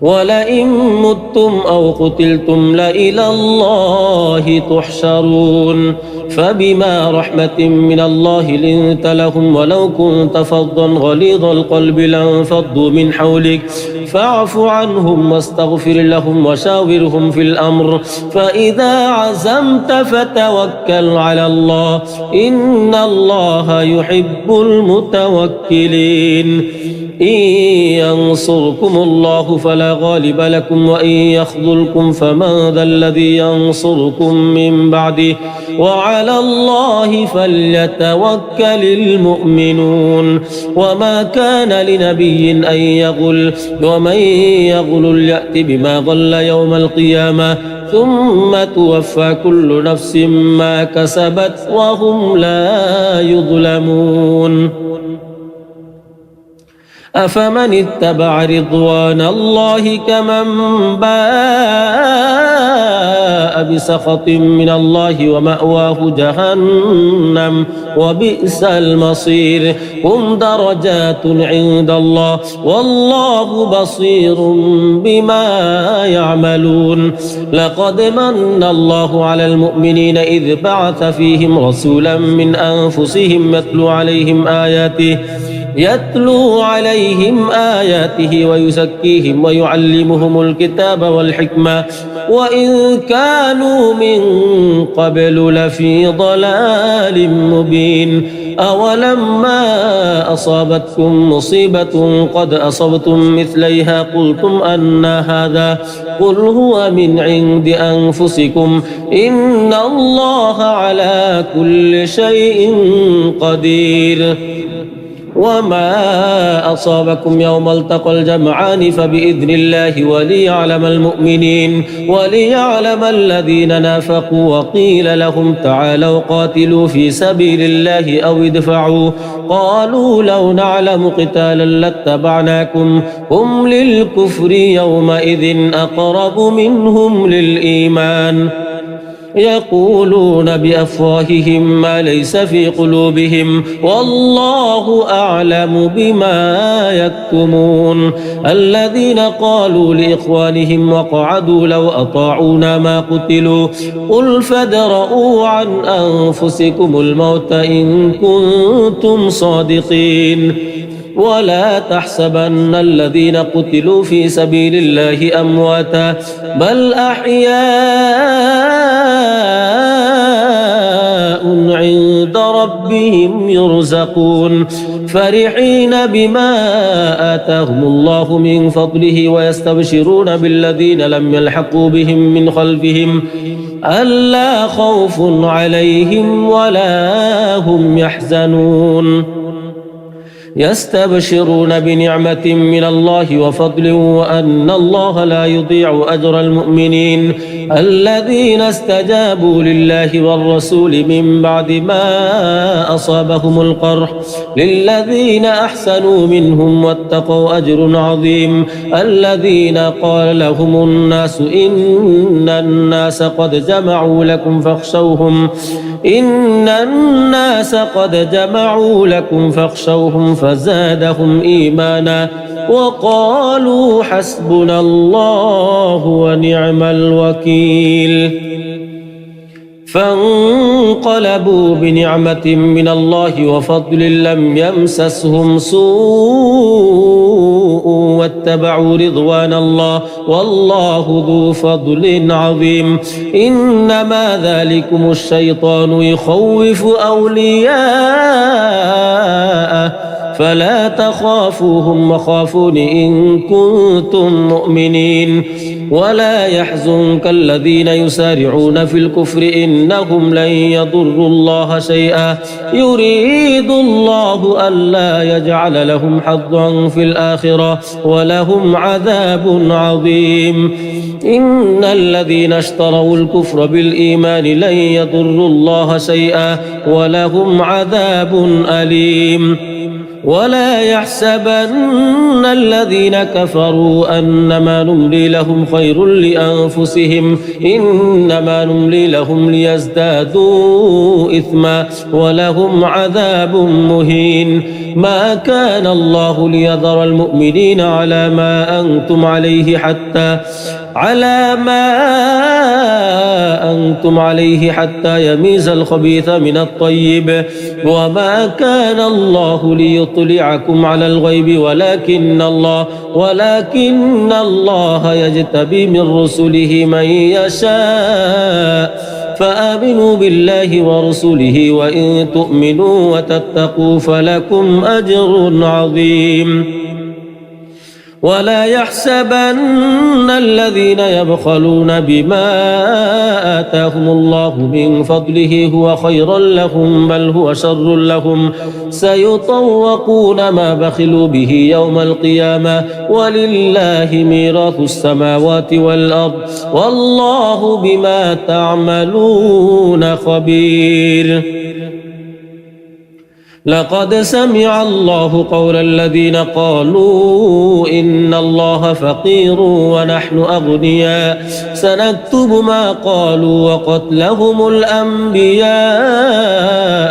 ولئن متم أو قتلتم لإلى الله تحشرون فبما رحمة من الله لنت لهم ولو كنت فظا غليظ القلب لانفضوا من حولك فاعف عنهم واستغفر لهم وشاورهم في الأمر فإذا عزمت فتوكل على الله إن الله يحب المتوكلين إن ينصركم الله فلا غالب لكم وإن يخذلكم فمن ذا الذي ينصركم من بعده وعلى الله فليتوكل المؤمنون وما كان لنبي أن يغل ومن يغل يأت بما غل يوم القيامة ثم توفى كل نفس ما كسبت وهم لا يظلمون أفمن اتبع رضوان الله كمن باء بسخط من الله ومأواه جهنم وبئس المصير هم درجات عند الله والله بصير بما يعملون لقد من الله على المؤمنين إذ بعث فيهم رسولا من أنفسهم يتلو عليهم آياته ويزكيهم ويعلمهم الكتاب والحكمة وإن كانوا من قبل لفي ضلال مبين أولما أصابتكم مصيبة قد أصبتم مثليها قلتم أن هذا قل هو من عند أنفسكم إن الله على كل شيء قدير وما أصابكم يوم التقى الجمعان فبإذن الله وليعلم المؤمنين وليعلم الذين نافقوا وقيل لهم تعالوا قاتلوا في سبيل الله أو ادفعوا قالوا لو نعلم قتالا لاتبعناكم هم للكفر يومئذ أقرب منهم للإيمان يقولون بأفواههم ما ليس في قلوبهم والله أعلم بما يكتمون الذين قالوا لإخوانهم وقعدوا لو أطاعونا ما قتلوا قل فادرءوا عن أنفسكم الموت إن كنتم صادقين ولا تحسبن الذين قتلوا في سبيل الله أمواتا بل أحياء عند ربهم يرزقون فرحين بما آتاهم الله من فضله ويستبشرون بالذين لم يلحقوا بهم من خلفهم ألا خوف عليهم ولا هم يحزنون يستبشرون بنعمة من الله وفضل وأن الله لا يضيع أجر المؤمنين الذين استجابوا لله والرسول من بعد ما أصابهم القرح للذين أحسنوا منهم واتقوا أجر عظيم الذين قال لهم الناس إن الناس قد جمعوا لكم فاخشوهم فزادهم إيمانا وقالوا حسبنا الله ونعم الوكيل فانقلبوا بنعمة من الله وفضل لم يمسسهم سوء واتبعوا رضوان الله والله ذو فضل عظيم إنما ذلكم الشيطان يخوف أولياءه فلا تخافوهم وخافون إن كنتم مؤمنين ولا يحزنك الذين يسارعون في الكفر إنهم لن يضروا الله شيئا يريد الله ألا يجعل لهم حظا في الآخرة ولهم عذاب عظيم إن الذين اشتروا الكفر بالإيمان لن يضروا الله شيئا ولهم عذاب أليم ولا يحسبن الذين كفروا أنما نملي لهم خير لأنفسهم إنما نملي لهم ليزدادوا إثما ولهم عذاب مهين ما كان الله ليذر المؤمنين على ما أنتم عليه حتى يميز الخبيث من الطيب وما كان الله ليطلعكم على الغيب ولكن الله يجتبي من رسله من يشاء فآمنوا بالله ورسله وإن تؤمنوا وتتقوا فلكم أجر عظيم ولا يحسبن الذين يبخلون بما آتاهم الله من فضله هو خيرا لهم بل هو شر لهم سيطوقون ما بخلوا به يوم القيامة ولله ميراث السماوات والأرض والله بما تعملون خبير لقد سمع الله قول الذين قالوا إن الله فقير ونحن أغنياء سنكتب ما قالوا وقتلهم الأنبياء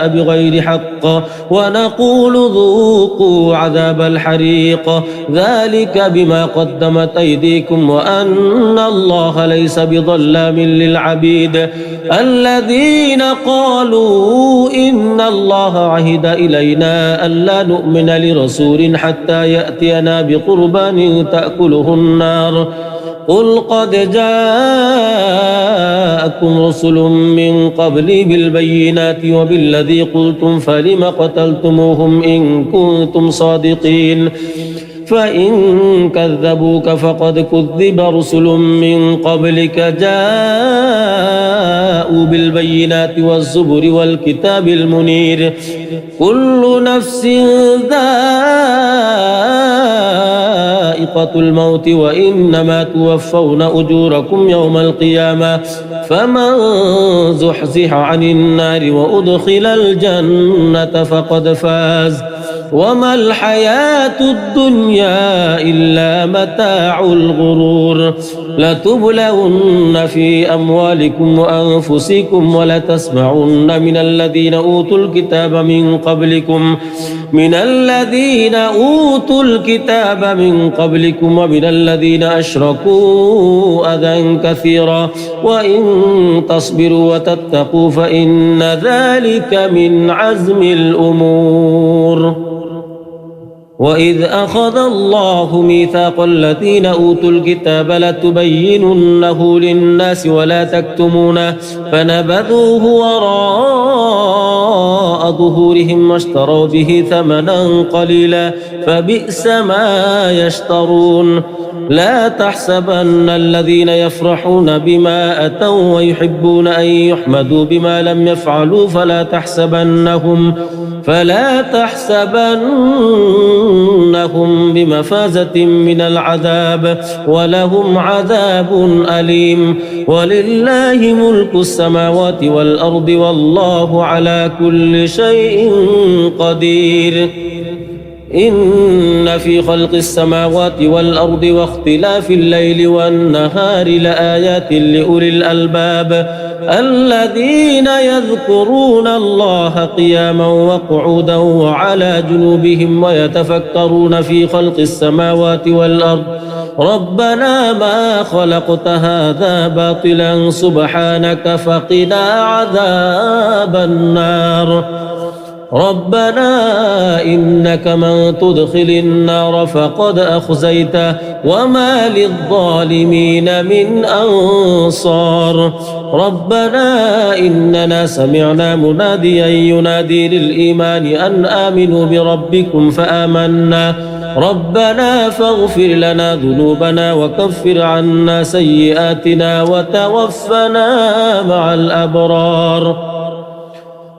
بغير حق ونقول ذوقوا عذاب الحريق ذلك بما قدمت أيديكم وأن الله ليس بظلام للعبيد الذين قالوا إن الله عهد إلينا ألا نؤمن لرسول حتى يأتينا بقربان تأكله النار قل قد جاءكم رسل من قبلي بالبينات وبالذي قلتم فلم قتلتموهم إن كنتم صادقين فإن كذبوك فقد كذب رسل من قبلك جاءوا بالبينات والزبر والكتاب المنير كل نفس ذائقة الموت وإنما توفون أجوركم يوم القيامة فمن زحزح عن النار وأدخل الجنة فقد فاز وما الحياة الدنيا إلا متاع الغرور لتبلون في أموالكم وأنفسكم ولتسمعن من الذين أوتوا الكتاب من قبلكم ومن الذين أشركوا أذى كثيرا وإن تصبروا وتتقوا فإن ذلك من عزم الأمور وإذ أخذ الله ميثاق الذين أوتوا الكتاب لتبيننه للناس ولا تكتمونه فنبذوه وراء ظهورهم واشتروا به ثمنا قليلا فبئس ما يشترون لا تحسبن الذين يفرحون بما أتوا ويحبون أن يحمدوا بما لم يفعلوا فلا تحسبنهم بمفازة من العذاب ولهم عذاب أليم ولله ملك السماوات والأرض والله على كل شيء قدير إن في خلق السماوات والأرض واختلاف الليل والنهار لآيات لأولي الألباب الذين يذكرون الله قياما وقعودا وعلى جنوبهم ويتفكرون في خلق السماوات والأرض ربنا ما خلقت هذا باطلا سبحانك فقنا عذاب النار ربنا إنك من تدخل النار فقد أخزيته وما للظالمين من أنصار ربنا إننا سمعنا مناديا ينادي للإيمان أن آمنوا بربكم فآمنا ربنا فاغفر لنا ذنوبنا وكفر عنا سيئاتنا وتوفنا مع الأبرار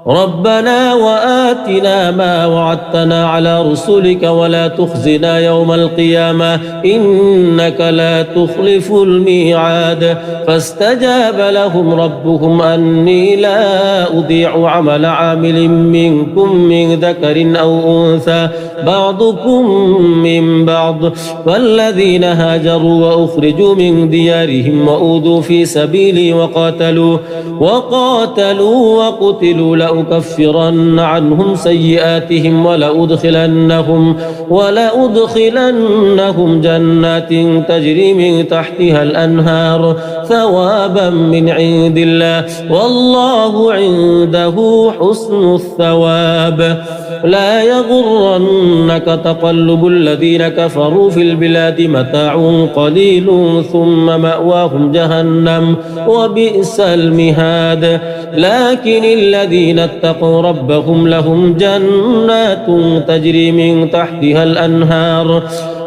ربنا وآتنا ما وعدتنا على رسلك ولا تخزنا يوم القيامة إنك لا تخلف الميعاد فاستجاب لهم ربهم أني لا أضيع عمل عامل منكم من ذكر أو أنثى بعضكم من بعض والذين هاجروا وأخرجوا من ديارهم وأوذوا في سبيلي وقاتلوا وقتلوا لأكفرن عنهم سيئاتهم ولأدخلنهم جنات تجري من تحتها الأنهار ثوابا من عند الله والله عنده حسن الثواب لا يغرنك تقلب الذين كفروا في البلاد متاع قليل ثم مأواهم جهنم وبئس المهاد لكن الذين اتقوا ربهم لهم جنات تجري من تحتها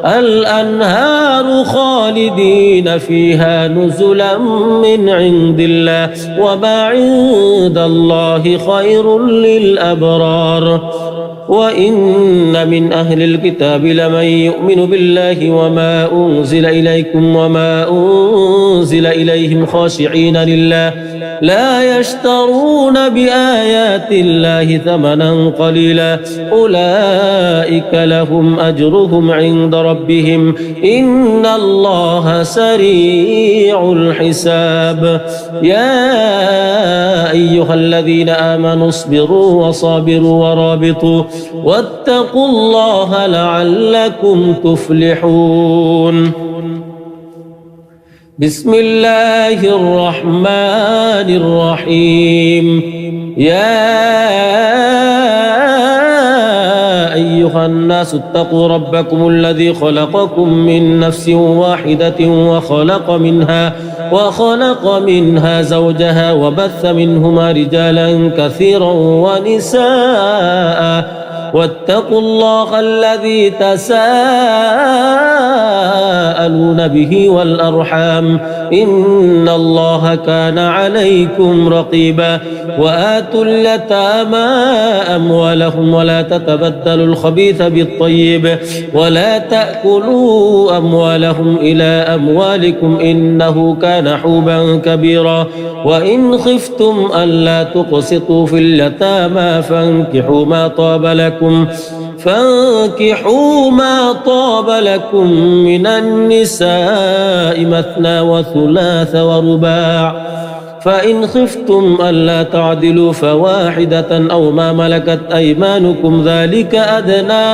الأنهار خالدين فيها نزلا من عند الله وما عند الله خير للأبرار وإن من أهل الكتاب لمن يؤمن بالله وما أنزل إليكم وما أنزل إليهم خاشعين لله لا يشترون بآيات الله ثمنا قليلا أولئك لهم أجرهم عند ربهم إن الله سريع الحساب يا أيها الذين آمنوا اصبروا وصابروا ورابطوا واتقوا الله لعلكم تفلحون بسم الله الرحمن الرحيم يا أيها الناس اتقوا ربكم الذي خلقكم من نفس واحدة وخلق منها زوجها وبث منهما رجالا كثيرا ونساء واتقوا الله الذي تساءلون به والأرحام إن الله كان عليكم رقيبا وآتوا اليتامى أموالهم ولا تتبدلوا الخبيث بالطيب ولا تأكلوا أموالهم إلى أموالكم إنه كان حوبا كبيرا وإن خفتم ألا تقسطوا في اليتامى فانكحوا ما طاب لكم من النساء مثنى وثلاث ورباع فإن خفتم ألا تعدلوا فواحدة أو ما ملكت أيمانكم ذلك أدنى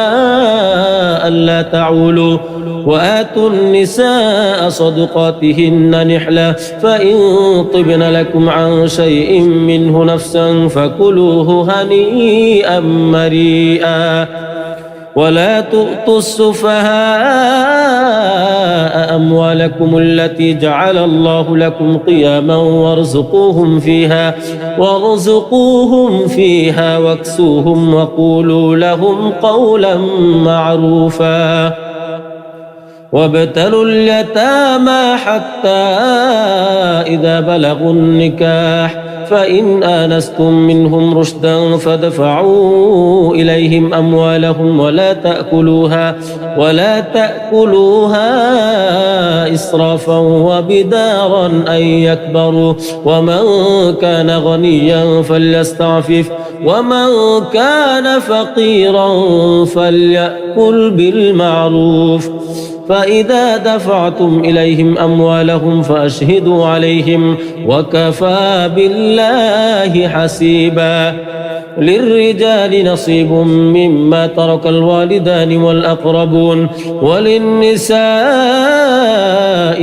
ألا تعولوا وآتوا النساء صدقاتهن نحلة فإن طبن لكم عن شيء منه نفسا فكلوه هنيئا مريئا ولا تؤتوا السفهاء أموالكم التي جعل الله لكم قياما وارزقوهم فيها واكسوهم وقولوا لهم قولا معروفا وابتلوا اليتامى حتى إذا بلغوا النكاح فإن آنستم منهم رشدا فادفعوا إليهم أموالهم ولا تأكلوها إسرافا وبدارا أن يكبروا ومن كان غنيا فليستعفف ومن كان فقيرا فليأكل بالمعروف فإذا دفعتم إليهم أموالهم فأشهدوا عليهم وكفى بالله حسيبا للرجال نصيب مما ترك الوالدان والأقربون وللنساء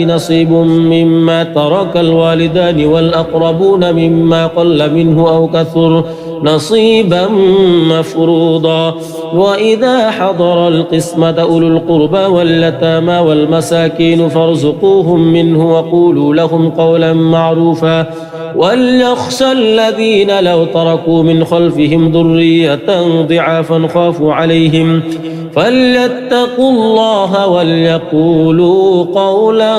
نصيب مما ترك الوالدان والأقربون مما قل منه أو كثر نصيبا مفروضا وإذا حضر القسمة أولو القربى واليتامى والمساكين فارزقوهم منه وقولوا لهم قولا معروفا وليخشى الذين لو تركوا من خلفهم ذرية ضعافا خافوا عليهم فليتقوا الله وليقولوا قولا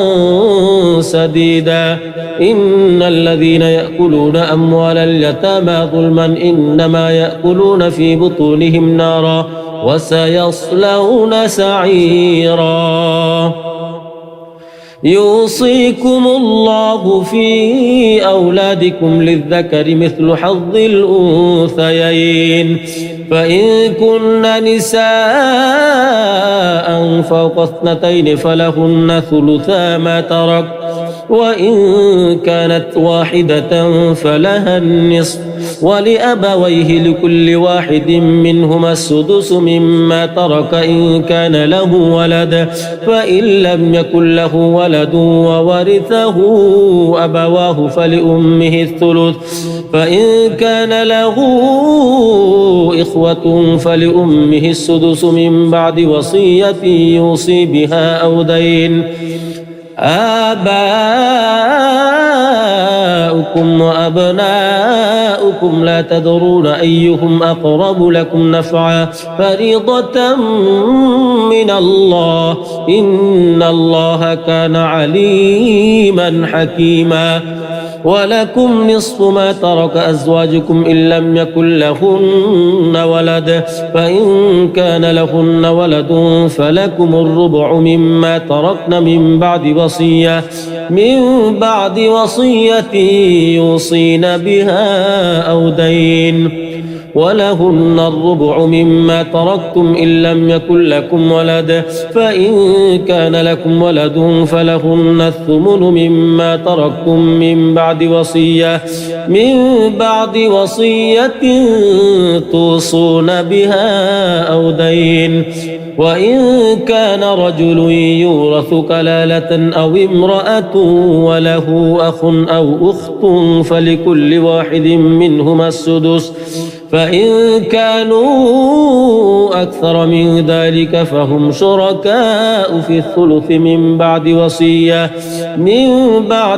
سديدا إن الذين يأكلون أموال اليتامى ظلما إنما يأكلون في بطونهم نارا وسيصلون سعيرا يوصيكم الله في أولادكم للذكر مثل حظ الأنثيين فإن كن نساء فوق 2 فلهن ثلثا ما ترك وإن كانت واحدة فلها النصف ولأبويه لكل واحد منهما السدس مما ترك إن كان له ولد فإن لم يكن له ولد وورثه أبواه فلأمه الثلث فإن كان له إخوة فلأمه السدس من بعد وصية يوصي بها أو دين آباؤكم وأبناؤكم لا تدرون أيهم أقرب لكم نفعا فريضة من الله إن الله كان عليما حكيما ولكم نصف ما ترك أزواجكم إن لم يكن لهن ولد فإن كان لهن ولد فلكم الربع مما تركن من بعد وصية يوصين بها أو دين ولهن الربع مما تركتم إن لم يكن لكم ولد فإن كان لكم ولد فلهن الثمن مما تركتم من بعد وصية توصون بها أو دين وإن كان رجل يورث كلالة أو امرأة وله أخ أو أخت فلكل واحد منهما السدس فإن كانوا أكثر من ذلك فهم شركاء في الثلث من بعد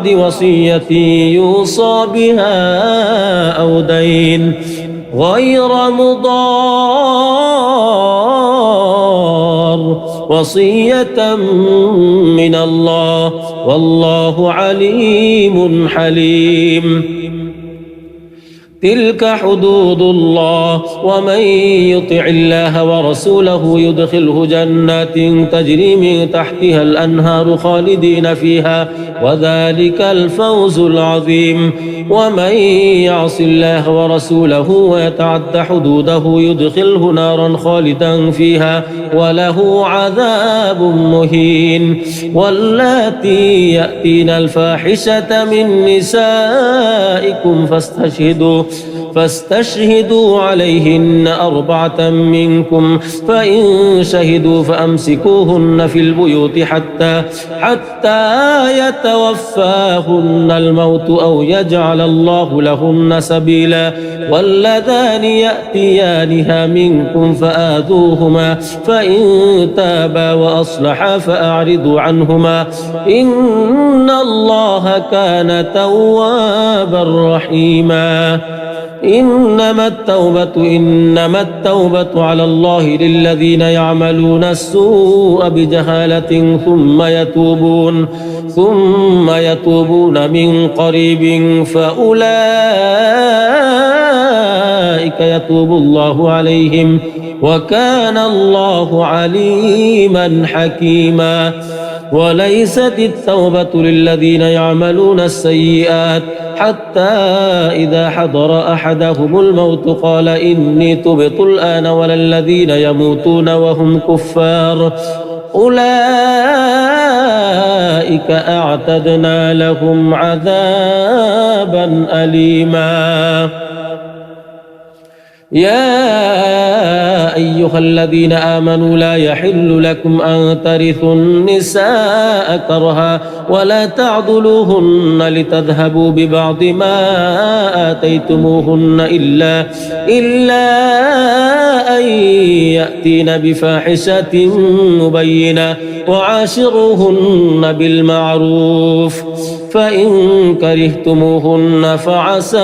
وصية يوصى بها أو دين غير مضار وصية من الله والله عليم حليم تلك حدود الله ومن يطع الله ورسوله يدخله جنات تجري من تحتها الأنهار خالدين فيها وذلك الفوز العظيم ومن يعص الله ورسوله ويتعد حدوده يدخله نارا خالدا فيها وله عذاب مهين واللاتي يأتين الفاحشة من نسائكم فاستشهدوا عليهن 4 منكم فإن شهدوا فأمسكوهن في البيوت حتى يتوفاهن الموت أو يجعل الله لهن سبيلا واللذان يأتيانها منكم فآذوهما فإن تابا وأصلحا فأعرضوا عنهما إن الله كان توابا رحيما إنما التوبة على الله للذين يعملون السوء بجهالة ثم يتوبون من قريب فأولئك يتوب الله عليهم وكان الله عليما حكيما وليست التوبة للذين يعملون السيئات حتى إذا حضر أحدهم الموت قال إني تبت الآن ولا الذين يموتون وهم كفار أولئك أعتدنا لهم عذابا أليما يا أيها الذين آمنوا لا يحل لكم أن ترثوا النساء كرها ولا تعضلوهن لتذهبوا ببعض ما آتيتموهن إلا أن يأتين بفاحشة مبينة وعاشروهن بالمعروف فإن كرهتموهن فعسى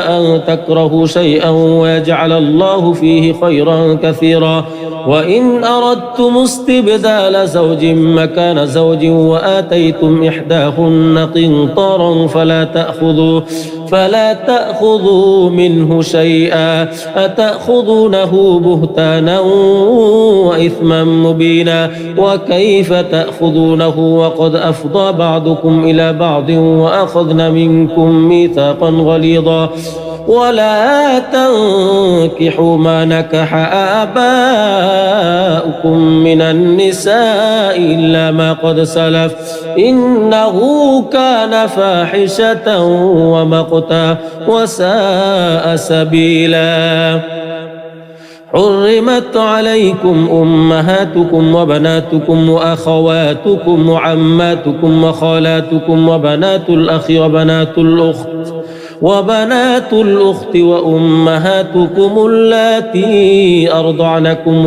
أن تكرهوا شيئا ويجعل الله فيه خيرا كثيرا وإن أردتم استبدال زوج مكان زوج وآتيتم إحداهن قنطارا فلا تأخذوا منه شيئا أتأخذونه بهتانا وإثما مبينا وكيف تأخذونه وقد أفضى بعضكم إلى بعض وأخذن منكم ميثاقا غليظا ولا تنكحوا ما نكح آباؤكم من النساء إلا ما قد سلف إنه كان فاحشة ومقتا وساء سبيلا حرمت عليكم أمهاتكم وبناتكم وأخواتكم وعماتكم وخالاتكم وبنات الأخ وبنات الأخت وأمهاتكم اللاتي أرضعنكم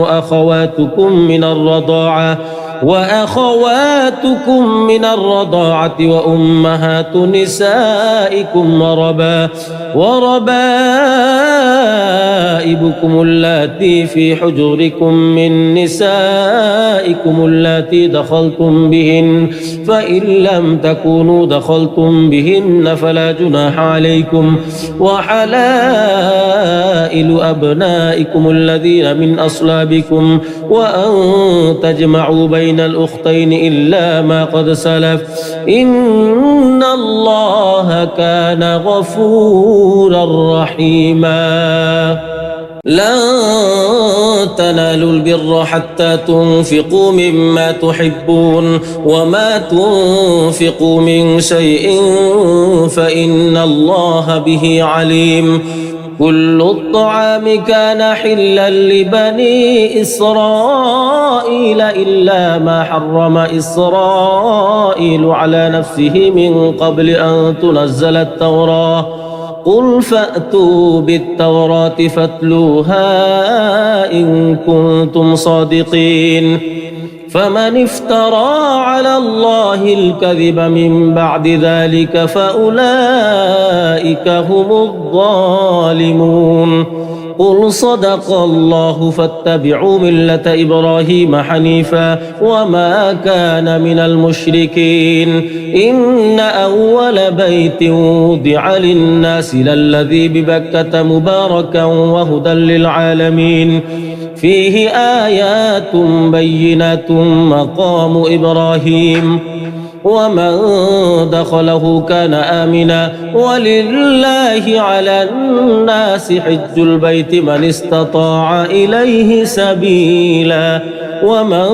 وأخواتكم من الرضاعة وأمهات نسائكم وربائبكم اللاتي في حجوركم من نسائكم اللاتي دخلتم بهن فإن لم تكونوا دخلتم بهن فلا جناح عليكم وحلائل أبنائكم الذين من أصلابكم وأن تجمعوا بين الأختين إلا ما قد سلف إن الله كان غفورا رحيما لن تنالوا البر حتى تنفقوا مما تحبون وما تنفقوا من شيء فإن الله به عليم كل الطعام كان حلا لبني إسرائيل إلا ما حرم إسرائيل على نفسه من قبل أن تنزل التوراة قل فأتوا بالتوراة فاتلوها إن كنتم صادقين فمن افترى على الله الكذب من بعد ذلك فأولئك هم الظالمون قل صدق الله فاتبعوا ملة إبراهيم حنيفا وما كان من المشركين إن أول بيت وضع للناس للذي ببكة مباركا وهدى للعالمين فيه آيات بينات مقام إبراهيم ومن دخله كان آمنا ولله على الناس حج البيت من استطاع إليه سبيلا ومن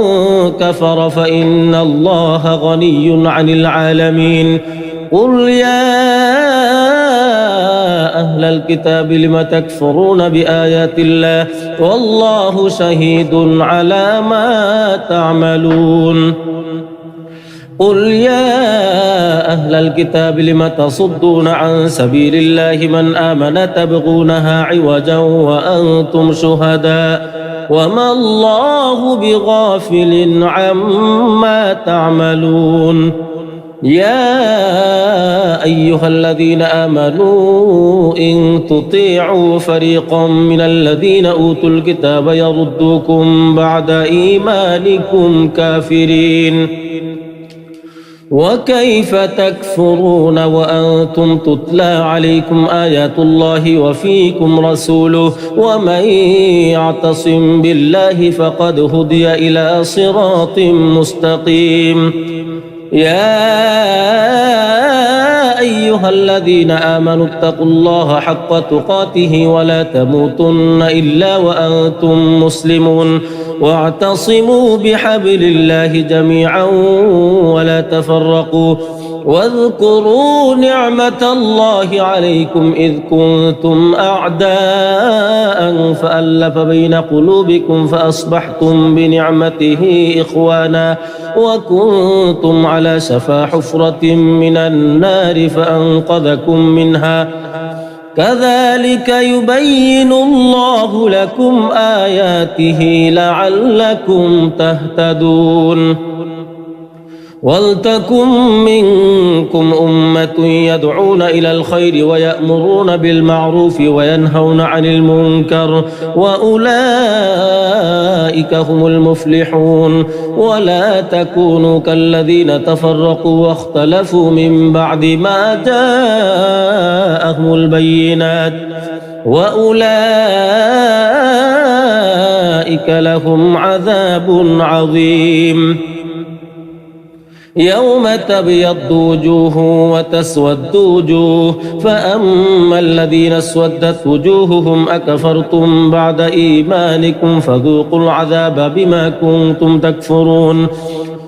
كفر فإن الله غني عن العالمين قل يا أهل الكتاب لم تكفرون بآيات الله والله شهيد على ما تعملون قل يا أهل الكتاب لم تصدون عن سبيل الله من آمن تبغونها عوجا وأنتم شهداء وما الله بغافل عما تعملون يا أيها الذين آمنوا إن تطيعوا فريقا من الذين أوتوا الكتاب يردوكم بعد إيمانكم كافرين وكيف تكفرون وأنتم تتلى عليكم آيات الله وفيكم رسوله ومن يعتصم بالله فقد هدي إلى صراط مستقيم يا أيها الذين آمنوا اتقوا الله حق تقاته ولا تموتن إلا وأنتم مسلمون واعتصموا بحبل الله جميعا ولا تفرقوا واذكروا نعمة الله عليكم إذ كنتم أعداء فألف بين قلوبكم فأصبحتم بنعمته إخوانا وكنتم على شفا حفرة من النار فأنقذكم منها كذلك يبين الله لكم آياته لعلكم تهتدون ولتكن منكم أمة يدعون إلى الخير ويأمرون بالمعروف وينهون عن المنكر وأولئك هم المفلحون ولا تكونوا كالذين تفرقوا واختلفوا من بعد ما جاءهم البينات وأولئك لهم عذاب عظيم يوم تبيض وجوه وتسود وجوه فأما الذين اسودت وجوههم أكفرتم بعد إيمانكم فذوقوا العذاب بما كنتم تكفرون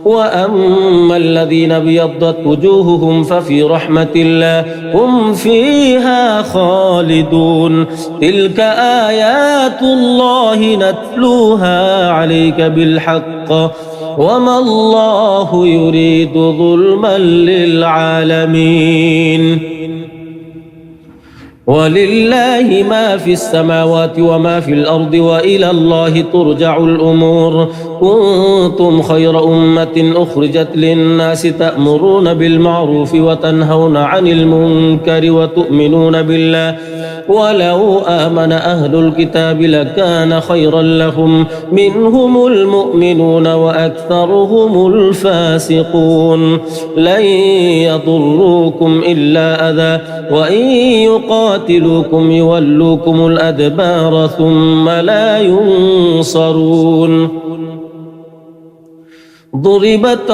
وأما الذين ابيضت وجوههم ففي رحمة الله هم فيها خالدون تلك آيات الله نتلوها عليك بالحق وما الله يريد ظلما للعالمين ولله ما في السماوات وما في الأرض وإلى الله ترجع الأمور كنتم خير أمة أخرجت للناس تأمرون بالمعروف وتنهون عن المنكر وتؤمنون بالله ولو آمن أهل الكتاب لكان خيرا لهم منهم المؤمنون وأكثرهم الفاسقون لن يضروكم إلا أذى وإن يقاتلوكم يولوكم الأدبار ثم لا ينصرون ضربت